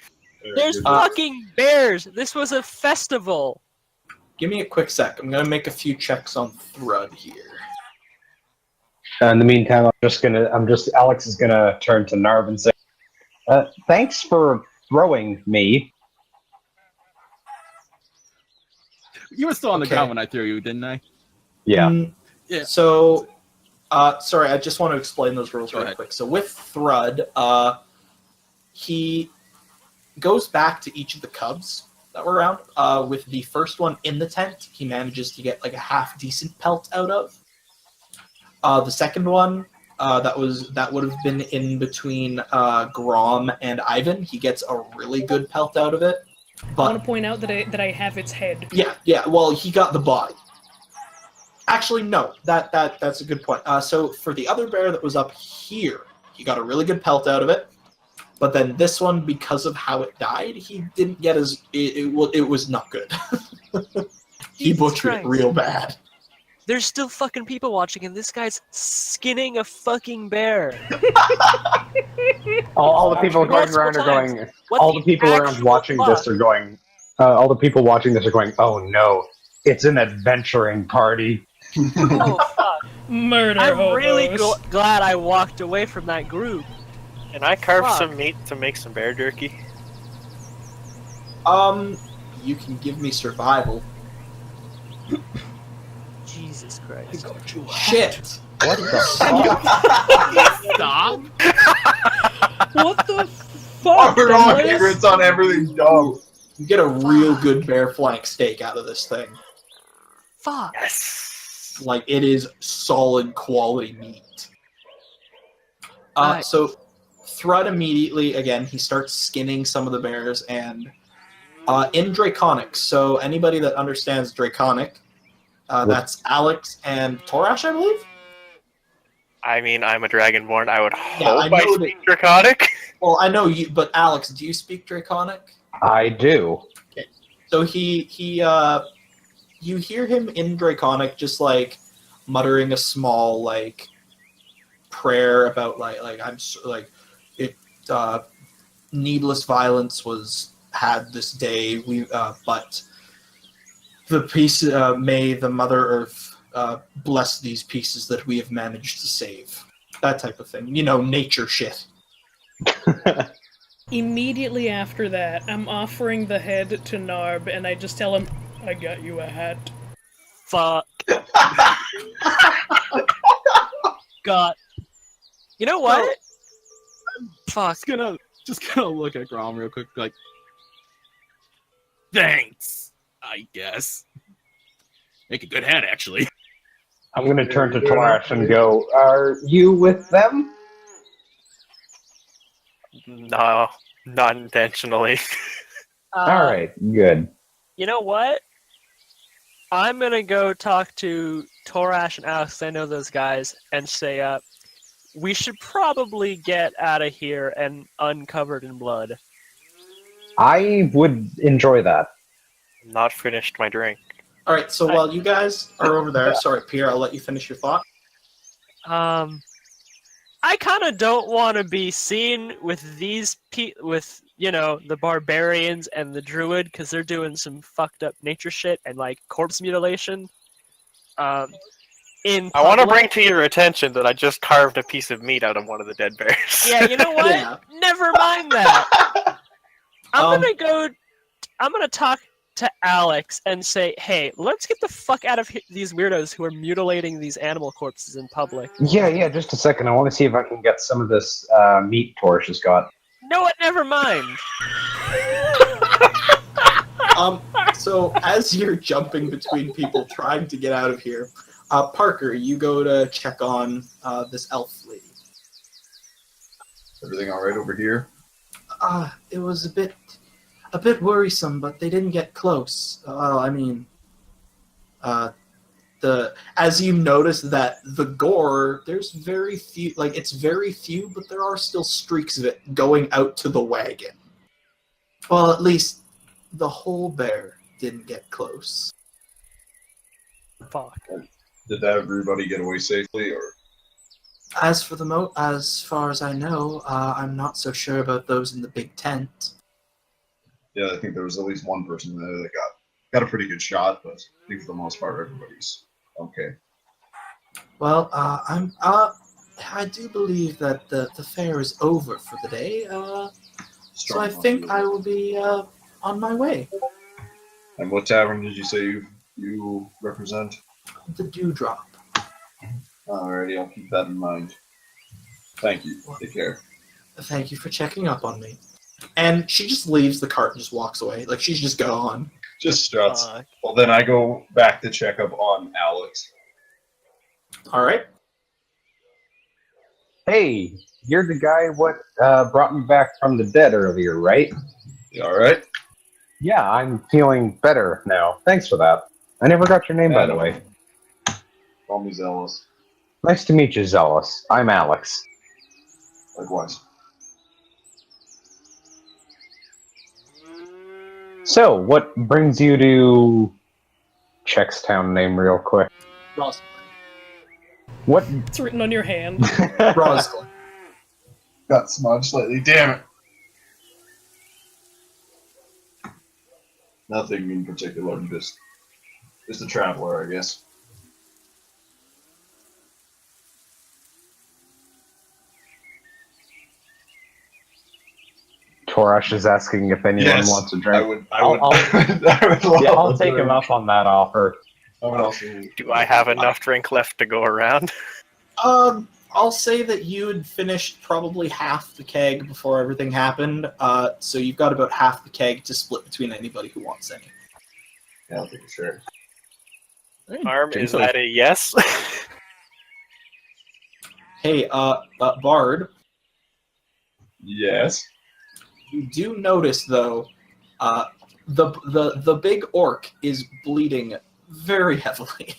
There's fucking bears. This was a festival. Give me a quick sec. I'm gonna make a few checks on Thrud here. In the meantime, Alex is gonna turn to Narv and say, "Thanks for throwing me." You were still on the Okay. ground when I threw you, didn't I? Yeah. Yeah. So, sorry, I just want to explain those rules Go really ahead. quick. So with Thrud, he goes back to each of the cubs that were around. With the first one in the tent, he manages to get a half decent pelt out of. The second one, that would have been in between Grom and Ivan. He gets a really good pelt out of it. I But want to point out that I have its head. yeah. Well, he got the body. Actually, no. That's a good point. So for the other bear that was up here, he got a really good pelt out of it. But then this one, because of how it died, he didn't get as it was not good. He Jesus butchered Christ. it real bad. There's still fucking people watching, and this guy's skinning a fucking bear. All the people going Multiple around are times. going. What All the people around actual watching fuck? this are going. All the people watching this are going. Oh no! It's an adventuring party. Oh fuck! Murder I'm hobos. really glad I walked away from that group. Can I carve Fuck. some meat to make some bear jerky? You can give me survival. Jesus Christ! Shit. What the Stop! What the fuck? We're all Dennis? ignorance on everything, dog. You get a real good bear flank steak out of this thing. Fuck! Yes. It is solid quality meat. Right. So Thrud immediately, again, he starts skinning some of the bears, and In Draconic. So anybody that understands Draconic, that's Alex and Torash, I believe. I mean, I'm a Dragonborn. I would Yeah, I hope know I that- speak Draconic. Well, I know you, but Alex, do you speak Draconic? I do. So you hear him in Draconic, just like muttering a small like prayer about it. Needless violence was had this day. But the piece may the Mother Earth bless these pieces that we have managed to save. That type of thing. You know, nature shit. Immediately after that, I'm offering the head to Narb, and I just tell him, I got you a hat. Fuck. God. You know what? Fuck. Just gonna look at Grom real quick, like, thanks, I guess. Make a good hat, actually. I'm going to turn to Torash and go, are you with them? No, not intentionally. Alright, good. You know what? I'm gonna go talk to Torash and Alex. I know those guys, and say, we should probably get out of here and uncovered in blood. I would enjoy that. Not finished my drink. All right. So while you guys are over there, sorry, Pierre, I'll let you finish your thought. I kind of don't want to be seen with the barbarians and the druid, because they're doing some fucked up nature shit and like corpse mutilation. I want to bring to your attention that I just carved a piece of meat out of one of the dead bears. Yeah, you know what? Yeah. Never mind that. I'm gonna talk to Alex and say, hey, let's get the fuck out of these weirdos who are mutilating these animal corpses in public. Yeah, just a second. I want to see if I can get some of this meat Torash has got. No, what? Never mind. So as you're jumping between people trying to get out of here, Parker, you go to check on this elf lady. Everything all right over here? It was a bit worrisome, but they didn't get close. As you notice that the gore, there's very few, it's very few, but there are still streaks of it going out to the wagon. Well, at least the whole bear didn't get close. Fuck. Did everybody get away safely, or? As far as I know, I'm not so sure about those in the big tent. Yeah, I think there was at least one person there that got a pretty good shot, but I think for the most part everybody's okay. Well, I do believe that the fair is over for the day. So I think I will be on my way. And what tavern did you say you represent? The Dewdrop. Alrighty, I'll keep that in mind. Thank you. Take care. Thank you for checking up on me. And she just leaves the cart and just walks away. Like, she's just gone. Just struts. Well, then I go back to check up on Alex. All right. Hey, you're the guy what brought me back from the dead earlier, right? You alright? Yeah, I'm feeling better now. Thanks for that. I never got your name, by the way. Call me Zealous. Nice to meet you, Zealous. I'm Alex. Likewise. So, what brings you to Checkstown name real quick? Rosalind. What? It's written on your hand. Rosalind. Got smudged slightly. Damn it. Nothing in particular. Just a traveler, I guess. Torash is asking if anyone Yes, wants a drink. I would I'll take him up on that offer. I would also. Do I have enough drink left to go around? I'll say that you had finished probably half the keg before everything happened. So you've got about half the keg to split between anybody who wants any. Yeah, I'll take a share. Arm, is that a yes? Hey, Bard, Yes. you do notice, though, The big orc is bleeding very heavily.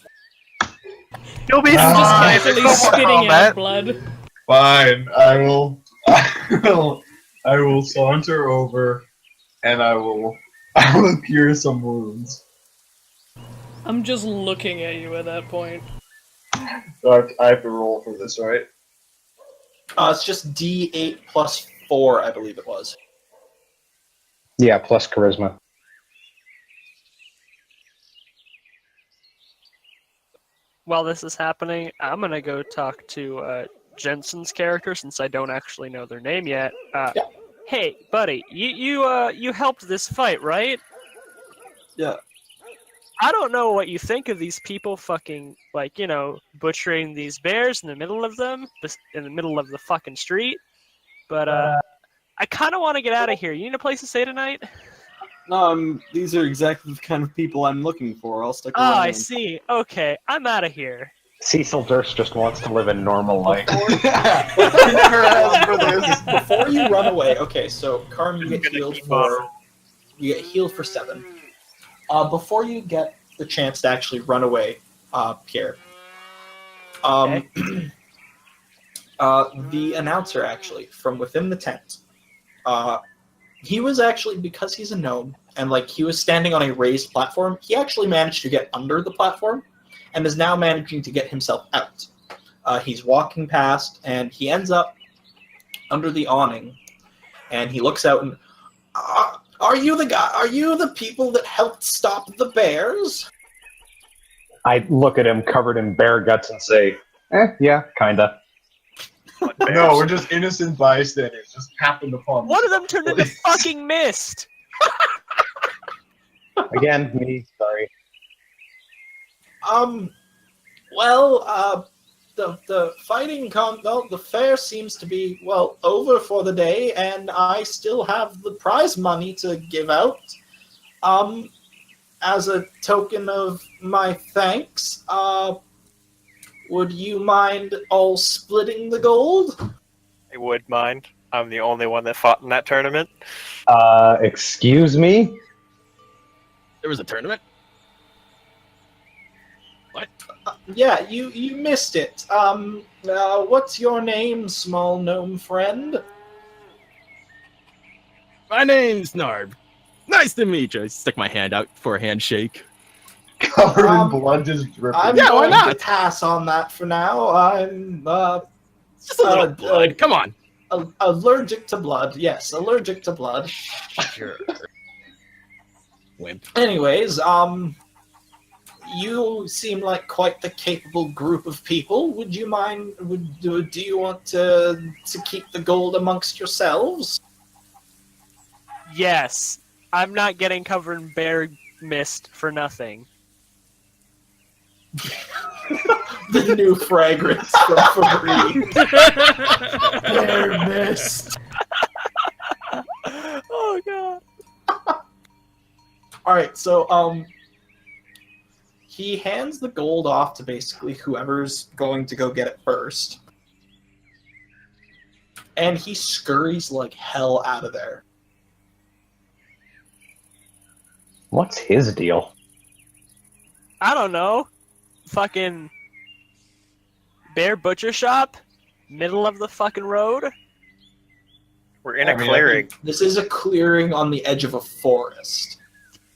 You'll be I'm Just fine. casually There's no more spitting combat. out blood. Fine. I will saunter over, and I will cure some wounds. I'm just looking at you at that point. So I have to roll for this, right? It's just D8 plus 4, I believe it was. Yeah, plus charisma. While this is happening, I'm gonna go talk to Jensen's character since I don't actually know their name yet. Yeah. Hey, buddy, you helped this fight, right? Yeah. I don't know what you think of these people fucking butchering these bears in the middle of the fucking street, but I kind of want to get out of here. You need a place to stay tonight? These are exactly the kind of people I'm looking for. I'll stick Oh, around. I see. Okay, I'm out of here. Cecil Durst just wants to live a normal life. He never asked for this. Before you run away, okay, so Karm, you get gonna healed keep for 7. Before you get the chance to actually run away, Pierre. The announcer actually from within the tent. He was actually, because he's a gnome and he was standing on a raised platform, he actually managed to get under the platform and is now managing to get himself out. He's walking past and he ends up under the awning and he looks out and are you the guy? Are you the people that helped stop the bears? I look at him covered in bear guts and say, yeah, kinda. No, we're just innocent bystanders. Just happened upon. One of them turned into fucking Myst. Again, me, sorry. The fighting the fair seems to be over for the day, and I still have the prize money to give out. As a token of my thanks, would you mind all splitting the gold? I would mind. I'm the only one that fought in that tournament. Excuse me? There was a tournament? Yeah, you missed it. What's your name, small gnome friend? My name's Narb. Nice to meet you. I stick my hand out for a handshake. Covered in blood, just dripping. I'm Yeah, why going to not? pass on that for now. I'm Just a little blood. Come on. Allergic to blood. Yes, allergic to blood. Sure. Wimp. Anyways, you seem like quite the capable group of people. Would you mind? Do you want to keep the gold amongst yourselves? Yes, I'm not getting covered in bear mist for nothing. The new fragrance from Febreze. Bear mist. Oh god. All right, so he hands the gold off to basically whoever's going to go get it first, and he scurries like hell out of there. What's his deal? I don't know. Fucking bear butcher shop, middle of the fucking road. We're in a I mean, clearing. This is a clearing on the edge of a forest.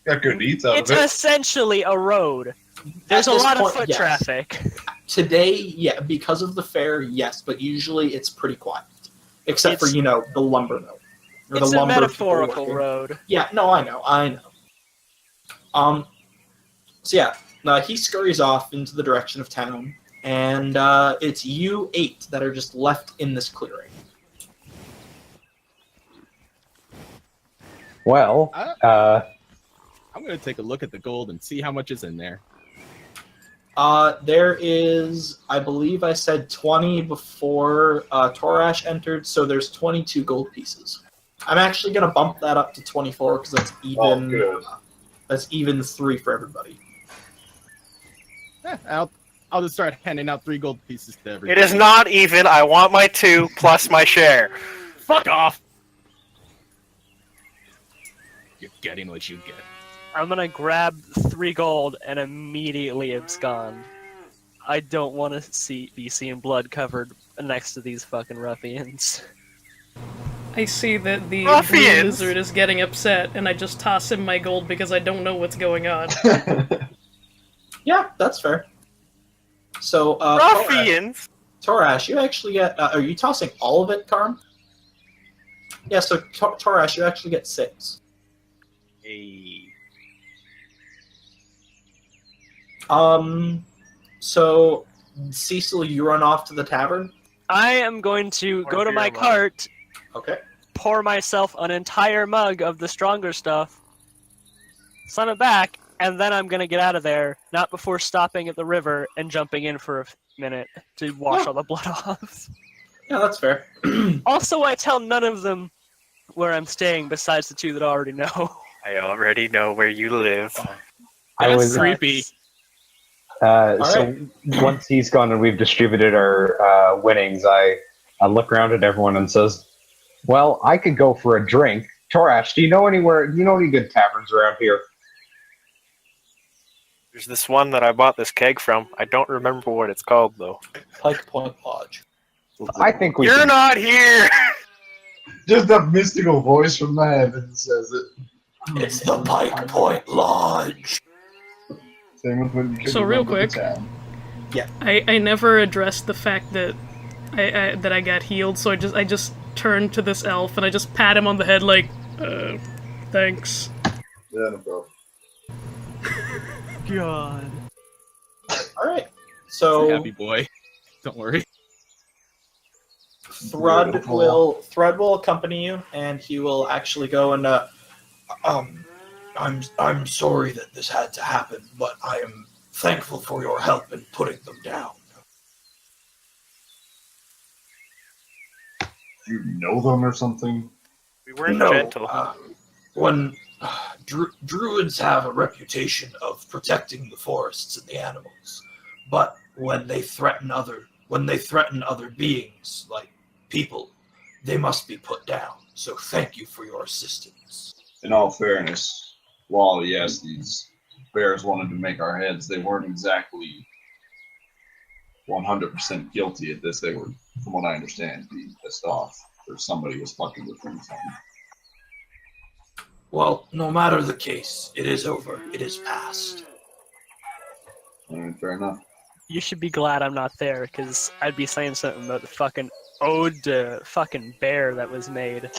Got good eats out It's of it. essentially a road. There's At a this lot of point, foot yes. traffic. Today, yeah, because of the fair, yes, but usually it's pretty quiet, except for It's- the lumber mill. Or It's the a lumber people metaphorical working. road. Yeah, no, I know. So yeah, he scurries off into the direction of town, and it's you 8 that are just left in this clearing. Well, I'm gonna take a look at the gold and see how much is in there. There is, I believe I said 20 before Torash entered, so there's 22 gold pieces. I'm actually going to bump that up to 24 because that's even. good. That's even 3 for everybody. I'll just start handing out 3 gold pieces to everybody. It is not even. I want my 2 plus my share. Fuck off. You're getting what you get. I'm gonna grab 3 gold and immediately abscond. I don't want to be seeing blood covered next to these fucking ruffians. I see that the blue Ruffians! lizard is getting upset, and I just toss him my gold because I don't know what's going on. Yeah, that's fair. So, Ruffians! Torash, you actually get. Are you tossing all of it, Karm? Yeah, so Torash, you actually get 6. Hey. So, Cecil, you run off to the tavern? I am going to Or go to beer my mug. cart, Okay. pour myself an entire mug of the stronger stuff, slam it back, and then I'm gonna get out of there, not before stopping at the river and jumping in for a minute to wash Yeah. all the blood off. Yeah, that's fair. Also, I tell none of them where I'm staying besides the 2 that already know. I already know where you live. I That's was creepy. so once he's gone and we've distributed our winnings, I look around at everyone and says, "Well, I could go for a drink. Torash, do you know anywhere? Do you know any good taverns around here?" There's this one that I bought this keg from. I don't remember what it's called, though. Pike Point Lodge. I think we. You're could- not here! Just a mystical voice from the heavens says it. It's the Pike Point Lodge. Same with when you So real remember the quick- town. I never addressed the fact that I got healed, so I just turned to this elf and I just pat him on the head like, thanks. Yeah, no problem. God. Alright. So, Happy boy. Don't worry. Thrud will accompany you, and he will actually go and I'm sorry that this had to happen, but I am thankful for your help in putting them down. You know them or something? We weren't No, gentle. when druids have a reputation of protecting the forests and the animals, but when they threaten other beings like people, they must be put down. So thank you for your assistance. In all fairness, while yes, these bears wanted to make our heads, they weren't exactly 100% guilty at this. They were, from what I understand, being pissed off or somebody was fucking with them. Well, no matter the case, it is over. It is past. Alright, fair enough. You should be glad I'm not there, because I'd be saying something about the fucking ode to fucking bear that was made.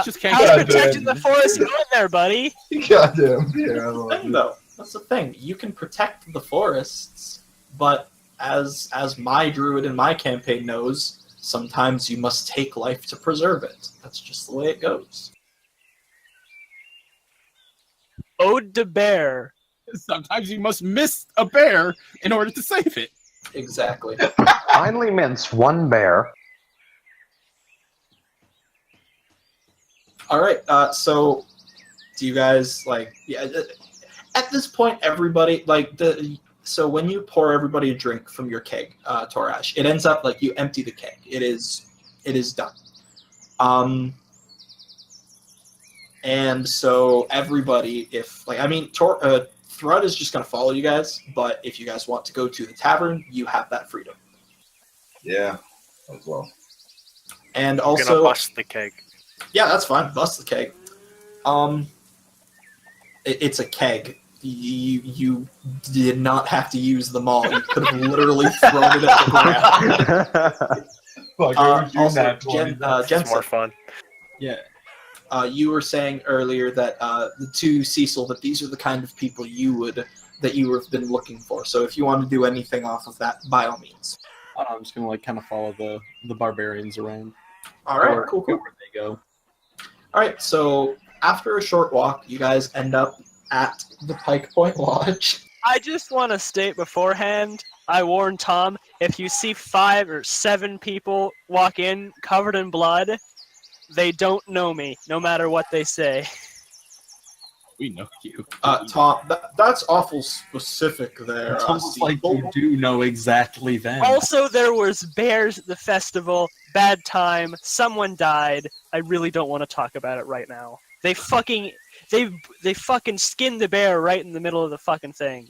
Just can't How's God protecting damn. the forest going there, buddy? Goddamn. Yeah, I love Thing, it. though, that's the thing. You can protect the forests, but as my druid in my campaign knows, sometimes you must take life to preserve it. That's just the way it goes. Ode to bear. Sometimes you must miss a bear in order to save it. Exactly. Finally mince one bear. All right. So, do you guys like? Yeah. At this point, everybody So when you pour everybody a drink from your keg, Torash, it ends up like you empty the keg. It is done. And so everybody, Thrud is just gonna follow you guys. But if you guys want to go to the tavern, you have that freedom. Yeah, as well. And I'm also, gonna bust the keg. yeah, that's fine. Bust the keg. It's a keg. You did not have to use them all. You could have literally thrown it at the ground. Also, It's Jensen, more fun. Yeah. you were saying earlier that to Cecil that these are the kind of people you have been looking for. So if you want to do anything off of that, by all means. I'm just gonna kind of follow the barbarians around. All right, Or cool. wherever they go. All right, so after a short walk, you guys end up at the Pike Point Lodge. I just want to state beforehand, I warned Tom, if you see 5 or 7 people walk in covered in blood, they don't know me, no matter what they say. We know you. Tom, that's awful specific there. It's almost like you do know exactly then. Also, there was bears at the festival, bad time. Someone died. I really don't want to talk about it right now. They fucking skinned the bear right in the middle of the fucking thing.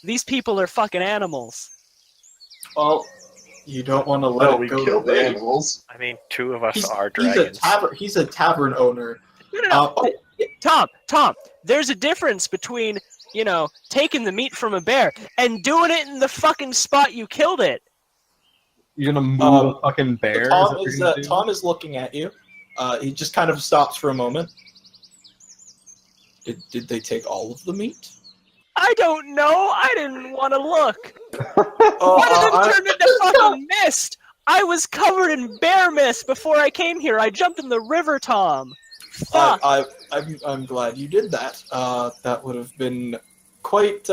These people are fucking animals. Well, you don't want to let No, it we go killed to the waste. animals. I mean, 2 of us He's, are he's dragons. he's a tavern owner. No. Oh, Tom, there's a difference between, taking the meat from a bear and doing it in the fucking spot you killed it. You're gonna move Um, a fucking bear? Tom what is you're gonna do? Tom is looking at you. He just kind of stops for a moment. Did they take all of the meat? I don't know. I didn't want to look. Oh, One of them turned into fucking mist. I was covered in bear mist before I came here. I jumped in the river, Tom. Fuck. I'm glad you did that. That would have been quite.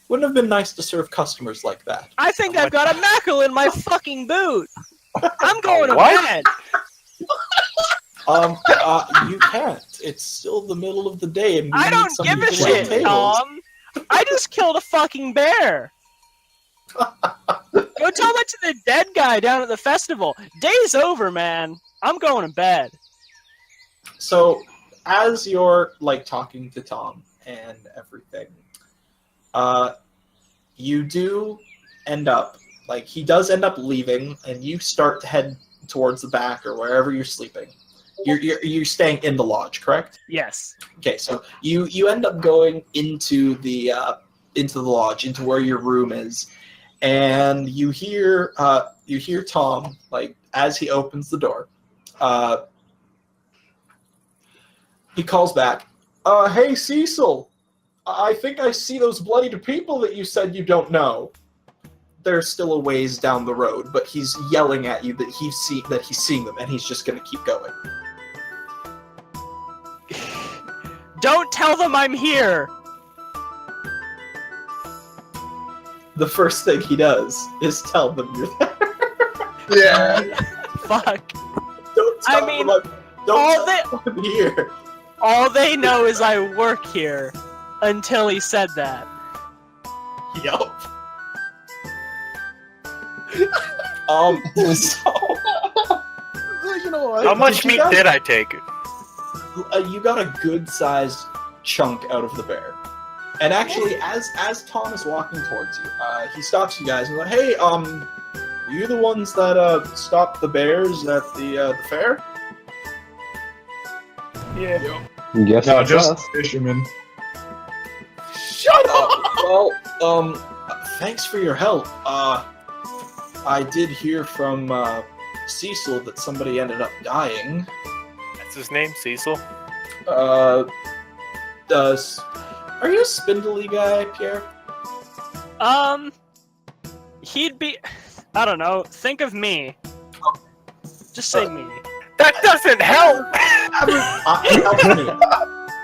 Wouldn't have been nice to serve customers like that. I think I've got a knuckle in my fucking boot. I'm going to What? bed. You can't. It's still the middle of the day, and we I need don't some give a to wait shit, tables. Tom. I just killed a fucking bear. Go tell that to the dead guy down at the festival. Day's over, man. I'm going to bed. So, as you're talking to Tom and everything, you do end up he does end up leaving, and you start to head towards the back or wherever you're sleeping. You're staying in the lodge, correct? Yes. Okay, so you end up going into the lodge, into where your room is, and you hear Tom as he opens the door. He calls back, "Hey Cecil, I think I see those bloodied people that you said you don't know." They're still a ways down the road, but he's yelling at you that he's seeing them, and he's just going to keep going. Don't tell them I'm here. The first thing he does is tell them you're there. Yeah. Fuck. Don't tell them I'm here. All they know is I work here until he said that. Yup. You know what? How much Did you meat guys- did I take? You got a good-sized chunk out of the bear. And actually, as Tom is walking towards you, he stops you guys and like, "Hey, were you the ones that stopped the bears at the fair?" Yeah. Yes, No, it just does. fishermen. Shut up! Well, thanks for your help. I did hear from Cecil that somebody ended up dying. That's his name, Cecil? Are you a spindly guy, Pierre? He'd be... I don't know. Think of me. Just say me. That doesn't help!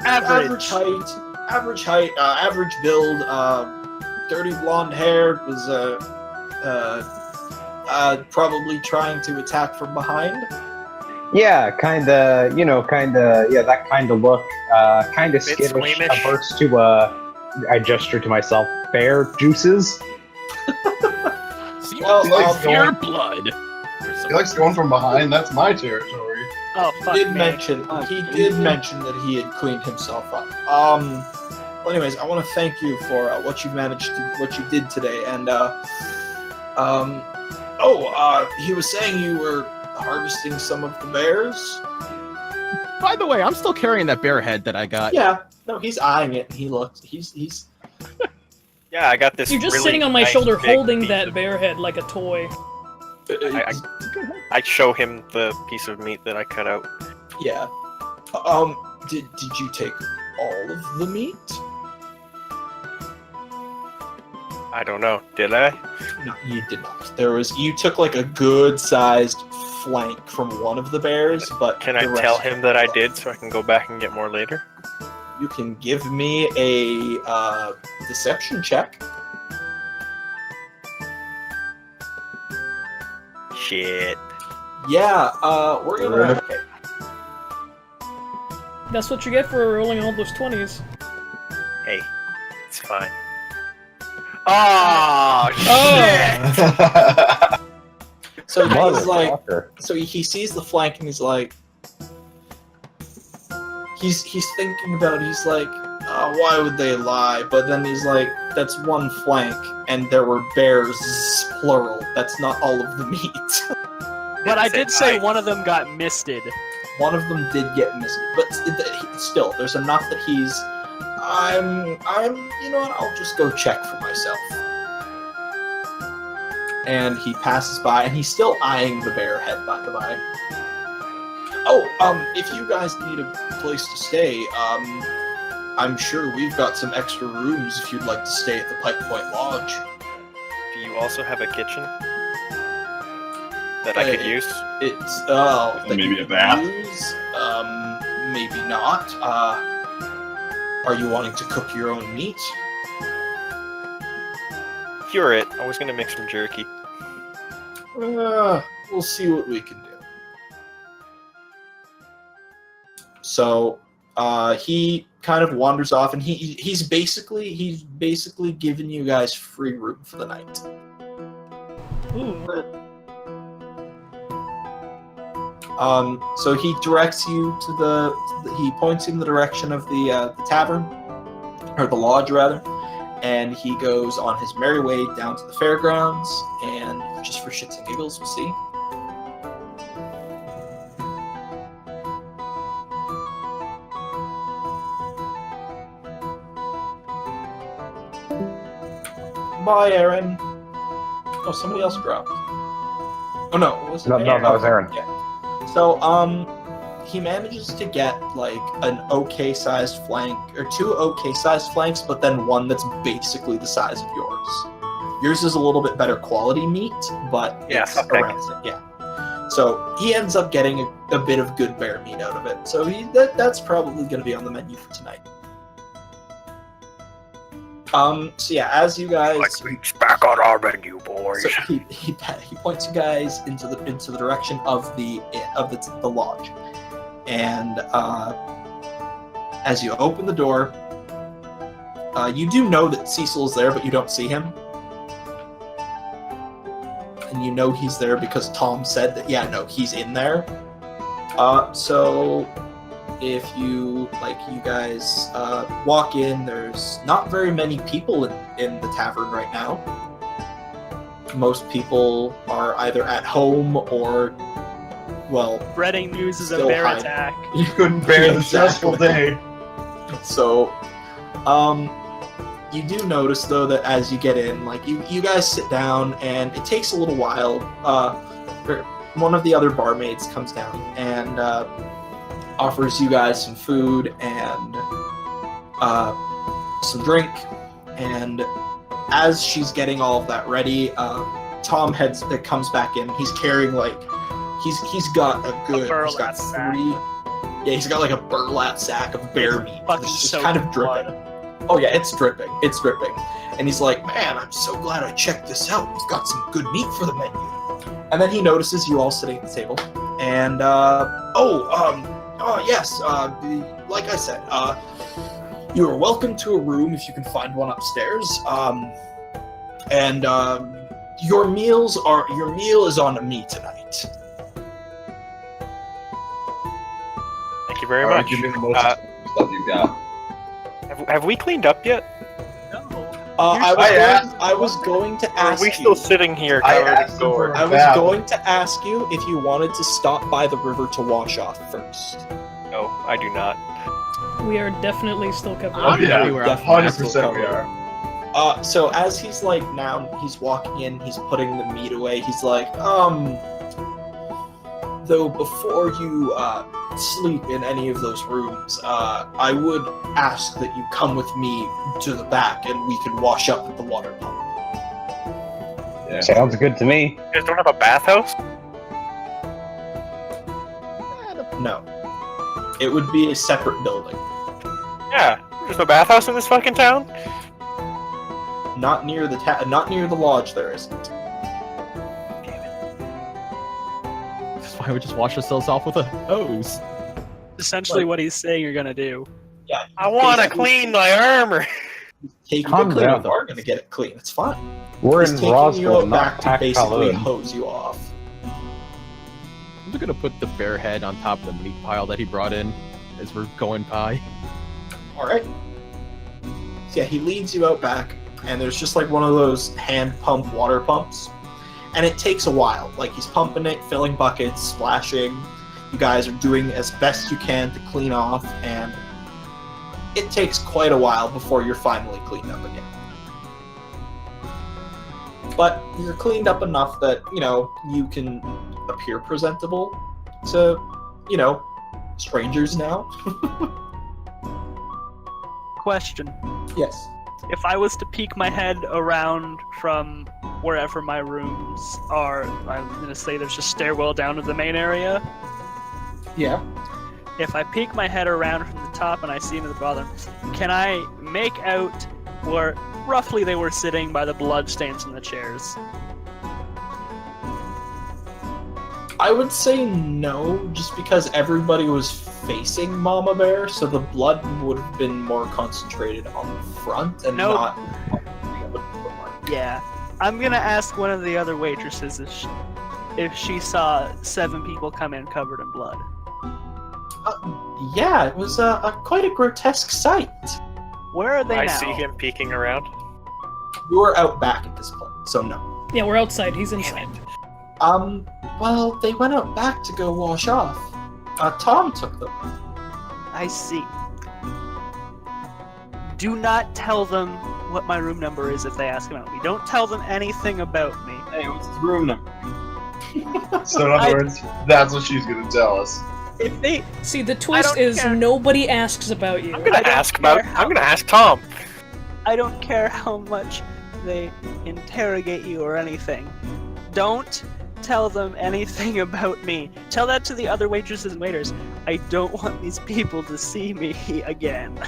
Average height, average build, dirty blonde hair, was probably trying to attack from behind. Yeah, kinda, yeah, that kind of look. Kinda Bit skittish, squeamish. averse to, I gesture to myself, bear juices. Well, Pure blood. He likes going from behind. That's my territory. Oh, fuck he did me. mention that he had cleaned himself up. Well, anyways, I want to thank you for what you did today, and he was saying you were harvesting some of the bears. By the way, I'm still carrying that bear head that I got. Yeah, no, he's eyeing it, and he looks. He's. Yeah, I got this. You're just really sitting on my nice shoulder big holding piece that of- bear head like a toy. I show him the piece of meat that I cut out. Yeah. Did you take all of the meat? I don't know. Did I? No, you did not. You took a good-sized flank from one of the bears, but Can the I rest tell him that I did so I can go back and get more later? You can give me a deception check. Shit. Yeah, we're gonna. Okay. That's what you get for rolling all those 20s. Hey, it's fine. Oh, shit! So he's like, Motherfucker. so he sees the flank and he's like, he's thinking about it, he's like, why would they lie? But then he's like, that's one flank, and there were bears, plural. That's not all of the meat. But I did say one of them got misted. One of them did get missing, but still, there's enough that he's, you know what, I'll just go check for myself. And he passes by, and he's still eyeing the bear head, by the by. Oh, if you guys need a place to stay, I'm sure we've got some extra rooms if you'd like to stay at the Pike Point Lodge. Do you also have a kitchen that I could use? It's, Maybe a bath? use? Maybe not. Are you wanting to cook your own meat? Cure it. I was gonna make some jerky. We'll see what we can do. So, he kind of wanders off, and he's basically giving you guys free room for the night. Ooh. So he directs you to he points you in the direction of the tavern, or the lodge rather, and he goes on his merry way down to the fairgrounds, and just for shits and giggles, we'll see. Bye, Aaron. Oh, somebody else dropped. Oh no, was it No, Aaron? that was Aaron. Yeah. So, he manages to get like an okay-sized flank, or two okay-sized flanks, but then one that's basically the size of yours. Yours is a little bit better quality meat, but Yeah, it's okay. around it. Yeah. So he ends up getting a bit of good bear meat out of it. So that's probably going to be on the menu for tonight. So yeah, as you guys, meat's back on our menu, boys. so he points you guys into the direction of the lodge, and as you open the door, you do know that Cecil's there, but you don't see him, and you know he's there because Tom said that. Yeah, no, he's in there. So if you guys walk in, there's not very many people in the tavern right now. Most people are either at home or, well, Breading news is a Still bear hiding. attack. You couldn't bear the stressful day. so you do notice though that as you get in, like you guys sit down, and it takes a little while. One of the other barmaids comes down and offers you guys some food and some drink, and as she's getting all of that ready, Tom comes back in. He's carrying he's got a good, he's got burlap sack. he's got like a burlap sack of bear meat. Fucking It's just soaked kind of in dripping. blood. Oh yeah, it's dripping. It's dripping. And he's like, man, I'm so glad I checked this out. We've got some good meat for the menu. And then he notices you all sitting at the table. And yes, like I said, you are welcome to a room if you can find one upstairs. Your meal is on me tonight. Thank you very Alright, much. give me the most stuff you got. Have we cleaned up yet? No. I was going to Or ask are we you. still sitting here I covered asked in him gore? I was Yeah. going to ask you if you wanted to stop by the river to wash off first. No, I do not. We are definitely still covered. Oh yeah, Anywhere else. 100% we are. So as he's he's walking in, he's putting the meat away. He's like, though before you sleep in any of those rooms, I would ask that you come with me to the back and we can wash up at the water pump. Yeah. Sounds good to me. You guys don't have a bathhouse? No. It would be a separate building. Yeah. There's no bathhouse in this fucking town? Not near the lodge there isn't. That's why we just wash ourselves off with a hose. Essentially what he's saying you're gonna do. Yeah. I want to basically clean my armor. Taking Calm it clean. down. You are going to get it clean. It's fine. We're He's in taking Roswell, you not back to basically Kowloon. hose you off. I'm just gonna put the bear head on top of the meat pile that he brought in as we're going by. All right. So yeah, he leads you out back, and there's just like one of those hand pump water pumps, and it takes a while. Like he's pumping it, filling buckets, splashing. You guys are doing as best you can to clean off, and it takes quite a while before you're finally cleaned up again. But you're cleaned up enough that, you know, you can appear presentable to, you know, strangers now. Question. Yes. If I was to peek my head around from wherever my rooms are, I'm gonna say there's a stairwell down to the main area. Yeah. If I peek my head around from the top and I see into the bottom, can I make out where roughly they were sitting by the bloodstains in the chairs? I would say no, just because everybody was facing Mama Bear, so the blood would have been more concentrated on the front and Nope. not. Yeah. I'm gonna ask one of the other waitresses if she saw 7 people come in covered in blood. Yeah, it was quite a grotesque sight. Where are they I now? see him peeking around. You were out back at this point, so no. Yeah, we're outside. He's inside. Well, they went out back to go wash off. Tom took them. I see. Do not tell them what my room number is if they ask about me. Don't tell them anything about me. Hey, what's his room number? So in other words, that's what she's gonna tell us. If they, See, the twist don't is care. nobody asks about you. I'm gonna I don't ask about. care how- I'm gonna ask Tom. I don't care how much they interrogate you or anything. Don't tell them anything about me. Tell that to the other waitresses and waiters. I don't want these people to see me again.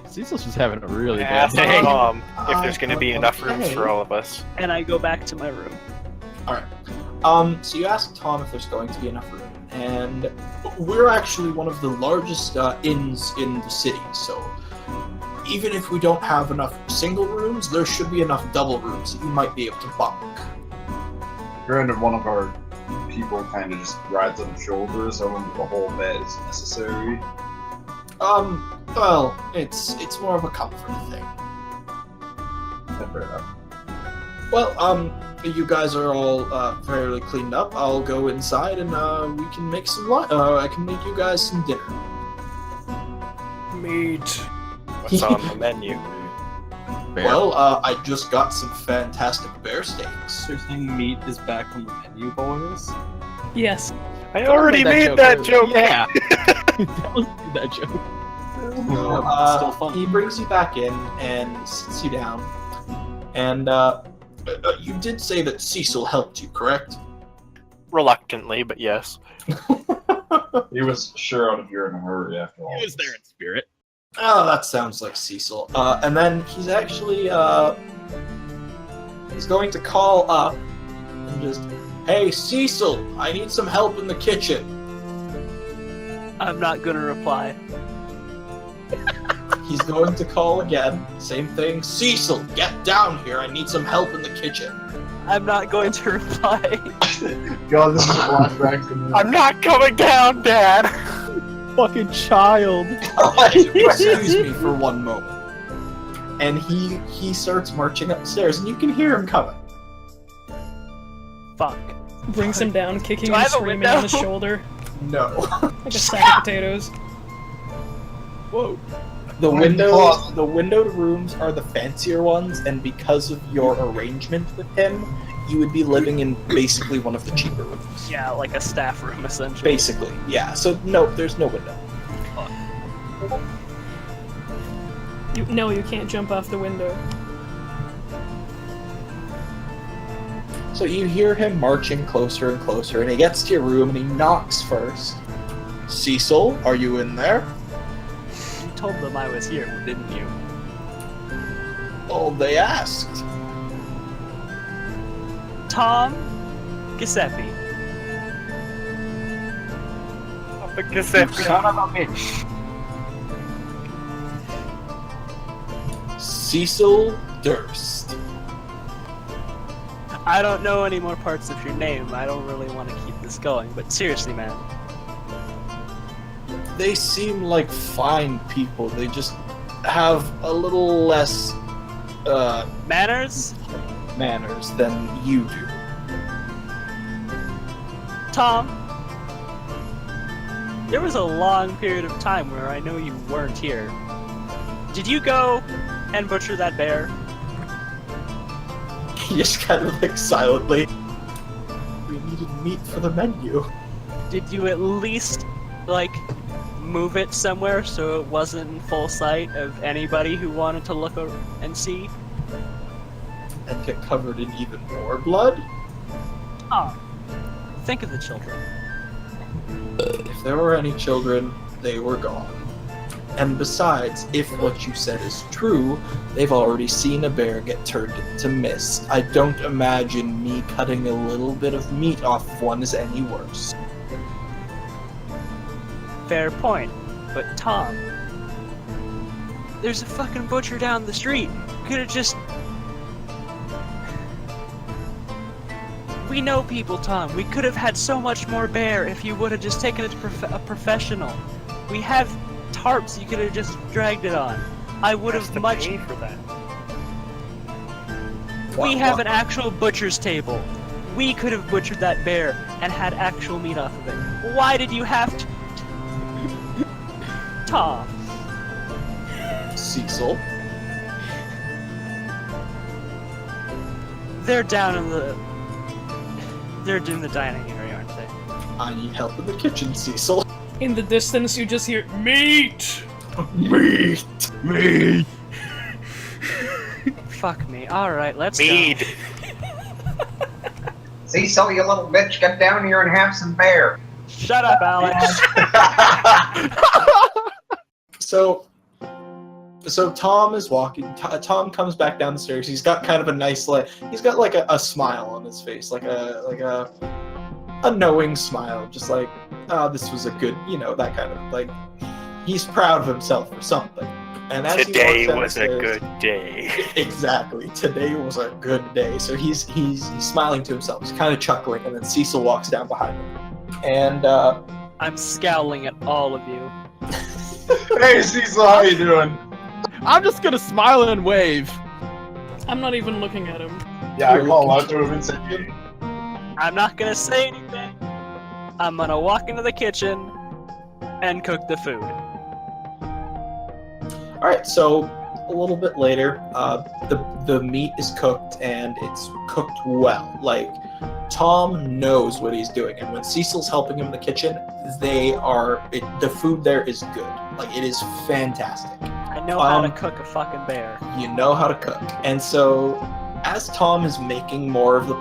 Cecil's just having a really bad Ask day. Tom if there's gonna be enough rooms okay. for all of us. And I go back to my room. So you ask Tom if there's going to be enough room, and we're actually one of the largest inns in the city, so even if we don't have enough single rooms, there should be enough double rooms that you might be able to bunk. Granted, one of our people kind of just rides on the shoulders, so the whole bed is necessary. Well, it's more of a comfort thing. Yeah, fair enough. Well, you guys are all fairly cleaned up. I'll go inside and we can make some I can make you guys some dinner. Meat. What's on the menu? Bear. Well, I just got some fantastic bear steaks. You're saying meat is back on the menu, boys? Yes. I already made that joke. Yeah. That was that joke. Still fun. He brings you back in and sits you down. And you did say that Cecil helped you, correct? Reluctantly, but yes. He was sure out of here in a hurry after all. He was there in spirit. Oh, that sounds like Cecil. And then he's actually he's going to call up and just, hey, Cecil, I need some help in the kitchen. I'm not gonna reply. He's going to call again. Same thing. Cecil, get down here. I need some help in the kitchen. I'm not going to reply. God, this is flashbacks to me. I'm not coming down, Dad. Fucking child. Excuse me for one moment. And he starts marching upstairs, and you can hear him coming. Fuck. Brings him down, kicking Do I and have a screaming window? on his shoulder No. like a sack of potatoes. Whoa. The Oh my windows, God. the windowed rooms are the fancier ones, and because of your arrangement with him, you would be living in basically one of the cheaper rooms. Yeah, like a staff room, essentially. Basically, yeah. So no, there's no window. No, you can't jump off the window. So you hear him marching closer and closer, and he gets to your room and he knocks first. Cecil, are you in there? You told them I was here, didn't you? Oh, they asked. Tom Giuseppe. Son of a bitch. Cecil Durst. I don't know any more parts of your name. I don't really want to keep this going, but seriously, man. They seem like fine people. They just have a little less Manners? manners than you do. Tom, there was a long period of time where I know you weren't here. Did you go and butcher that bear? He just kind of like silently. We needed meat for the menu. Did you at least, like, move it somewhere so it wasn't in full sight of anybody who wanted to look and see? And get covered in even more blood? Oh, think of the children. If there were any children, they were gone. And besides, if what you said is true, they've already seen a bear get turned into Myst. I don't imagine me cutting a little bit of meat off of one is any worse. Fair point. But Tom, there's a fucking butcher down the street. Could have just... We know people, Tom. We could have had so much more bear if you would have just taken it to a professional. We have tarps you could have just dragged it on. I would have much... pay for that. We have an actual butcher's table. We could have butchered that bear and had actual meat off of it. Why did you have to... Tom. Cecil? They're down in the... They're in the dining area, aren't they? I need help in the kitchen, Cecil. In the distance, you just hear meat. Meat! Meat! Fuck me. Alright, let's go. Mead. Cecil, you little bitch, get down here and have some bear. Shut up, Alex. So Tom is walking. Tom comes back down the stairs. He's got kind of a nice, he's got like a smile on his face, like a knowing smile, just like, oh, this was a good, that kind of like, he's proud of himself for something. And as Today he walks was a downstairs- good day. Exactly. Today was a good day. So he's smiling to himself. He's kind of chuckling, and then Cecil walks down behind him, and I'm scowling at all of you. Hey Cecil, how you doing? I'm just gonna smile and wave. I'm not even looking at him. Yeah, I call out to him and say, hey. I'm not gonna say anything. I'm gonna walk into the kitchen and cook the food. all right. So a little bit later, the meat is cooked, and it's cooked well. Like, Tom knows what he's doing, and when Cecil's helping him in the kitchen, the food there is good. Like, it is fantastic. I know how to cook a fucking bear. You know how to cook. And so as Tom is making more of the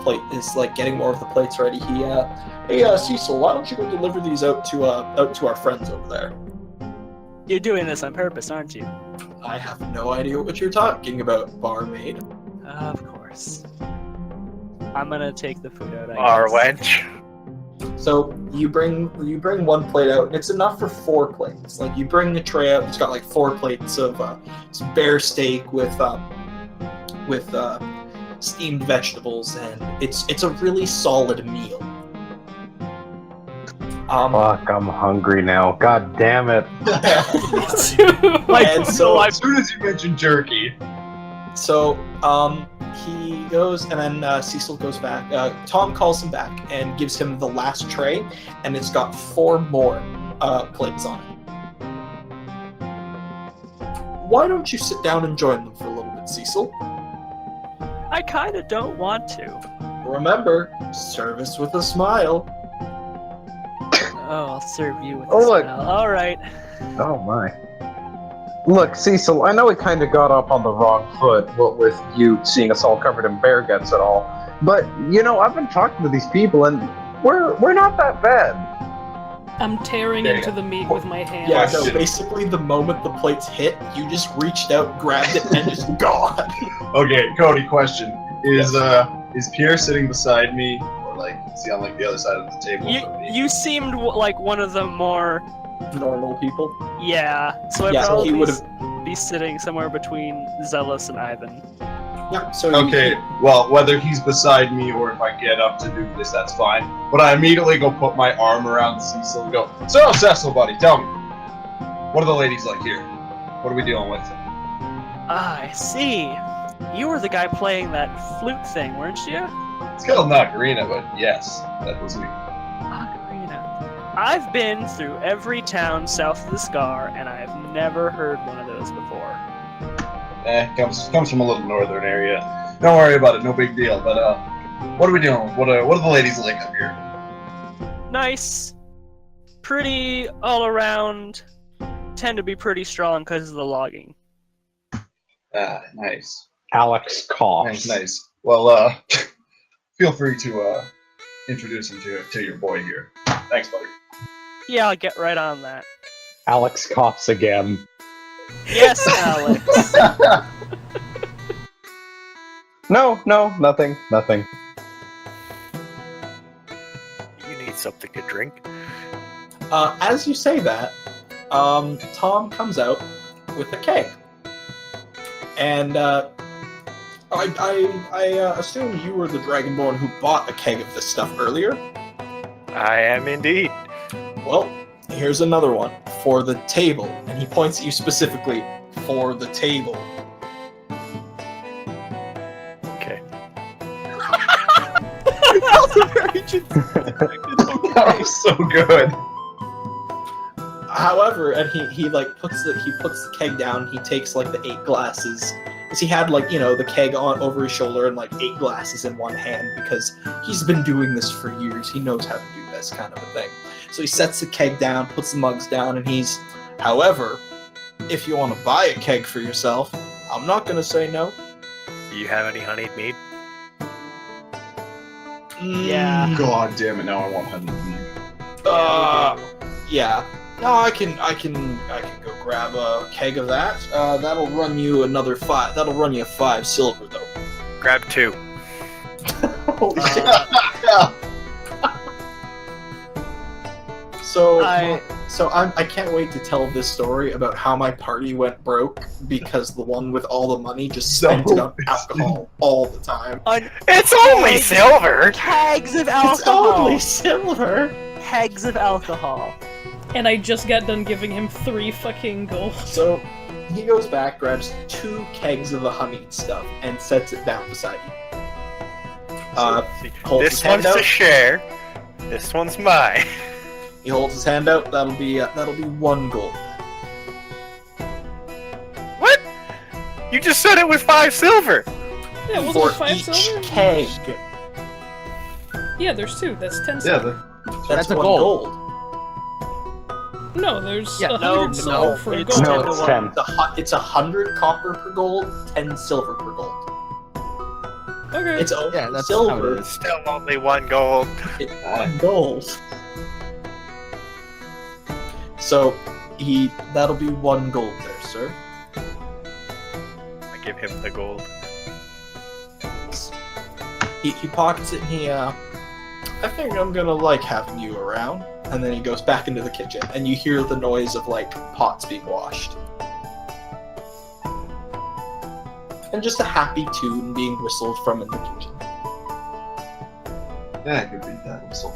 getting more of the plates ready, hey Cecil, why don't you go deliver these out to our friends over there? You're doing this on purpose, aren't you? I have no idea what you're talking about, barmaid. Of course. I'm gonna take the food out, I Our guess. wench. So you bring one plate out, and it's enough for 4 plates. Like, you bring the tray out, it's got like 4 plates of some bear steak with steamed vegetables, and it's a really solid meal. Fuck, I'm hungry now. God damn it. And so As soon as you mentioned jerky, So, he goes, and then Cecil goes back. Tom calls him back and gives him the last tray, and it's got 4 more plates on it. Why don't you sit down and join them for a little bit, Cecil? I kinda don't want to. Remember, service with a smile. Oh, I'll serve you with Oh, this look. now. Alright. Oh my. Look, Cecil, I know we kind of got off on the wrong foot, what with you seeing us all covered in bear guts and all, but, I've been talking to these people, and we're not that bad. I'm tearing Yeah. into the meat with my hands. Yeah, no, basically the moment the plates hit, you just reached out, grabbed it, and just gone. okay, Cody, question. Is Pierre sitting beside me, or like, is he on like the other side of the table? You seemed like one of the more... Normal people. Yeah, so I'd Yeah, so he probably would've- be sitting somewhere between Zealous and Ivan. Yeah. So Okay, well, whether he's beside me or if I get up to do this, that's fine. But I immediately go put my arm around Cecil and go, "So, Cecil, buddy, tell me, what are the ladies like here? What are we dealing with?" I see. You were the guy playing that flute thing, weren't you? It's called Kareria, but yes, that was me. Kareria. I've been through every town south of the Scar, and I have never heard one of those before. Comes from a little northern area. Don't worry about it, no big deal. But what are we doing? What are the ladies like up here? Nice. Pretty all around. Tend to be pretty strong because of the logging. Nice. Alex coughs. Nice. Well, feel free to introduce him to your boy here. Thanks, buddy. Yeah, I'll get right on that. Alex coughs again. Yes, Alex. No, nothing. You need something to drink. As you say that, Tom comes out with a keg, and I assume you were the Dragonborn who bought a keg of this stuff earlier. I am indeed. Well, here's another one for the table, and he points at you specifically for the table. Okay. That was so good. However, and he puts the keg down. He takes like the 8 glasses, because he had the keg on over his shoulder and 8 glasses in one hand, because he's been doing this for years. He knows how to do this kind of a thing. So he sets the keg down, puts the mugs down, and however, if you want to buy a keg for yourself, I'm not gonna say no. Do you have any honeyed mead? Yeah. God damn it! Now I want honey. Yeah. No, I can go grab a keg of that. That'll run you another 5. That'll run you 5 silver though. Grab 2. Holy shit. So I can't wait to tell this story about how my party went broke because the one with all the money just spent it on alcohol all the time. It's only silver. Kegs of It's alcohol. only silver. Kegs of alcohol. And I just got done giving him 3 fucking gold. So he goes back, grabs 2 kegs of the honeyed stuff, and sets it down beside you. Holds his This hand one's out. to share. This one's mine. He holds his hand out. That'll be 1 gold. What? You just said it was 5 silver. Yeah, wasn't For it 5 each silver? keg. Yeah, there's 2. That's 10 Yeah, silver. That's a 1 gold. gold. No, there's Yeah, 100 silver for a it's gold. No, 10 to it's 1. 10. It's 100 copper per gold, 10 silver per gold. Okay. It's only Yeah, that's how silver. it is. Still only 1 gold. It's 1 gold. So that'll be 1 gold there, sir. I give him the gold. He pockets it and I think I'm gonna like having you around. And then he goes back into the kitchen, and you hear the noise of pots being washed. And just a happy tune being whistled from in the kitchen. Yeah, I could beat that whistle.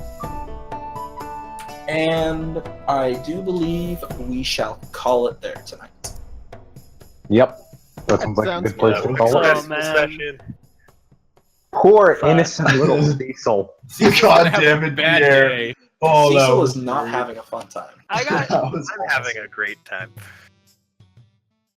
And I do believe we shall call it there tonight. Yep. That sounds like a good place to call it. Oh, man. Session. Poor Fuck. innocent little Cecil. God damn it, Bad Pierre. day. Oh, that Cecil was is not great. having a fun time. I'm That was having a great time.